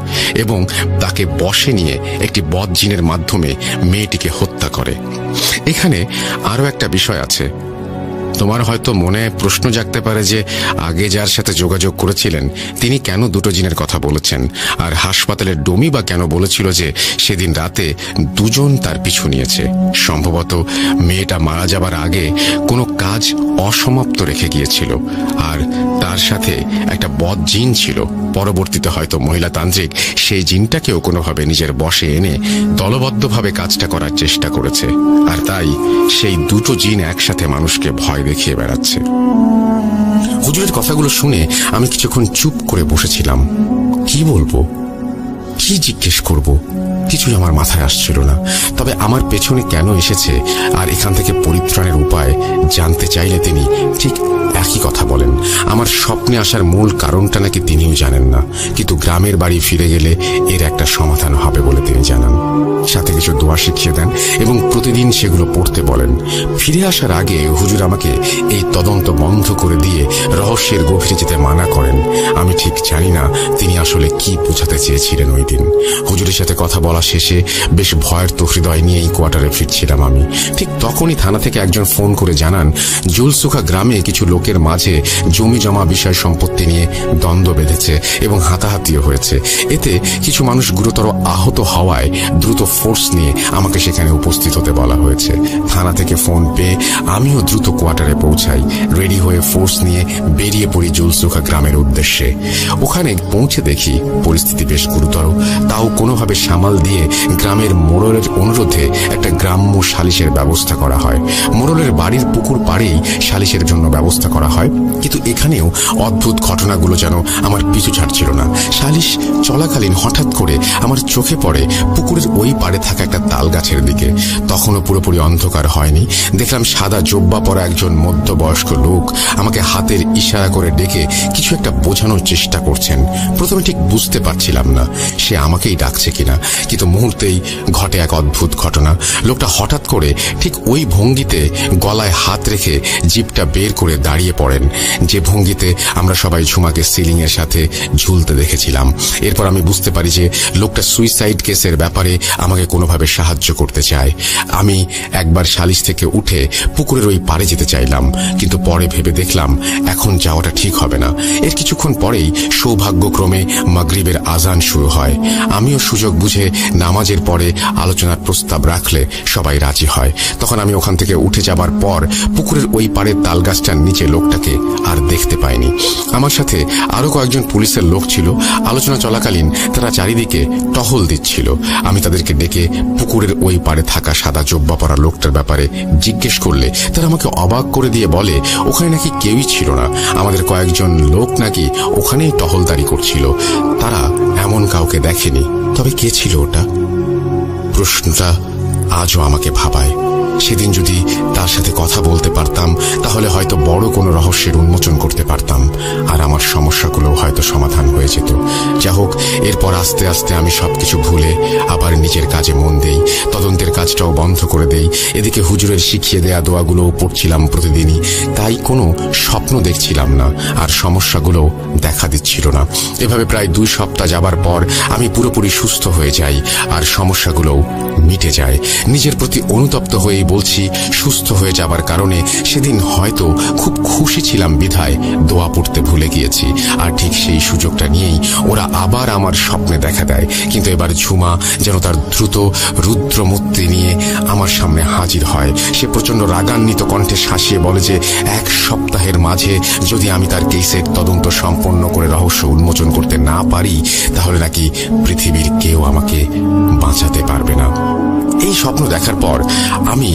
এবং তাকে বশে নিয়ে একটি বদজিনের মাধ্যমে মেয়েটিকে হত্যা করে। এখানে আরো একটা বিষয় আছে। তোমার হয়তো মনে প্রশ্ন জাগতে পারে যে আগে যার সাথে যোগাযোগ করেছিলেন তিনি কেন দুটো জিনের কথা বলেছেন, আর হাসপাতালের ডমি বা কেন বলেছিল যে সেদিন রাতে দুজন তার পিছু নিয়েছে। সম্ভবত মেয়েটা মারা যাবার আগে কোনো কাজ অসমাপ্ত রেখে গিয়েছিল, আর তার সাথে একটা বদ জিন ছিল। পরবর্তীতে হয়তো মহিলা তান্ত্রিক সেই জিনটাকেও কোনোভাবে নিজের বশে এনে দলবদ্ধভাবে কাজটা করার চেষ্টা করেছে, আর তাই সেই দুটো জিন একসাথে মানুষকে ভয় দেখিয়ে বেড়াচ্ছে। হুজুরের কথাগুলো শুনে আমি কিছুক্ষণ চুপ করে বসেছিলাম। কি বলবো, কি জিজ্ঞেস করব, কিছুই আমার মাথায় আসছিল না। তবে আমার পেছনে কেন এসেছে আর এখান থেকে পরিত্রাণের উপায় জানতে চাইলে তিনি ঠিক একই কথা বলেন। আমার স্বপ্নে আসার মূল কারণটা নাকি তিনিও জানেন না, কিন্তু গ্রামের বাড়ি ফিরে গেলে এর একটা সমাধান হবে বলে তিনি জানান। সাথে কিছু দোয়া শিখিয়ে দেন এবং প্রতিদিন সেগুলো পড়তে বলেন। ফিরে আসার আগে হুজুর আমাকে এই তদন্ত বন্ধ করে দিয়ে রহস্যের গভীরে যেতে মানা করেন। আমি ঠিক ঠিক জানি না তিনি আসলে কি বোঝাতে চেয়েছিলেন ওই দিন। হুজুরের সাথে কথা বলা শেষে বেশ ভয়ের তো হৃদয় নিয়েই কোয়ার্টারে ফিরছিলাম আমি। ঠিক তখনই থানা থেকে একজন ফোন করে জানান জুলসুখা গ্রামে কিছু লোকের মাঝে জমি জমা বিষয় সম্পত্তি নিয়ে দ্বন্দ্ব বেঁধেছে এবং হাতাহাতিও হয়েছে। এতে কিছু মানুষ গুরুতর আহত হওয়ায় দ্রুত ফোর্স নিয়ে আমাকে সেখানে উপস্থিত হতে বলা হয়েছে। থানা থেকে ফোন পেয়ে আমিও দ্রুত কোয়ার্টারে পৌঁছাই। রেডি হয়ে ফোর্স নিয়ে বেরিয়ে পড়ি জুলসুখা গ্রামের উদ্দেশ্যে। ওখানে পৌঁছে দেখি পরিস্থিতি বেশ গুরুতর। তাও কোনোভাবে সামাল দিয়ে গ্রামের মোড়লের অনুরোধে একটা গ্রাম্য সালিশের ব্যবস্থা করা হয়। মোড়লের বাড়ির পুকুর পাড়েই সালিশের জন্য ব্যবস্থা করা হয়। কিন্তু এখানেও অদ্ভুত ঘটনাগুলো যেন আমার পিছু ছাড়ছিল না। সালিশ চলাকালীন হঠাৎ করে আমার চোখে পড়ে পুকুরের ওই পাড়ে থাকা একটা তাল গাছের দিকে। তখনও পুরোপুরি অন্ধকার হয়নি। দেখলাম সাদা জোব্বা পরা একজন মধ্যবয়স্ক লোক আমাকে হাতের ইশারা করে ডেকে কিছু একটা বোঝানোর চেষ্টা করছেন। প্রথমে ঠিক বুঝতে পারছিলাম না সে আমাকেই ডাকছে কিনা, কিন্তু মুহূর্তেই ঘটে এক অদ্ভুত ঘটনা। লোকটা হঠাৎ করে ঠিক ওই ভঙ্গিতে গলায় হাত রেখে জিপটা বের করে দাঁড়িয়ে পড়েন, যে ভঙ্গিতে আমরা সবাই ঝুমাকে সিলিং এর সাথে ঝুলতে দেখেছিলাম। এরপর আমি বুঝতে পারি যে লোকটা সুইসাইড কেসের ব্যাপারে আমাকে কোনোভাবে সাহায্য করতে চায়। আমি একবার সালিশ থেকে উঠে পুকুরের ওই পাড়ে যেতে চাইলাম, কিন্তু পরে ভেবে দেখলাম এখন যাওয়াটা ঠিক হবে না। এর কিছুক্ষণ পরেই সৌভাগ্যক্রমে মাগরিবের আজান শুরু হয়। আমিও সুযোগ বুঝে নামাজের পরে আলোচনার প্রস্তাব রাখলে সবাই রাজি হয়। তখন আমি ওখান থেকে উঠে যাবার পর পুকুরের ওই পাড়ের তালগাছটার নিচে লোকটাকে আর দেখতে পাইনি। আমার সাথে আরো কয়েকজন পুলিশের লোক ছিল। আলোচনা চলাকালীন তারা চারিদিকে টহল দিচ্ছিল। আমি তাদেরকে ডেকে পুকুরের ওই পাড়ে থাকা সাদা জোব্বা পরা লোকটার ব্যাপারে জিজ্ঞেস করলে তারা আমাকে অবাক করে দিয়ে বলে ওখানে নাকি কেউই ছিল না, আমাদের কয়েকজন লোক নাকি ওখানেই টহলদারি করছিল, তারা এমন কাউকে দেখেনি। তবে কে ছিল ওটা? প্রশ্নটা আজও আমাকে ভাবায়। সেদিন যদি তার সাথে কথা বলতে পারতাম তাহলে হয়তো বড় কোনো রহস্যের উন্মোচন করতে পারতাম, আর আমার সমস্যাগুলো হয়তো সমাধান হয়ে যেত। যা হোক, এরপর আস্তে আস্তে আমি সবকিছু ভুলে আবার নিজের কাজে মন দেই। তদন্তের কাজটাও বন্ধ করে দেই। এদিকে হুজুরের শিখিয়ে দেয়া দোয়াগুলোও পড়ছিলাম প্রতিদিনই। তাই কোনো স্বপ্ন দেখছিলাম না, আর সমস্যাগুলো দেখা দিচ্ছিল না। এভাবে প্রায় 2 সপ্তাহ যাবার পর আমি পুরোপুরি সুস্থ হয়ে যাই, আর সমস্যাগুলোও মিটে যায়। নিজের প্রতি অনুতপ্ত হয়ে বলছি, সুস্থ হয়ে যাবার কারণে সেদিন হয়তো খুব খুশি ছিলাম বিধায় দোয়া পড়তে ভুলে গিয়েছি। আর ঠিক সেই সুযোগটা নিয়েই ওরা আবার আমার স্বপ্নে দেখা দেয়। কিন্তু এবার ঝুমা যেন তার দ্রুত রুদ্রমূর্তি নিয়ে আমার সামনে হাজির হয়। সে প্রচন্ড রাগান্বিত কণ্ঠে শাসিয়ে বলে যে 1 সপ্তাহের মাঝে যদি আমি তার কেসের তদন্ত সম্পন্ন করে রহস্য উন্মোচন করতে না পারি তাহলে নাকি পৃথিবীর কেউ আমাকে বাঁচাতে পারবে না। এই স্বপ্ন দেখার পর আমি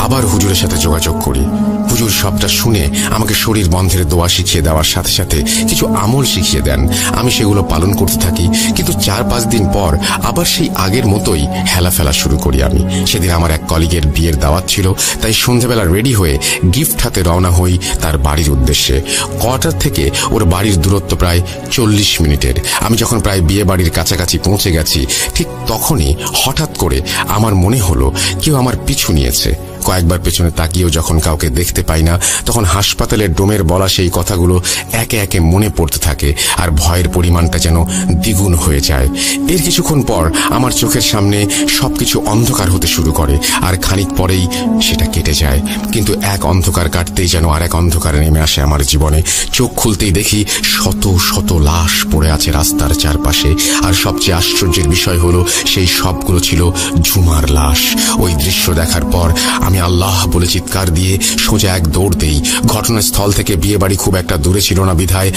আবার হুজুরের সাথে যোগাযোগ করি। হুজুর সবটা শুনে আমাকে শরীর বন্ধের দোয়া শিখিয়ে দেওয়ার সাথে সাথে কিছু আমল শিখিয়ে দেন। আমি সেগুলো পালন করতে থাকি। কিন্তু 4-5 দিন পর আবার সেই আগের মতোই হেলাফেলা শুরু করি আমি। সেদিন আমার এক কলিগের বিয়ের দাওয়াত ছিল, তাই সন্ধ্যাবেলা রেডি হয়ে গিফট হাতে রওনা হই তার বাড়ির উদ্দেশ্যে। কোয়ার্টার থেকে ওর বাড়ির দূরত্ব প্রায় 40 মিনিটের। আমি যখন প্রায় বিয়ে বাড়ির কাছাকাছি পৌঁছে গেছি ঠিক তখনই হঠাৎ করে আমার মনে হলো কেউ আমার পিছু নিয়েছে। কয়েকবার পেছনে তাকিয়েও যখন কাউকে দেখতে পাই না, তখন হাসপাতালের ডোমের বলা সেই কথাগুলো একে একে মনে পড়তে থাকে, আর ভয়ের পরিমাণটা যেন দ্বিগুণ হয়ে যায়। এর কিছুক্ষণ পর আমার চোখের সামনে সবকিছু অন্ধকার হতে শুরু করে, আর খানিক পরেই সেটা কেটে যায়। কিন্তু এক অন্ধকার কাটতেই যেন আর এক অন্ধকার নেমে আসে আমার জীবনে। চোখ খুলতেই দেখি শত শত লাশ পড়ে আছে রাস্তার চারপাশে, আর সবচেয়ে আশ্চর্যের বিষয় হলো সেই সবগুলো ছিল ঝুমার লাশ। ওই দৃশ্য দেখার পর আমি আল্লাহ বলে চিৎকার দিয়ে সোজা এক দৌড় দেই। ঘটনাস্থল থেকে বিয়ে বাড়ি খুব একটা দূরে ছিল না বিধায়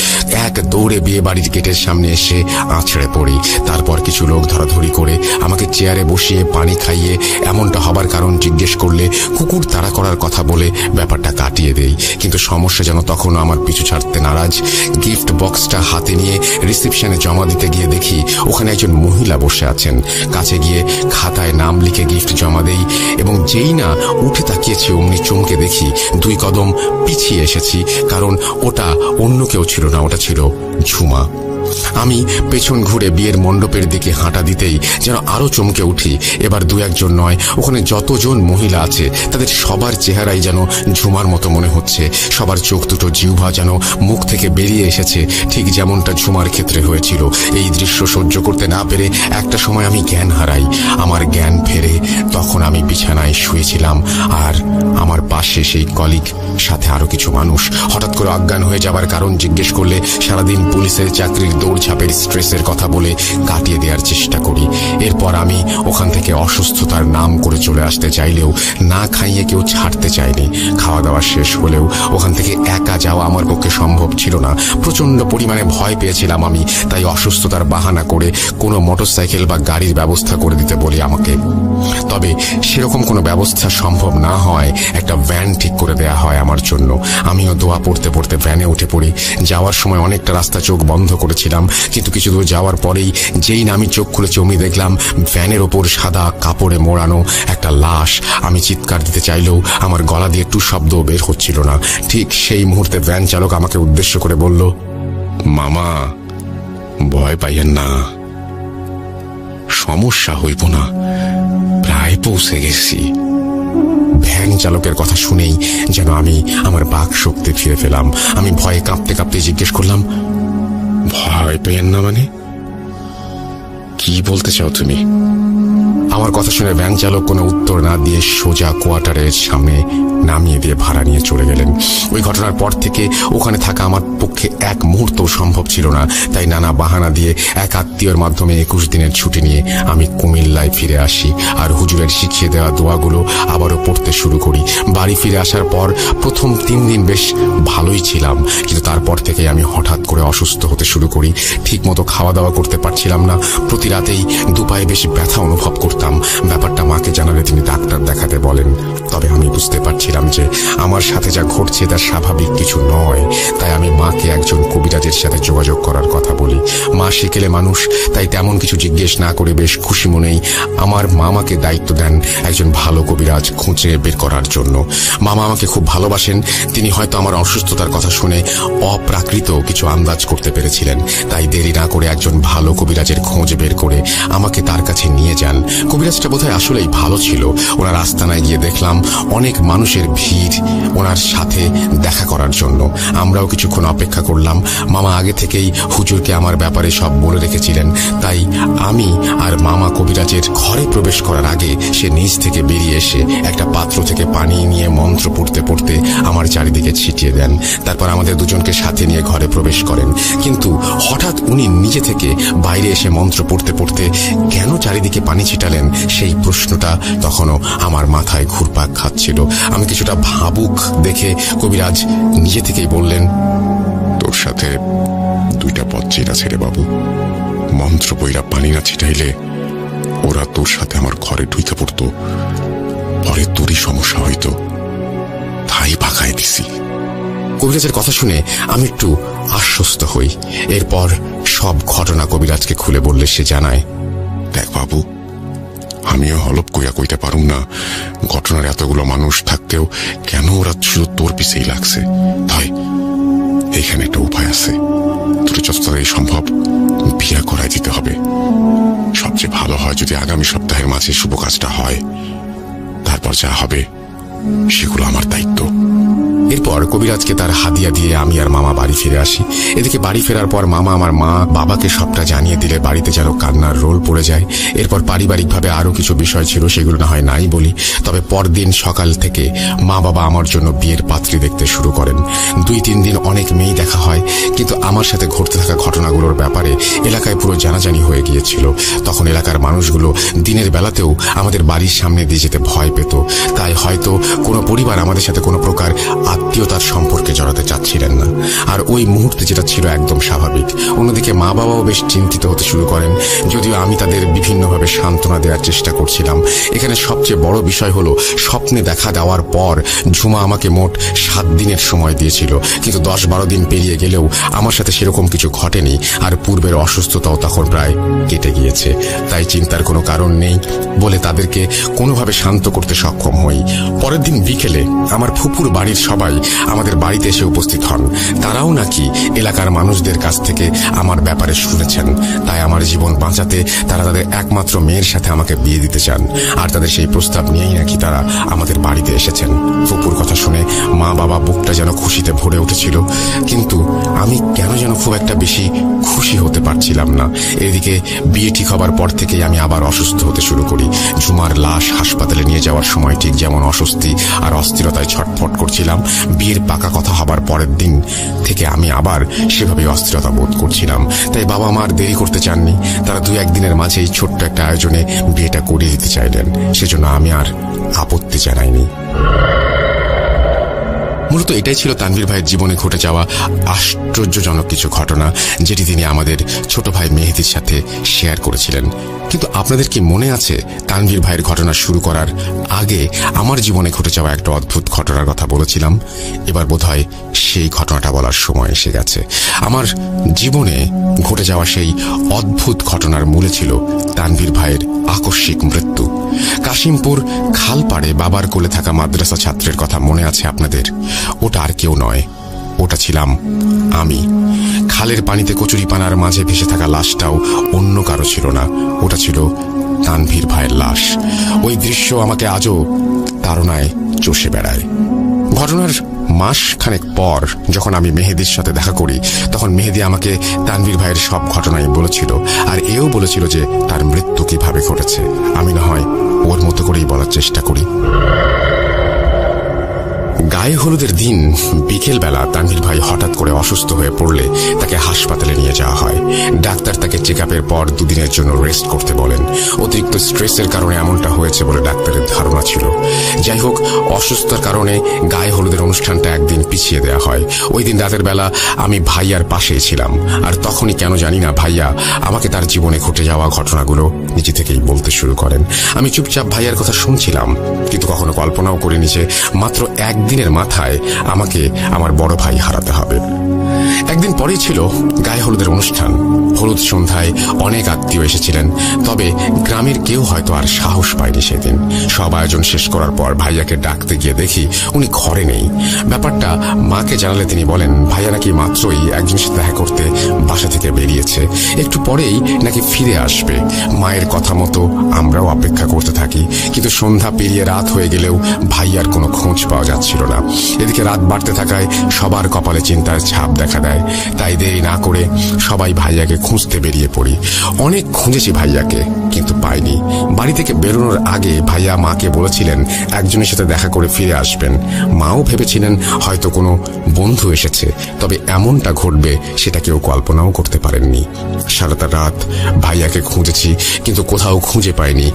এক দৌড়ে বিয়ে বাড়ির গেটের সামনে এসে আছড়ে পড়ি। তারপর কিছু লোক ধরাধরি করে আমাকে চেয়ারে বসিয়ে পানি খাইয়ে এমনটা হবার কারণ জিজ্ঞেস করলে কুকুর তাড়া করার কথা বলে ব্যাপারটা কাটিয়ে দেই। কিন্তু সমস্যা যেন তখনও আমার পিছু ছাড়তে নারাজ। গিফট বক্সটা হাতে নিয়ে রিসেপশনে জমা দিতে গিয়ে দেখি ওখানে একজন মহিলা বসে আছেন। কাছে গিয়ে খাতায় নাম লিখে গিফট জমা দেই, এবং যেই না উঠে তাকিয়েছি অমনি চমকে দেখি 2 কদম পিছিয়ে এসেছি, কারণ ওটা অন্য কেউ ছিল না, ওটা ছিল ঝুমা। আমি পেছন ঘুরে বিয়ের মণ্ডপের দিকে হাঁটা দিতেই যেন আরো চমকে উঠি। এবার দু একজন নয়, ওখানে যতজন মহিলা আছে তাদের সবার চেহারাই যেন ঝুমার মতো মনে হচ্ছে। সবার চোখ দুটো জিহ্বা যেন মুখ থেকে বেরিয়ে এসেছে, ঠিক যেমনটা ঝুমার ক্ষেত্রে হয়েছিল। এই দৃশ্য সহ্য করতে না পেরে একটা সময় আমি জ্ঞান হারাই। আমার জ্ঞান ফেরে তখন আমি বিছানায় শুয়েছিলাম, আর আমার পাশে সেই কলিগ, সাথে আরো কিছু মানুষ। হঠাৎ করে অজ্ঞান হয়ে যাবার কারণ জিজ্ঞেস করলে সারাদিন পুলিশের চাকরির দৌড়ঝাঁপের স্ট্রেসের কথা বলে কাটিয়ে দেওয়ার চেষ্টা করি। এরপর আমি ওখান থেকে অসুস্থতার নাম করে চলে আসতে চাইলেও না খাইয়ে কেউ ছাড়তে চায়নি। খাওয়া দাওয়া শেষ হলেও ওখান থেকে একা যাওয়া আমার পক্ষে সম্ভব ছিল না। প্রচন্ড পরিমাণে ভয় পেয়েছিলাম আমি, তাই অসুস্থতার বাহানা করে কোনো মোটরসাইকেল বা গাড়ির ব্যবস্থা করে দিতে বলি আমাকে। তবে সেরকম কোনো ব্যবস্থা সম্ভব না হয় একটা ভ্যান ঠিক করে দেয়া হয় আমার জন্য। আমিও দোয়া পড়তে পড়তে ভ্যানে উঠে পড়ি। যাওয়ার সময় অনেকটা রাস্তা চোখ বন্ধ করেছিলাম, কিন্তু কিছু দূর যাওয়ার পরেই যেই না আমি চোখ খুলেছি অমনি দেখলাম ভ্যানের ওপর সাদা কাপড়ে মোড়ানো একটা লাশ। আমি চিৎকার দিতে চাইলেও আমার গলা দিয়ে টু শব্দ বের হচ্ছিল না। ঠিক সেই মুহূর্তে ভ্যান চালক আমাকে উদ্দেশ্য করে বলল, মামা, ভয় পাইয়েন না, সমস্যা হইব না, প্রায় পৌঁছে গেছি। ভ্যান চালকের কথা শুনেই যেন আমি আমার বাক শক্তি ফিরে পেলাম। আমি ভয়ে কাঁপতে কাঁপতে জিজ্ঞেস করলাম, ভয় পেয়েন না মানে কি বলতে চাও তুমি? আমার কথা শুনে ভ্যান চালক কোনো উত্তর না দিয়ে সোজা কোয়ার্টারের সামনে নামিয়ে দিয়ে ভাড়া নিয়ে চলে গেলেন। ওই ঘটনার পর থেকে ওখানে থাকা আমার পক্ষে এক মুহূর্ত সম্ভব ছিল না, তাই নানা বাহানা দিয়ে এক আত্মীয়র মাধ্যমে 21 দিনের ছুটি নিয়ে আমি কুমিল্লায় ফিরে আসি, আর হুজুরের শিখিয়ে দেওয়া দোয়াগুলো আবারও পড়তে শুরু করি। বাড়ি ফিরে আসার পর প্রথম 3 দিন বেশ ভালোই ছিলাম, কিন্তু তারপর থেকে আমি হঠাৎ করে অসুস্থ হতে শুরু করি। ঠিক মতো খাওয়া দাওয়া করতে পারছিলাম না, প্রতি রাতেই দুপায়ে বেশি ব্যথা অনুভব করতাম। ব্যাপারটা মাকে জানালে তিনি ডাক্তার দেখাতে বলেন। তবে আমি বুঝতে পারছিলাম যে আমার সাথে যা ঘটছে তা স্বাভাবিক কিছু নয়, তাই আমি মাকে একজন কবিরাজের সাথে যোগাযোগ করার কথা বলি। মা সেকেলে মানুষ, তাই তেমন কিছু জিজ্ঞেস না করে বেশ খুশি মনেই আমার মামাকে দায়িত্ব দেন একজন ভালো কবিরাজ খুঁজে বের করার জন্য। মামা আমাকে খুব ভালোবাসেন, তিনি হয়তো আমার অসুস্থতার কথা শুনে অপ্রাকৃত কিছু আন্দাজ করতে পেরেছিলেন, তাই দেরি না করে একজন ভালো কবিরাজের খোঁজ বের করে আমাকে তার কাছে নিয়ে যান। কবিরাজটা বোধহয় আসলেই ভালো ছিল। ওনার আস্তানায় গিয়ে দেখলাম অনেক মানুষের ভিড় ওনার সাথে দেখা করার জন্য। আমরাও কিছুক্ষণ অপেক্ষা করলাম। মামা আগে থেকেই হুজুরকে আমার ব্যাপারে সব বলে রেখেছিলেন, তাই আমি আর মামা কবিরাজের ঘরে প্রবেশ করার আগে সে নিচ থেকে বেরিয়ে এসে একটা পাত্র থেকে পানি নিয়ে মন্ত্র পড়তে পড়তে আমার চারিদিকে ছিটিয়ে দেন। তারপর আমাদের দুজনকে সাথে নিয়ে ঘরে প্রবেশ করেন, কিন্তু হঠাৎ উনি নিজে থেকে বাইরে এসে মন্ত্র পড়তে পড়তে কেন চারিদিকে পানি ছিটালেন সেই প্রশ্নটা তখনও আমার মাথায় ঘুরপাক খাচ্ছিল। আমি কিছুটা ভাবুক দেখে কবিরাজ নিজে থেকেই বললেন, তোর সাথে 2টা পথ আছে রে বাবু। মন্ত্র বইরা পানি না ছিটাইলে ওরা তোর সাথে আমার ঘরে ঢুকে পড়তো, পরে তোরই সমস্যা হইতো, তাই ভাগায় দিছি। কবিরাজের কথা শুনে আমি একটু আশ্বস্ত হই। এরপর সব ঘটনা কবিরাজকে খুলে বললে সে জানায়, দেখ বাবু, আমিও হলপ কইয়া কইতে পারুম না ঘটনার এতগুলো মানুষ থাকতেও কেন ওরা শুধু তোর পিছেই লাগছে। তাই এখানে একটা উপায় আছে, তোর যত তাড়াতাড়ি সম্ভব বিয়ে করাই দিতে হবে। সবচেয়ে ভালো হয় যদি আগামী সপ্তাহের মাঝে শুভ কাজটা হয়, তারপর যা হবে সেগুলো আমার দায়িত্ব। এরপর কবিরাজকে তার হাদিয়া দিয়ে আমি আর মামা বাড়ি ফিরে আসি। এদিকে বাড়ি ফেরার পর মামা আমার মা বাবাকে সবটা জানিয়ে দিলে বাড়িতে যেন কান্নার রোল পড়ে যায়। এরপর পারিবারিকভাবে আরো কিছু বিষয় ছিল, সেগুলো না হয় নাই বলি। তবে পরদিন সকাল থেকে মা বাবা আমার জন্য বিয়ের পাত্রী দেখতে শুরু করেন। 2-3 দিন অনেক মেয়ে দেখা হয়, কিন্তু আমার সাথে ঘটতে থাকা ঘটনাগুলোর ব্যাপারে এলাকায় পুরো জানাজানি হয়ে গিয়েছিল। তখন এলাকার মানুষগুলো দিনের বেলাতেও আমাদের বাড়ির সামনে দিয়ে যেতে ভয় পেত, তাই হয়তো কোনো পরিবার আমাদের সাথে কোনো প্রকার আত্মীয়তার সম্পর্কে জড়াতে চাচ্ছিলেন না। আর ওই মুহূর্তে যেটা ছিল একদম স্বাভাবিক। অন্যদিকে মা বাবাও বেশ চিন্তিত হতে শুরু করেন, যদিও আমি তাদের বিভিন্নভাবে সান্ত্বনা দেওয়ার চেষ্টা করছিলাম। এখানে সবচেয়ে বড় বিষয় হলো স্বপ্নে দেখা দেওয়ার পর ঝুমা আমাকে মোট 7 দিনের সময় দিয়েছিল, কিন্তু 10-12 দিন পেরিয়ে গেলেও আমার সাথে সেরকম কিছু ঘটেনি, আর পূর্বের অসুস্থতাও তখন প্রায় কেটে গিয়েছে। তাই চিন্তার কোনো কারণ নেই বলে তাদেরকে কোনোভাবে শান্ত করতে সক্ষম হই। পরের দিন বিকেলে আমার ফুপুর বাড়ির সবাই ভাই আমাদের বাড়িতে এসে উপস্থিত হন। তারাও নাকি এলাকার মানুষদের কাছ থেকে আমার ব্যাপারে শুনেছেন, তাই আমার জীবন বাঁচাতে তারা তাদের একমাত্র মেয়ের সাথে আমাকে বিয়ে দিতে চান। আর তাদের সেই প্রস্তাব নিয়েই নাকি তারা আমাদের বাড়িতে এসেছেন। ফুপুর কথা শুনে মা বাবা বুকটা যেন খুশিতে ভরে উঠেছিল, কিন্তু আমি কেন যেন খুব একটা বেশি খুশি হতে পারছিলাম না। এদিকে বিয়ে ঠিক হবার পর থেকেই আমি আবার অসুস্থ হতে শুরু করি। ঝুমার লাশ হাসপাতালে নিয়ে যাওয়ার সময় ঠিক যেমন অস্বস্তি আর অস্থিরতায় ছটফট করছিলাম, বিয়ের পাকা কথা হবার পরের দিন থেকে আমি আবার সেভাবে অস্থিরতা বোধ করছিলাম। তাই বাবা মা আর দেরি করতে চাননি। তারা 2-1 দিনের মাঝেই ছোট্ট একটা আয়োজনে বিয়েটা করিয়ে দিতে চাইলেন। সেজন্য আমি আর আপত্তি জানাইনি। মূলত এটাই ছিল তানভীর ভাইয়ের জীবনে ঘটে যাওয়া আশ্চর্যজনক কিছু ঘটনা, যেটি তিনি আমাদের ছোট ভাই মেহেদির সাথে শেয়ার করেছিলেন। কিন্তু আপনাদের কি মনে আছে তানভীর ভাইয়ের ঘটনা শুরু করার আগে আমার জীবনে ঘটে যাওয়া একটা অদ্ভুত ঘটনার কথা বলেছিলাম? এবার বোধহয় সেই ঘটনাটা বলার সময় এসে গেছে। আমার জীবনে ঘটে যাওয়া সেই অদ্ভুত ঘটনার মূলে ছিল তানভীর ভাইয়ের আকস্মিক মৃত্যু। কাশিমপুর খালপাড়ে বাবার কোলে থাকা মাদ্রাসা ছাত্রের কথা মনে আছে আপনাদের? ওটা আর কেউ নয়, ওটা ছিলাম আমি। খালের পানিতে কচুরিপানার মাঝে ভেসে থাকা লাশটাও অন্য কারো ছিল না, ওটা ছিল তানভীর ভাইয়ের লাশ। ওই দৃশ্য আমাকে আজও তাড়নায় চষে বেড়ায়। ঘটনার মাস খানেক পর যখন আমি মেহেদির সাথে দেখা করি, তখন মেহেদি আমাকে তানভীর ভাইয়ের সব ঘটনাই বলেছিল, আর এও বলেছিল যে তার মৃত্যু কিভাবে ঘটেছে। আমি না হয় ওর মতো করেই বলার চেষ্টা করি। গায়ে হলুদের দিন বিকেলবেলা তানভীর ভাই হঠাৎ করে অসুস্থ হয়ে পড়লে তাকে হাসপাতালে নিয়ে যাওয়া হয়। ডাক্তার তাকে চেক আপের পর 2 দিনের জন্য রেস্ট করতে বলেন। অতিরিক্ত স্ট্রেসের কারণে এমনটা হয়েছে বলে ডাক্তারের ধারণা ছিল। যাই হোক, অসুস্থতার কারণে গায়ে হলুদের অনুষ্ঠানটা একদিন পিছিয়ে দেওয়া হয়। ওই দিন রাতের বেলা আমি ভাইয়ার পাশেই ছিলাম, আর তখনই কেন জানি না ভাইয়া আমাকে তার জীবনে ঘটে যাওয়া ঘটনাগুলো নিজে থেকেই বলতে শুরু করেন। আমি চুপচাপ ভাইয়ার কথা শুনছিলাম, কিন্তু কখনো কল্পনাও করিনি যে মাত্র একদিনের মাথায় আমাকে আমার বড় ভাই হারাতে হবে। একদিন পরেই ছিল গায়ে হলুদের অনুষ্ঠান। হলুদ সন্ধ্যায় অনেক আত্মীয় এসেছিলেন, তবে গ্রামের কেউ হয়তো আর সাহস পায়নি সেদিন। সব আয়োজন শেষ করার পর ভাইয়াকে ডাকতে গিয়ে দেখি উনি ঘরে নেই। ব্যাপারটা মাকে জানালে তিনি বলেন ভাইয়া নাকি মাত্রই একজনের সাথে দেখা করতে বাসা থেকে বেরিয়েছে, একটু পরেই নাকি ফিরে আসবে। মায়ের কথা মতো আমরাও অপেক্ষা করতে থাকি, কিন্তু সন্ধ্যা পেরিয়ে রাত হয়ে গেলেও ভাইয়ার কোনো খোঁজ পাওয়া যাচ্ছিল না। এদিকে রাত বাড়তে থাকায় সবার কপালে চিন্তার ছাপ দেখা দেয়। তাই দেরি না করে সবাই ভাইয়াকে খুঁজতে বেরিয়ে পড়ি। অনেক খুঁজেছি ভাইয়াকে, কিন্তু পাইনি। বাড়ি থেকে বেরোনোর আগে ভাইয়া মাকে বলেছিলেন একজনের সাথে দেখা করে ফিরে আসবেন। মাও ভেবেছিলেন হয়তো কোনো বন্ধু এসেছে, তবে এমনটা ঘটবে সেটা কেউ কল্পনাও করতে পারেননি। সারাটা রাত ভাইয়াকে খুঁজেছি, কিন্তু কোথাও খুঁজে পাইনি।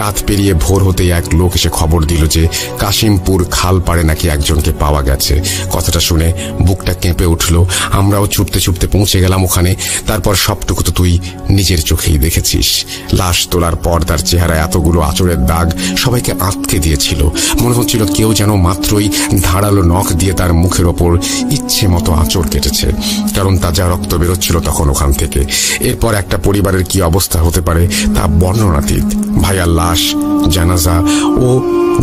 রাত পেরিয়ে ভোর হতেই এক লোক এসে খবর দিল যে কাশিমপুর খালপাড়ে নাকি একজনকে পাওয়া গেছে। কথাটা শুনে বুকটা কেঁপে উঠল। আমরাও ছুটতে ছুটতে পৌঁছে গেলাম ওখানে। তারপর সবটুকু তো তুই নিজের চোখেই দেখেছিস। লাশ তোলার পর তার চেহারায় এতগুলো আঁচড়ের দাগ সবাইকে আঁতকে দিয়েছিল। মনে হচ্ছিল কেউ যেন মাত্রই ধারালো নখ দিয়ে তার মুখের ওপর ইচ্ছে মতো আঁচড় কেটেছে, কারণ তাজা রক্ত বেরোচ্ছিল তখন ওখান থেকে। এরপর একটা পরিবারের কি অবস্থা হতে পারে তা বর্ণনাতীত। ভাইয়ার লাশ, জানাজা ও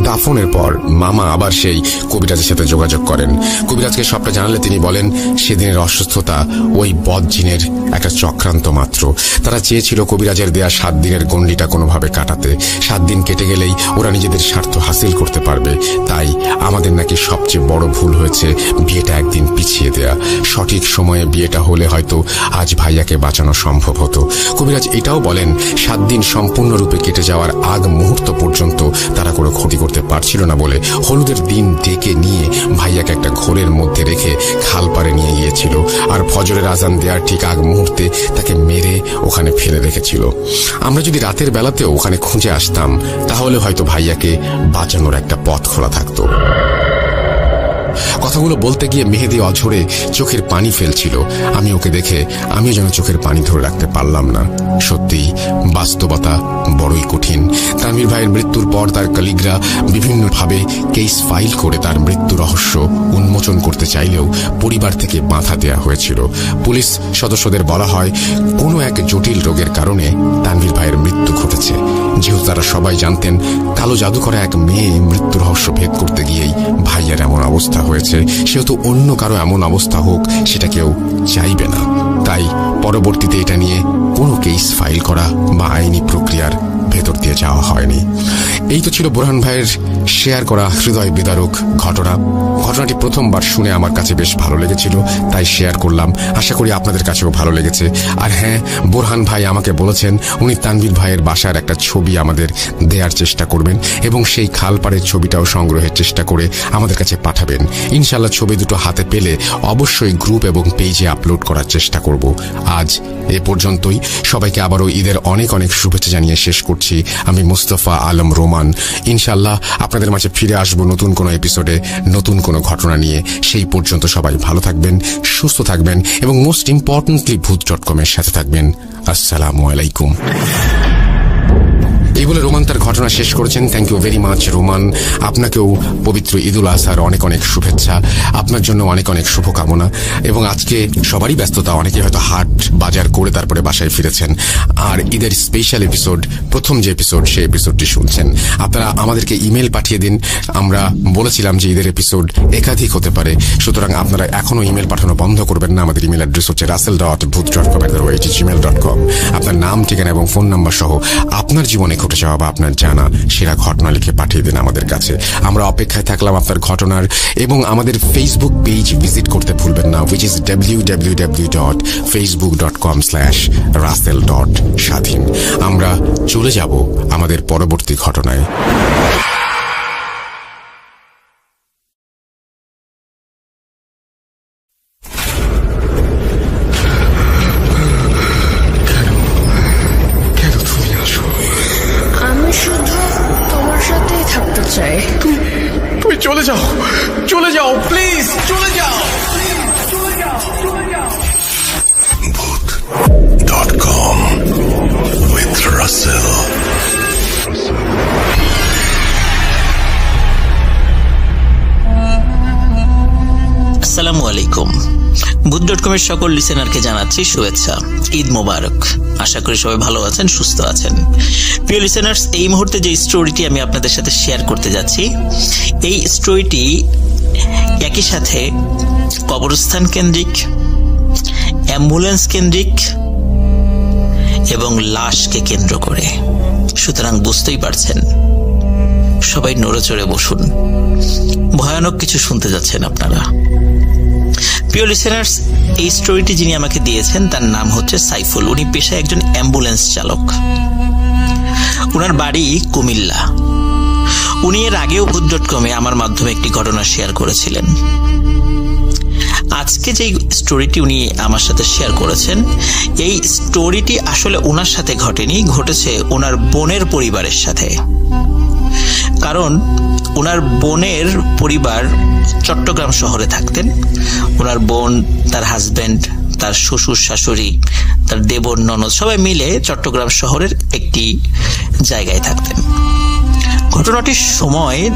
দাফনের পর মামা আবার সেই কবিরাজের সাথে যোগাযোগ করেন। কবিরাজকে সবটা জানালে তিনি বলেন সেদিনের অসুস্থতা ওই বদজিনের একটা চক্রান্ত মাত্র। তারা চেয়েছিল কবিরাজের দেয়া 7 দিনের গণ্ডিটা কোনোভাবে কাটাতে। 7 দিন কেটে গেলেই ওরা নিজেদের স্বার্থ হাসিল করতে পারবে। তাই আমাদের নাকি সবচেয়ে বড় ভুল হয়েছে বিয়েটা একদিন পিছিয়ে দেয়া। সঠিক সময়ে বিয়েটা হলে হয়তো আজ ভাইয়াকে বাঁচানো সম্ভব হতো। কবিরাজ এটাও বলেন 7 দিন সম্পূর্ণরূপে কেটে যাওয়ার আগ মুহূর্ত পর্যন্ত তারা কোনো ক্ষতি করতে পারছিল না বলে হলুদের দিন ডেকে নিয়ে ভাইয়াকে একটা ঘোরের মধ্যে রেখে খালপাড়ে নিয়ে গিয়েছিল, আর ফজরের আজান দেওয়ার ঠিক আগ মুহূর্তে তাকে মেরে ওখানে ফেলে রেখেছিল। আমরা যদি রাতের বেলাতেও ওখানে খুঁজে আসতাম তাহলে হয়তো ভাইয়াকে বাঁচানোর একটা পথ খোলা থাকতো। কথাগুলো বলতে গিয়ে মেহেদি অঝরে চোখের পানি ফেলছিল। আমি ওকে দেখে আমিও যেন চোখের পানি ধরে রাখতে পারলাম না। সত্যি বাস্তবতা বড়ই কঠিন। তানভীর ভাইয়ের মৃত্যুর পর তার কলিগরা বিভিন্নভাবে কেস ফাইল করে তার মৃত্যু রহস্য উন্মোচন করতে চাইলেও পরিবার থেকে বাধা দেয়া হয়েছিল। পুলিশ সদস্যদের বলা হয় কোনো এক জটিল রোগের কারণে তানভীর ভাইয়ের মৃত্যু ঘটেছে। যেহেতু তারা সবাই জানতেন কালো জাদু করা এক মেয়ে মৃত্যু রহস্য ভেদ করতে গিয়েই ভাইয়ের এমন অবস্থা হয়েছে, সেহেতু অন্য কারো এমন অবস্থা হোক সেটা কেউ চাইবে না। তাই পরবর্তীতে এটা নিয়ে কোনো কেস ফাইল করা বা আইনি প্রক্রিয়ার ভেতর দিয়ে যাওয়া হয়নি। এই তো ছিল বোরহান ভাইয়ের শেয়ার করা হৃদয় বিদারক ঘটনাটি প্রথমবার শুনে আমার কাছে বেশ ভালো লেগেছিল, তাই শেয়ার করলাম। আশা করি আপনাদের কাছেও ভালো লেগেছে। আর হ্যাঁ, বোরহান ভাই আমাকে বলেছেন উনি তানভীর ভাইয়ের বাসার একটা ছবি আমাদের দেওয়ার চেষ্টা করবেন এবং সেই খালপাড়ের ছবিটাও সংগ্রহের চেষ্টা করে আমাদের কাছে পাঠাবেন। ইনশাল্লাহ ছবি দুটো হাতে পেলে অবশ্যই গ্রুপ এবং পেজে আপলোড করার চেষ্টা করব। আজ এ পর্যন্তই। সবাইকে আবারও ঈদের অনেক অনেক শুভেচ্ছা জানিয়ে শেষ করছি। আমি মুস্তফা আলম রোমান। ইনশাল্লাহ আপনাদের মাঝে ফিরে আসবো নতুন কোনো এপিসোডে, নতুন কোনো ঘটনা নিয়ে। সেই পর্যন্ত সবাই ভালো থাকবেন, সুস্থ থাকবেন এবং মোস্ট ইম্পর্টেন্টলি ভূত.com এর সাথে থাকবেন। আসসালামু আলাইকুম। এই বলে রোমান তার ঘটনা শেষ করেছেন। Thank you very much Roman. আপনাকেও পবিত্র ঈদুল আজহার অনেক অনেক শুভেচ্ছা, আপনার জন্য অনেক অনেক শুভকামনা। এবং আজকে সবারই ব্যস্ততা, অনেকে হয়তো হাট বাজার করে তারপরে বাসায় ফিরেছেন, আর ঈদের স্পেশাল এপিসোড, প্রথম যে এপিসোড সেই এপিসোডটি শুনছেন। আপনারা আমাদেরকে ইমেল পাঠিয়ে দিন। আমরা বলেছিলাম যে ঈদের এপিসোড একাধিক হতে পারে, সুতরাং আপনারা এখনো ইমেল পাঠানো বন্ধ করবেন না। আমাদের ইমেল অ্যাড্রেস হচ্ছে russell.booth.com@gmail.com। আপনার নাম, ঠিকানা এবং ফোন নাম্বার সহ আপনার জীবনে ঘটে যাওয়া বা আপনার জানা সেরা ঘটনা লিখে পাঠিয়ে দিন আমাদের কাছে। আমরা অপেক্ষায় থাকলাম আপনার ঘটনার। এবং আমাদের ফেসবুক পেজ ভিজিট করতে ভুলবেন না, which is www.facebook.com/russell.স্বাধীন। আমরা চলে যাব আমাদের পরবর্তী ঘটনায়। তুই চলে যাও প্লিজ, চলে যাও। Booth.com with Russell. আসসালামু আলাইকুম। Booth.com এর সকল লিসেনারকে জানাচ্ছি শুভেচ্ছা, ঈদ মোবারক। আশা করি সবাই ভালো আছেন, সুস্থ আছেন। প্রিয় লিসেনার্স, এই মুহূর্তে যে স্টোরিটি আমি আপনাদের সাথে শেয়ার করতে যাচ্ছি, এই স্টোরিটি একই সাথে কবরস্থান কেন্দ্রিক, অ্যাম্বুলেন্স কেন্দ্রিক এবং লাশকে কেন্দ্র করে। সুতরাং বুঝতেই পারছেন, সবাই নড়ে চড়ে বসুন, ভয়ানক কিছু শুনতে যাচ্ছেন আপনারা। প্রিয় লিসেনার্স, এই স্টোরিটি যিনি আমাকে দিয়েছেন তার নাম হচ্ছে সাইফুল। উনি পেশায় একজন অ্যাম্বুলেন্স চালক। ওনার বাড়ি কুমিল্লা। উনি এর আগেও Booth.com-এ আমার মাধ্যমে একটি ঘটনা শেয়ার করেছিলেন। আজকে যে স্টোরিটি উনি আমার সাথে শেয়ার করেছেন, এই স্টোরিটি আসলে ওনার সাথে ঘটেনি, ঘটেছে ওনার বোনের পরিবারের সাথে। কারণ ওনার বোনের পরিবার চট্টগ্রাম শহরে থাকতেন। ওনার বোন, তার হাজবেন্ড, তার শ্বশুর শাশুড়ি, তার দেবর ননদ সবাই মিলে চট্টগ্রাম শহরের একটি জায়গায় থাকতেন। ঘটনাটির সময়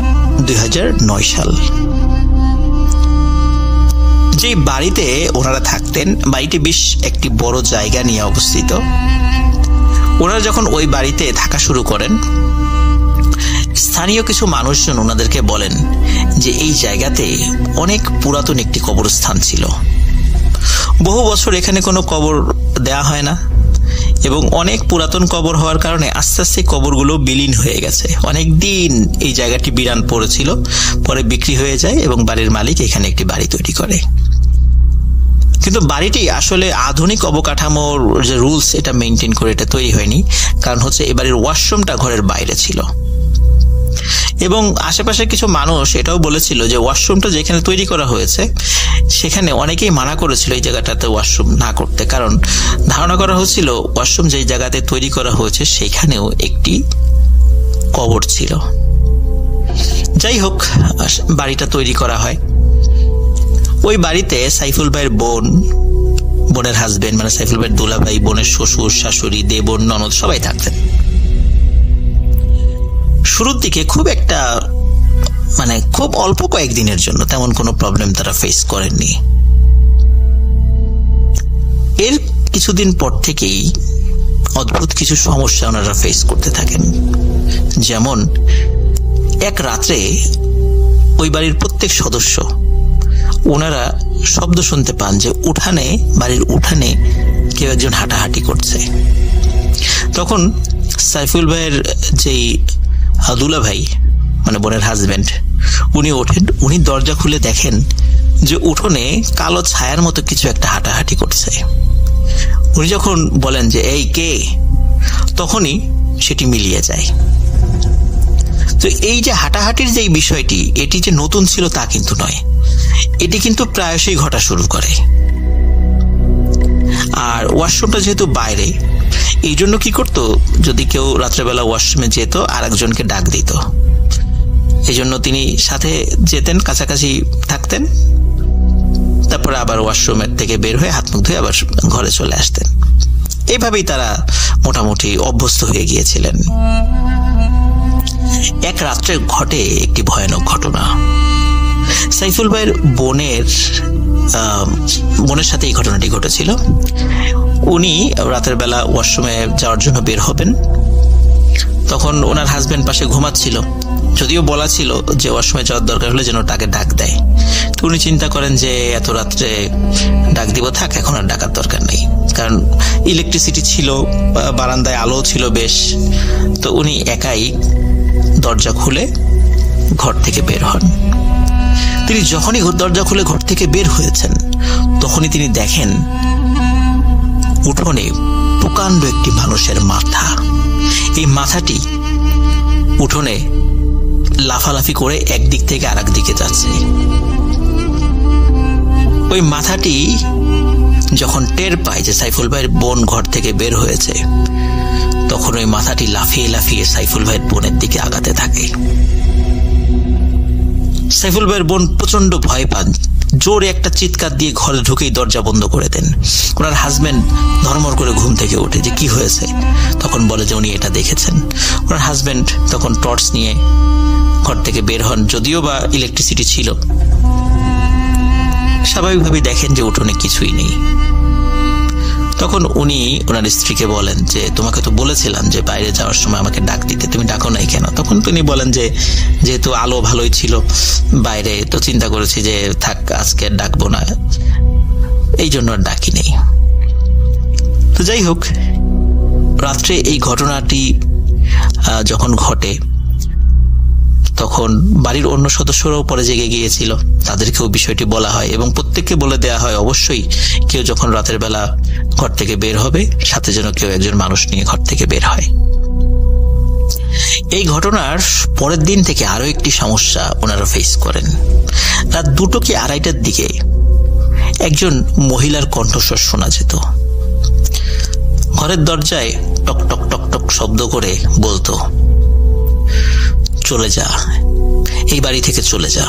2009 সাল। যে বাড়িতে ওনারা থাকতেন, বাড়িটি বেশ একটি বড় জায়গা নিয়ে অবস্থিত। ওনারা যখন ওই বাড়িতে থাকা শুরু করেন, স্থানীয় কিছু মানুষজন ওনাদেরকে বলেন যে এই জায়গাতে অনেক পুরাতন একটি কবরস্থান ছিল। বহু বছর এখানে কোনো কবর দেয়া হয় না এবং অনেক পুরাতন কবর হওয়ার কারণে আস্তে আস্তে কবরগুলো বিলীন হয়ে গেছে। অনেক দিন এই জায়গাটি বিরান পড়েছিল, পরে বিক্রি হয়ে যায় এবং বাড়ির মালিক এখানে একটি বাড়ি তৈরি করে। কিন্তু বাড়িটি আসলে আধুনিক অবকাঠামোর যে রুলস এটা মেনটেন করে এটা তৈরি হয়নি। কারণ হচ্ছে এই বাড়ির ওয়াশরুমটা ঘরের বাইরে ছিল এবং আশেপাশে কিছু মানুষ এটাও বলেছিল যে ওয়াশরুমটা যেখানে তৈরি করা হয়েছে সেখানে অনেকেই মানা করেছিল এই জায়গাটাতে ওয়াশরুম না করতে, কারণ ধারণা করা হচ্ছিল ওয়াশরুম যেই জায়গাতে তৈরি করা হয়েছে সেখানেও একটি কবর ছিল। যাই হোক, বাড়িটা তৈরি করা হয়। ওই বাড়িতে সাইফুল ভাইয়ের বোনের হাজবেন্ড মানে সাইফুল ভাইয়ের দুলাভাই, বোনের শ্বশুর শাশুড়ি, দেবর ননদ সবাই থাকতেন। শুরুর দিকে খুব অল্প কয়েকদিনের জন্য তেমন কোনো প্রবলেম তারা ফেস করেননি। এর কিছুদিন পর থেকেই অদ্ভুত কিছু সমস্যা ওনারা ফেস করতে থাকেন। যেমন এক রাত্রে ওই বাড়ির প্রত্যেক সদস্য ওনারা শব্দ শুনতে পান যে বাড়ির উঠানে কেউ একজন হাঁটাহাঁটি করছে। তখন সাইফুল ভাইয়ের যেই দুলা ভাই মানে বোনের হাজবেন্ড উনি ওঠেন, উনি দরজা খুলে দেখেন যে উঠোনে কালো ছায়ার মতো কিছু একটা হাঁটাহাঁটি করছে। উনি যখন বলেন যে এই কে, তখনই সেটি মিলিয়ে যায়। তো এই যে হাঁটাহাঁটির যে বিষয়টি, এটি যে নতুন ছিল তা কিন্তু নয়, এটি কিন্তু প্রায়শই ঘটা শুরু করে। আর ওয়াশরুমটা যেহেতু বাইরে, এই জন্য কি করতো, যদি কেউ রাত্রেবেলা ওয়াশরুমে যেত আর একজনকে ডাক দিত, এই জন্য তিনি সাথে যেতেন, কাছাকাছি থাকতেন, তারপরে আবার ওয়াশরুমের থেকে বের হয়ে হাত মুখ ধুয়ে আবার ঘরে চলে আসতেন। এইভাবেই তারা মোটামুটি অভ্যস্ত হয়ে গিয়েছিলেন। এক রাত্রে ঘটে একটি ভয়ানক ঘটনা। সাইফুল ভাইয়ের বোনের সাথে এই ঘটনাটি ঘটেছিল। উনি রাতের বেলা ওয়াশরুমে যাওয়ার জন্য বের হবেন, তখন ওনার হাজবেন্ড পাশে ঘুমাচ্ছিল। যদিও বলা ছিল যে ওয়াশরুমে যাওয়ার দরকার হলে যেন তাকে ডাক দেয়। তো উনি চিন্তা করেন যে এত রাত্রে ডাক দিব, থাক, এখন আর ডাকার দরকার নেই, কারণ ইলেকট্রিসিটি ছিল, বারান্দায় আলো ছিল বেশ। তো উনি একাই দরজা খুলে ঘর থেকে বের হন। তিনি যখনই দরজা খুলে ঘর থেকে বের হয়েছেন, তখনই তিনি দেখেন উঠোনে প্রকাণ্ড একটি মানুষের মাথা। এই মাথাটি উঠোনে লাফালাফি করে একদিক থেকে আরেক দিকে যাচ্ছে। ওই মাথাটি যখন টের পায় যে সাইফুল ভাইয়ের বোন ঘর থেকে বের হয়েছে, তখন ওই মাথাটি লাফিয়ে লাফিয়ে সাইফুল ভাইয়ের বোনের দিকে আগাতে থাকে। সাইফুল ভাইয়ের বোন প্রচন্ড ভয় পান, জোরে একটা চিৎকার দিয়ে ঘরে ঢুকেই দরজা বন্ধ করে দেন। ওনার হাজবেন্ড ধর্মর করে ঘুম থেকে ওঠে যে কি হয়েছে, তখন বলে যে উনি এটা দেখেছেন। ওনার হাজবেন্ড তখন টর্চ নিয়ে ঘর থেকে বের হন, যদিও বা ইলেকট্রিসিটি ছিল। স্বাভাবিকভাবেই দেখেন যে উঠোনে কিছুই নেই। তখন উনি ওনার স্ত্রীকে বলেন যে তোমাকে তো বলেছিলাম যে বাইরে যাওয়ার সময় আমাকে ডাক দিতে, তুমি ডাকো নাই কেন? তখন তিনি বলেন যে যেহেতু আলো ভালোই ছিল বাইরে, তো চিন্তা করেছি যে থাক, আজকে ডাকবো না, এই জন্য আর ডাকি নেই। তো যাই হোক, রাত্রে এই ঘটনাটি যখন ঘটে, তখন বাড়ির অন্য সদস্যরাও পরে জেগে গিয়েছিল, তাদেরকেও বিষয়টি বলা হয় এবং প্রত্যেককে বলে দেয়া হয় অবশ্যই কেউ যখন রাতের বেলা ঘর থেকে বের হবে, সাথে যেন কেউ একজন মানুষ নিয়ে ঘর থেকে বের হয়। এই ঘটনার পরের দিন থেকে আরো একটি সমস্যা ওনারা ফেস করেন। রাত 2টো কি 2:30টার দিকে একজন মহিলার কণ্ঠস্বর শোনা যেত। ঘরের দরজায় টক টক টক টক শব্দ করে বলতো, চলে যা, এই বাড়ি থেকে চলে যা,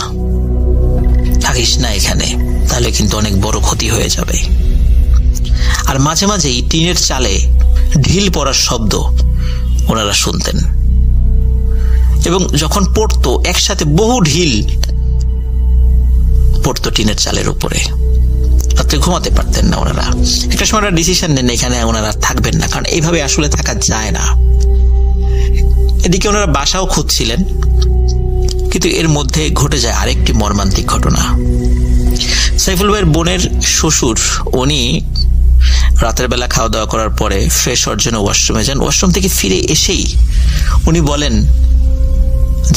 থাকিস না এখানে, তাহলে কিন্তু অনেক বড় ক্ষতি হয়ে যাবে। আর মাঝে মাঝেই টিনের চালে ঢিল পড়ার শব্দ ওনারা শুনতেন, এবং যখন পড়তো একসাথে বহু ঢিল পড়তো টিনের চালের উপরে। রাত্রে ঘুমাতে পারতেন না ওনারা। একটা সময় ওনারা ডিসিশন নেন এখানে ওনারা থাকবেন না, কারণ এইভাবে আসলে থাকা যায় না। এদিকে ওনারা বাসাও খুঁজছিলেন, কিন্তু এর মধ্যে ঘটে যায় আরেকটি মর্মান্তিক ঘটনা। সাইফুল ভাইয়ের বোনের শ্বশুর উনি রাতের বেলা খাওয়া দাওয়া করার পরে ফ্রেশ হওয়ার জন্য ওয়াশরুমে যান। ওয়াশরুম থেকে ফিরে এসেই উনি বলেন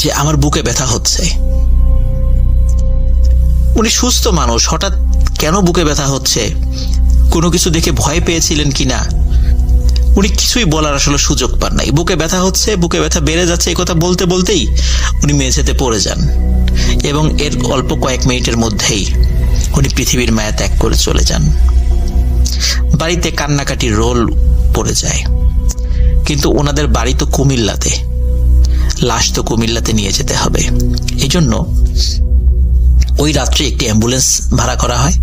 যে আমার বুকে ব্যথা হচ্ছে। উনি সুস্থ মানুষ, হঠাৎ কেন বুকে ব্যথা হচ্ছে, কোনো কিছু দেখে ভয় পেয়েছিলেন কিনা, উনি কিছুই বলার আসলে সুযোগ পান নাই। বুকে ব্যথা হচ্ছে, বুকে ব্যথা বেড়ে যাচ্ছে, এই কথা বলতে বলতেই উনি মেঝেতে পড়ে যান এবং এর অল্প কয়েক মিনিটের মধ্যেই উনি পৃথিবীর মায়া ত্যাগ করে চলে যান। বাড়িতে কান্নাকাটির রোল পড়ে যায়, কিন্তু ওনাদের বাড়ি তো কুমিল্লাতে, লাশ তো কুমিল্লাতে নিয়ে যেতে হবে। এই জন্য ওই রাত্রে একটি অ্যাম্বুলেন্স ভাড়া করা হয়।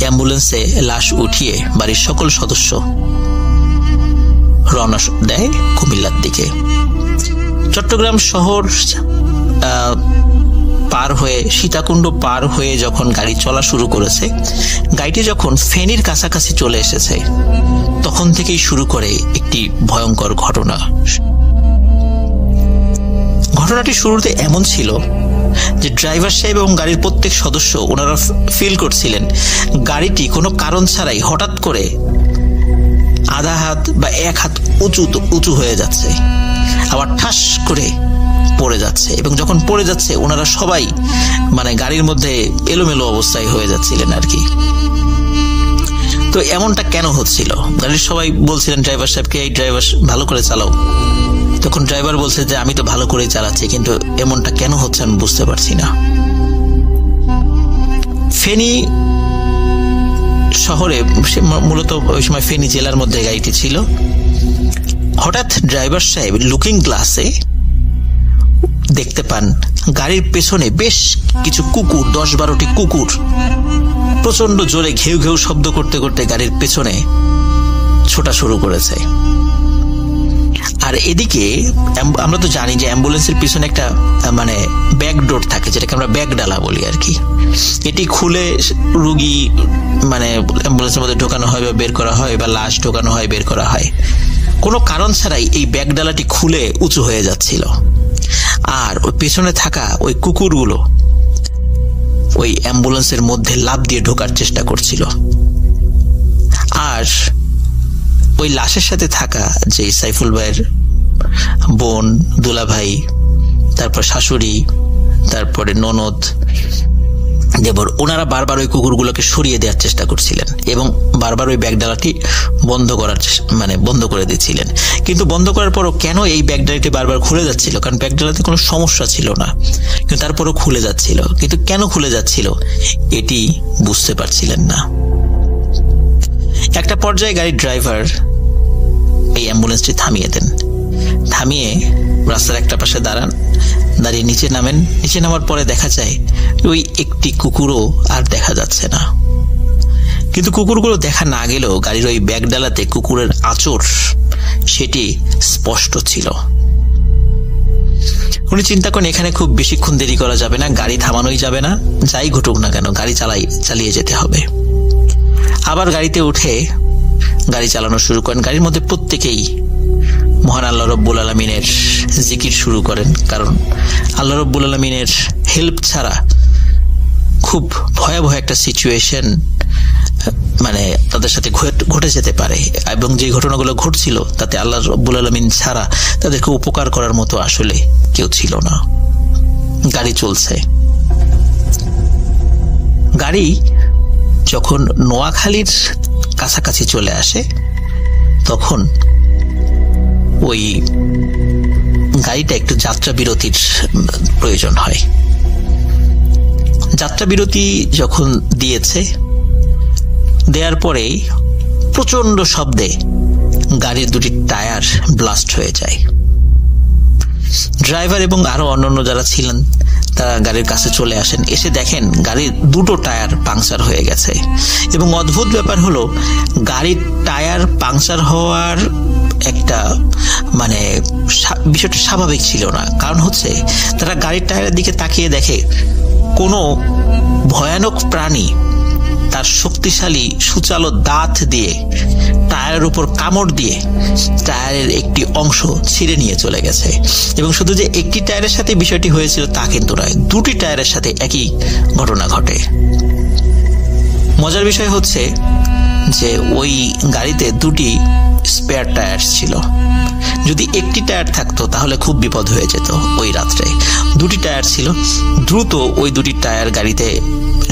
অ্যাম্বুলেন্সে লাশ উঠিয়ে বাড়ির সকল সদস্য রওনা দেয় কুমিল্লার দিকে। চট্টগ্রাম শহর পার হয়ে সীতাকুণ্ড পার হয়ে যখন গাড়ি চলা শুরু করেছে, গাড়িটি যখন ফেনীর কাছাকাছি চলে এসেছে, তখন থেকেই শুরু করে একটি ভয়ঙ্কর ঘটনা। ঘটনাটি শুরুতে এমন ছিল যে ড্রাইভার সাহেব এবং গাড়ির প্রত্যেক সদস্য ওনারা ফিল করছিলেন গাড়িটি কোনো কারণ ছাড়াই হঠাৎ করে আধা হাত বা এক হাত উঁচু হয়ে যাচ্ছে, আবার ঠাস করে পড়ে যাচ্ছে, এবং যখন পড়ে যাচ্ছে ওনারা সবাই মানে গাড়ির মধ্যে এলোমেলো অবস্থায় হয়ে যাচ্ছিলেন আর কি। তো এমনটা কেন হচ্ছিল? গাড়ির সবাই বলছিলেন ড্রাইভার সাহেবকে, এই ড্রাইভার ভালো করে চালাও। তখন ড্রাইভার বলছে যে আমি তো ভালো করেই চালাচ্ছি, কিন্তু এমনটা কেন হচ্ছে আমি বুঝতে পারছি না। ফেনী শহরে, মূলত ওই সময় ফেনী জেলার মধ্যে গাড়িটি ছিল। হঠাৎ ড্রাইভার সাহেব লুকিং গ্লাসে দেখতে পান গাড়ির পেছনে বেশ কিছু কুকুর, 10-12টি কুকুর প্রচন্ড জোরে ঘেউ ঘেউ শব্দ করতে করতে গাড়ির পেছনে ছোটা শুরু করেছে। আর এদিকে আমরা তো জানি যে অ্যাম্বুলেন্সের পিছনে একটা মানে ব্যাক ডোর থাকে, যেটাকে আমরা ব্যাক ডালা বলি আর কি। এটি খুলে রুগী মানে অ্যাম্বুলেন্সের মধ্যে ঢোকানো হয় বা বের করা হয়, বা লাশ ঢোকানো হয় বের করা হয়। কোনো কারণ ছাড়াই এই ব্যাক ডালাটি খুলে উঁচু হয়ে যাচ্ছিল, আর ওই পেছনে থাকা ওই কুকুরগুলো ওই অ্যাম্বুলেন্সের মধ্যে লাফ দিয়ে ঢোকার চেষ্টা করছিল। আর ওই লাশের সাথে থাকা যে সাইফুল ভাইয়ের বোন, দুলাভাই, তারপর শাশুড়ি, তারপরে ননদ, দেবর, ওনারা বারবার ওই কুকুরগুলোকে সরিয়ে দেওয়ার চেষ্টা করছিলেন এবং বারবার ওই ব্যাগডালাটি বন্ধ করে দিচ্ছিলেন। কিন্তু বন্ধ করার পরও কেন এই ব্যাগডালাটি বারবার খুলে যাচ্ছিল? কারণ ব্যাগডালাতে কোনো সমস্যা ছিল না, কিন্তু তারপরও খুলে যাচ্ছিল। কিন্তু কেন খুলে যাচ্ছিল এটি বুঝতে পারছিলেন না। একটা পর্যায়ে গাড়ির ড্রাইভার এই অ্যাম্বুলেন্সটি থামিয়ে দেন। থামিয়ে রাস্তার একটা পাশে দাঁড়িয়ে নিচে নামেন। নিচে নামার পরে দেখা যায় ওই একটি কুকুরও আর দেখা যাচ্ছে না। কিন্তু কুকুরগুলো দেখা না গেলেও গাড়ির ওই ব্যাগডালাতে কুকুরের আঁচড় সেটি স্পষ্ট ছিল। উনি চিন্তা করেন এখানে খুব বেশিক্ষণ দেরি করা যাবে না, গাড়ি থামানোই যাবে না, যাই ঘটুক না কেন গাড়ি চালিয়ে যেতে হবে। আবার গাড়িতে উঠে গাড়ি চালানো শুরু করেন। গাড়ির মধ্যে প্রত্যেকেই মহান আল্লাহ রব্বুল আলমিনের জিকির শুরু করেন, কারণ আল্লাহ রব্বুল আলমিনের হেল্প ছাড়া খুব ভয়াবহ একটা সিচুয়েশন মানে তাদের সাথে ঘটে যেতে পারে, এবং যে ঘটনাগুলো ঘটছিল তাতে আল্লাহ রব্বুল আলমিন ছাড়া তাদেরকে উপকার করার মতো আসলে কেউ ছিল না। গাড়ি চলছে। গাড়ি যখন নোয়াখালীর কাছাকাছি চলে আসে তখন ওই গাড়িটা একটু যাত্রা বিরতির প্রয়োজন হয়। যাত্রা বিরতি যখন দেওয়ার পরেই প্রচন্ড শব্দে গাড়ির দুটি টায়ার ব্লাস্ট হয়ে যায়। ড্রাইভার এবং আরো অন্যান্য যারা ছিলেন তারা গাড়ির কাছে চলে আসেন। এসে দেখেন গাড়ির দুটো টায়ার পাংচার হয়ে গেছে। এবং অদ্ভুত ব্যাপার হলো, গাড়ির টায়ার পাংচার হওয়ার একটা মানে বিষয়টা স্বাভাবিক ছিল না। কারণ হচ্ছে তারা গাড়ির টায়ারের দিকে তাকিয়ে দেখে কোনো ভয়ানক প্রাণী তার শক্তিশালী সুচালো দাঁত দিয়ে টায়ারের উপর কামড় দিয়ে টায়ারের একটি অংশ ছিঁড়ে নিয়ে চলে গেছে। এবং শুধু যে একটি টায়ারের সাথে বিষয়টি হয়েছিল তা কিন্তু নয়, দুটি টায়ারের সাথে একই ঘটনা ঘটে। মজার বিষয় হচ্ছে যে ওই গাড়িতে দুটি স্পেয়ার টায়ার ছিল। যদি একটি টায়ার থাকতো তাহলে খুব বিপদ হয়ে যেত। ওই রাত্রে দুটি টায়ার ছিল। দ্রুত ওই দুটি টায়ার গাড়িতে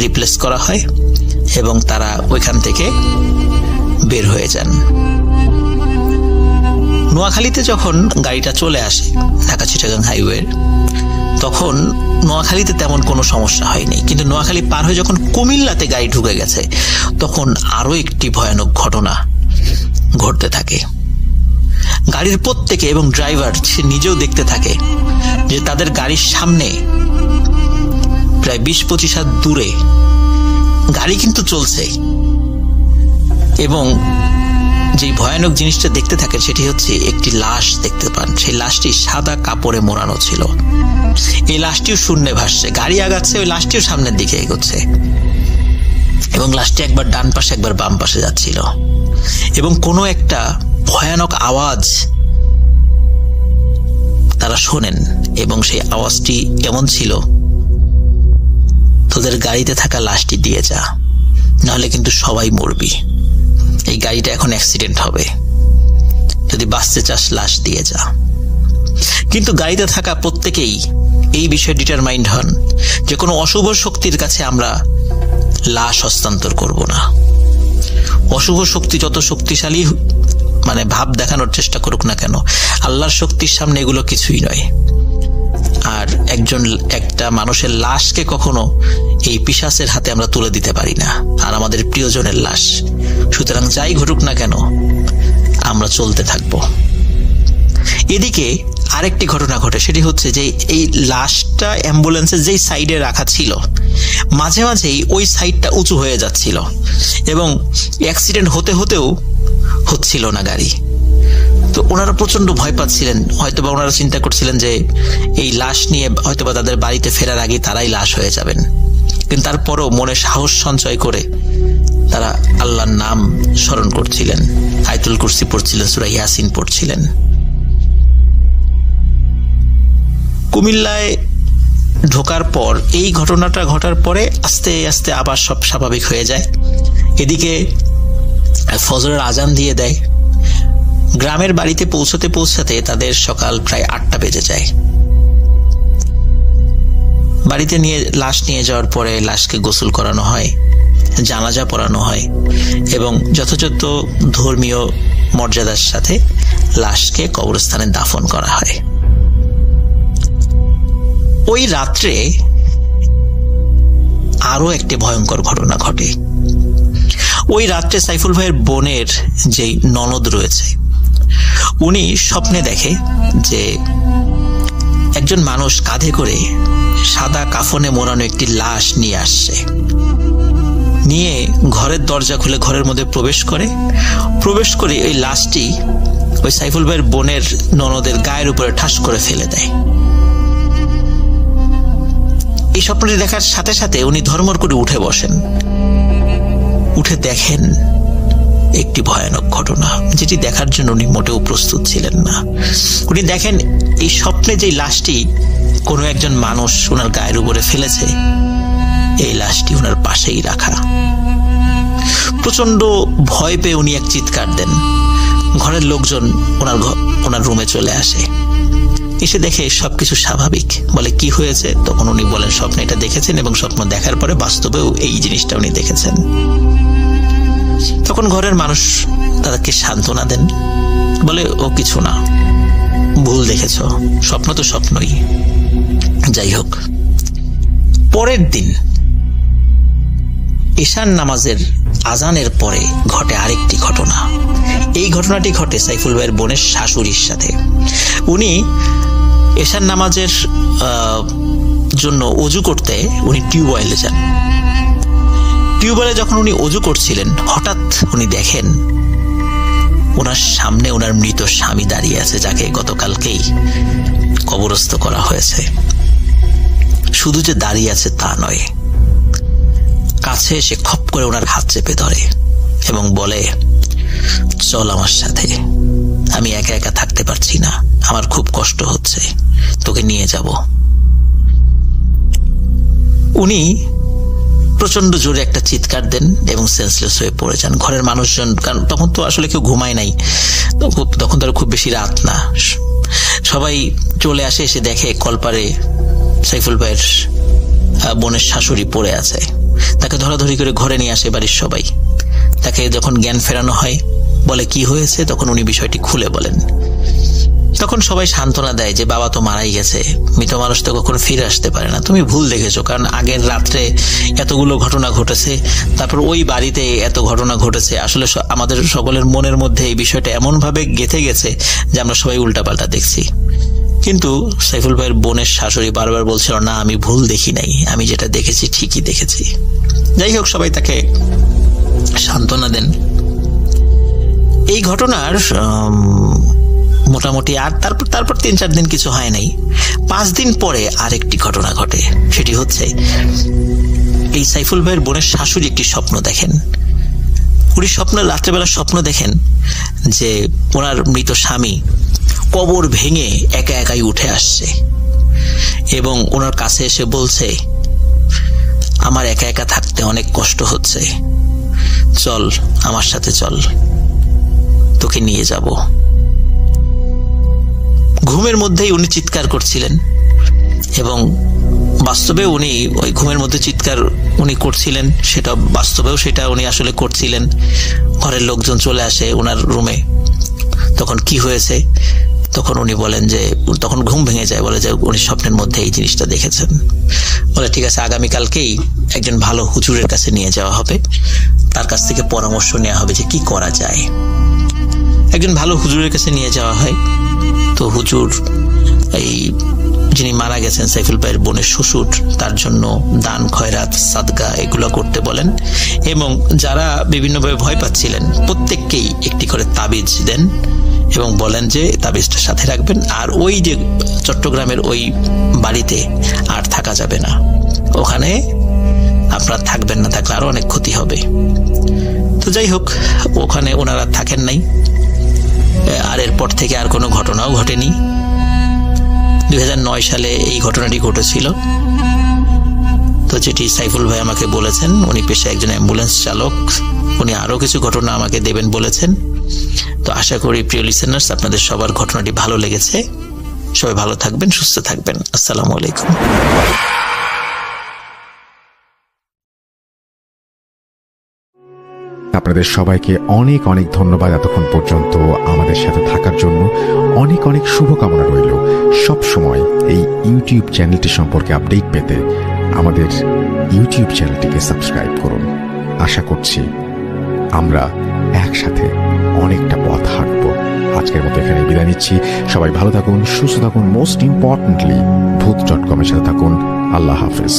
রিপ্লেস করা হয় এবং তারা ওইখান থেকে বের হয়ে যান। নোয়াখালীতে যখন গাড়িটা চলে আসে ঢাকা চিটাগাং হাইওয়ের, তখন নোয়াখালীতে তেমন কোনো সমস্যা হয়নি। কিন্তু নোয়াখালী পার হয়ে যখন কুমিল্লাতে গাড়ি ঢুকে গেছে তখন আরো একটি ভয়ানক ঘটনা ঘটতে থাকে। গাড়ির প্রত্যেকে এবং ড্রাইভার সে নিজেও দেখতে থাকে যে তাদের গাড়ির সামনে প্রায় 20-25 হাত দূরে গাড়ি কিন্তু চলছে এবং যে ভয়ানক জিনিসটা দেখতে থাকেন সেটি হচ্ছে একটি লাশ দেখতে পান। সেই লাশটি সাদা কাপড়ে মোড়ানো ছিল। এই লাশটিও শূন্যে ভাসছে, গাড়ি আগাচ্ছে, ওই লাশটিও সামনের দিকে এগোচ্ছে এবং লাশটি একবার ডান পাশে একবার বাম পাশে যাচ্ছিল এবং কোনো একটা ভয়ানক আওয়াজ তারা শোনেন এবং সেই আওয়াজটি এমন ছিল, তোদের গাড়িতে থাকা লাশটি দিয়ে যা, নাহলে কিন্তু সবাই মরবি, এই গাড়িটা এখন অ্যাক্সিডেন্ট হবে, যদি বাঁচতে চাস লাশ দিয়ে যা। কিন্তু গাড়িতে থাকা প্রত্যেকেই এই বিষয়ে ডিটারমাইন্ড হন যে কোনো অশুভ শক্তির কাছে আমরা লাশ হস্তান্তর করব না। অশুভ শক্তি যত শক্তিশালী ভাব দেখানোর চেষ্টা করুক না কেন, আল্লাহর শক্তির সামনে এগুলো কিছুই নয়। আর একটা মানুষের লাশকে কখনো এই পিশাচের হাতে আমরা তুলে দিতে পারি না, আর আমাদের প্রিয়জনের লাশ। সুতরাং যাই ঘটুক না কেন আমরা চলতে থাকবো। এদিকে আরেকটি ঘটনা ঘটে, সেটি হচ্ছে যে এই লাশটা অ্যাম্বুলেন্সের যেই সাইডে রাখা ছিল, মাঝে মাঝেই ওই সাইডটা উঁচু হয়ে যাচ্ছিল এবং অ্যাক্সিডেন্ট হতেও হচ্ছিল না গাড়ি। তো ওনারা প্রচন্ড ভয় পাচ্ছিলেন, হয়তোবা ওনারা চিন্তা করছিলেন যে এই লাশ নিয়ে হয়তোবা তাদের বাড়িতে ফেরার আগে তারাই লাশ হয়ে যাবেন। কিন্তু তারপরও মনে সাহস সঞ্চয় করে তারা আল্লাহর নাম স্মরণ করছিলেন, আয়াতুল কুরসি পড়ছিলেন, সূরা ইয়াসিন পড়ছিলেন। কুমিল্লায় ঢোকার পর এই ঘটনাটা ঘটার পরে আস্তে আস্তে আবার সব স্বাভাবিক হয়ে যায়। এদিকে ফজরের আজান দিয়ে দেয়। গ্রামের বাড়িতে পৌঁছাতে তাদের সকাল প্রায় 8টা বেজে যায়। বাড়িতে লাশ নিয়ে যাওয়ার পরে লাশকে গোসল করানো হয়, জানাজা পড়ানো হয় এবং যথাযথ ধর্মীয় মর্যাদার সাথে লাশকে কবরস্থানে দাফন করা হয়। ওই রাত্রে আরো একটি ভয়ঙ্কর ঘটনা ঘটে। ওই রাত্রে সাইফুল ভাইয়ের বোনের যে ননদ রয়েছে, উনি স্বপ্নে দেখে যে একজন মানুষ কাঁধে করে সাদা কাফনে মোড়ানো একটি লাশ নিয়ে আসছে, নিয়ে ঘরের দরজা খুলে ঘরের মধ্যে প্রবেশ করে ওই লাশটি ওই সাইফুল ভাইয়ের বোনের ননদের গায়ের উপরে ঠাস করে ফেলে দেয়। এই স্বপ্নটি দেখার সাথে সাথে উনি ধর্মর করে উঠে বসেন, উঠে দেখেন একটি ভয়ানক ঘটনা, যেটি দেখার জন্য উনি মোটেও প্রস্তুত ছিলেন না। উনি দেখেন এই স্বপ্নে যে লাশটি কোনো একজন মানুষ ওনার গায়ের উপরে ফেলেছে, এই লাশটি ওনার পাশেই রাখা। প্রচন্ড ভয় পেয়ে উনি এক চিৎকার দেন। ঘরের লোকজন ওনার রুমে চলে আসে, এসে দেখে সবকিছু স্বাভাবিক। বলে কি হয়েছে? তখন উনি বলেন স্বপ্নে এটা দেখেছেন এবং স্বপ্ন দেখার পরে বাস্তবেও এই জিনিসটা উনি দেখেছেন। তখন ঘরের মানুষ তাদেরকে সান্ত্বনা দেন, বলে ও কিছু না, ভুল দেখেছ, স্বপ্ন তো স্বপ্নই। যাই হোক, পরের দিন ঈশান নামাজের আজানের পরে ঘটে আরেকটি ঘটনা। এই ঘটনাটি ঘটে সাইফুল ভাইয়ের বোনের শাশুড়ির সাথে। উনি ঈশান নামাজের জন্য অজু করতে উনি টিউবওয়েলে যান। টিউবওয়েলে যখন উনি অজু করছিলেন, হঠাৎ উনি দেখেন ওনার সামনে ওনার মৃত স্বামী দাঁড়িয়ে আছে, যাকে গতকালকেই কবরস্থ করা হয়েছে। শুধু যে দাঁড়িয়ে আছে তা নয়, কাছে এসে খপ করে ওনার হাত চেপে ধরে এবং বলে, চল আমার সাথে, আমি একা একা থাকতে পারছি না, আমার খুব কষ্ট হচ্ছে, তোকে নিয়ে যাব। উনি প্রচন্ড জোরে একটা চিৎকার দেন এবং সেন্সলেস হয়ে পড়ে যান। ঘরের মানুষজন, কারণ তখন তো আসলে কেউ ঘুমায় নাই, তখন তো আর খুব বেশি রাত না, সবাই চলে আসে, এসে দেখে কলপারে সাইফুল ভাইয়ের বোনের শাশুড়ি পড়ে আছে। তাকে ধরাধরি করে ঘরে নিয়ে আসে বাড়ির সবাই। তাকে যখন জ্ঞান ফেরানো হয়, বলে কি হয়েছে, তখন উনি বিষয়টি খুলে বলেন। তখন সবাই সান্ত্বনা দেয় যে বাবা তো মারাই গেছে, মৃত মানুষ তো কখনো ফিরে আসতে পারে না, তুমি ভুল দেখেছো, কারণ আগের রাত্রে এতগুলো ঘটনা ঘটেছে, তারপর ওই বাড়িতে এত ঘটনা ঘটেছে। আসলে আমাদের সকলের মনের মধ্যে এই বিষয়টা এমন ভাবে গেঁথে গেছে যে আমরা সবাই উল্টাপাল্টা দেখছি। কিন্তু সাইফুল ভাইয়ের বোনের শাশুড়ি বারবার বলছিল, না আমি ভুল দেখি নাই, আমি যেটা দেখেছি ঠিকই দেখেছি। যাই হোক, সবাই তাকে সান্ত্বনা দেন। এই ঘটনার মোটামুটি আর তারপর 3-4 দিন কিছু হয় নাই। 5 দিন পরে আরেকটি ঘটনা ঘটে। সেটি হচ্ছে এই সাইফুল ভাইয়ের বোনের শাশুড়ি একটি স্বপ্ন দেখেন। উনি রাত্রেবেলা স্বপ্ন দেখেন যে ওনার মৃত স্বামী কবর ভেঙে একা একাই উঠে আসছে এবং ওনার কাছে এসে বলছে, আমার একা একা থাকতে অনেক কষ্ট হচ্ছে, চল আমার সাথে চল, তোকে নিয়ে যাব। ঘুমের মধ্যেই উনি চিৎকার করছিলেন এবং বাস্তবে উনি ওই ঘুমের মধ্যে চিৎকার উনি করছিলেন, সেটা বাস্তবেও সেটা উনি আসলে করছিলেন। ঘরের লোকজন চলে আসে ওনার রুমে। তখন কি হয়েছে, তখন উনি বলেন যে তখন ঘুম ভেঙে যায়, বলে যে উনি স্বপ্নের মধ্যে এই জিনিসটা দেখেছেন। বলে ঠিক আছে, আগামীকালকেই একজন ভালো হুজুরের কাছে নিয়ে যাওয়া হবে, তার কাছ থেকে পরামর্শ নেওয়া হবে যে কি করা যায়। একজন ভালো হুজুরের কাছে নিয়ে যাওয়া হয়। তো হুজুর এই যিনি মারা গেছেন সাইফুল ভাইয়ের বোনের শ্বশুর, তার জন্য দান খয়রাত সাদকা এগুলো করতে বলেন এবং যারা বিভিন্নভাবে ভয় পাচ্ছিলেন প্রত্যেককেই একটি করে তাবিজ দেন এবং বলেন যে তাবিজটা সাথে রাখবেন, আর ওই যে চট্টগ্রামের ওই বাড়িতে আর থাকা যাবে না, ওখানে আপনারা থাকবেন না, থাকলে আরো অনেক ক্ষতি হবে। তো যাই হোক, ওখানে ওনারা থাকেন নাই। আর এরপর থেকে আর কোনো ঘটনাও ঘটেনি। 2009 সালে এই ঘটনাটি ঘটেছিল। তো যেটি সাইফুল ভাই আমাকে বলেছেন, উনি পেশায় একজন অ্যাম্বুলেন্স চালক, উনি আরো কিছু ঘটনা আমাকে দেবেন বলেছেন। তো আশা করি প্রিয় লিসেনার্স, আপনাদের সবার ঘটনাটি ভালো লেগেছে। সবাই ভালো থাকবেন, সুস্থ থাকবেন। আসসালামু আলাইকুম। আপনাদের সবাইকে অনেক অনেক ধন্যবাদ এতক্ষণ পর্যন্ত আমাদের সাথে থাকার জন্য। অনেক অনেক শুভকামনা রইল। সব সময় এই ইউটিউব চ্যানেলটি সম্পর্কে আপডেট পেতে আমাদের ইউটিউব চ্যানেলটিকে সাবস্ক্রাইব করুন। আশা করছি আমরা একসাথে অনেকটা পথ হাঁটব। আজকের মতো এখানে বিদায় নিচ্ছি। সবাই ভালো থাকুন, সুস্থ থাকুন, মোস্ট ইম্পর্টেন্টলি ভূত.com এর সাথে থাকুন। আল্লাহ হাফেজ।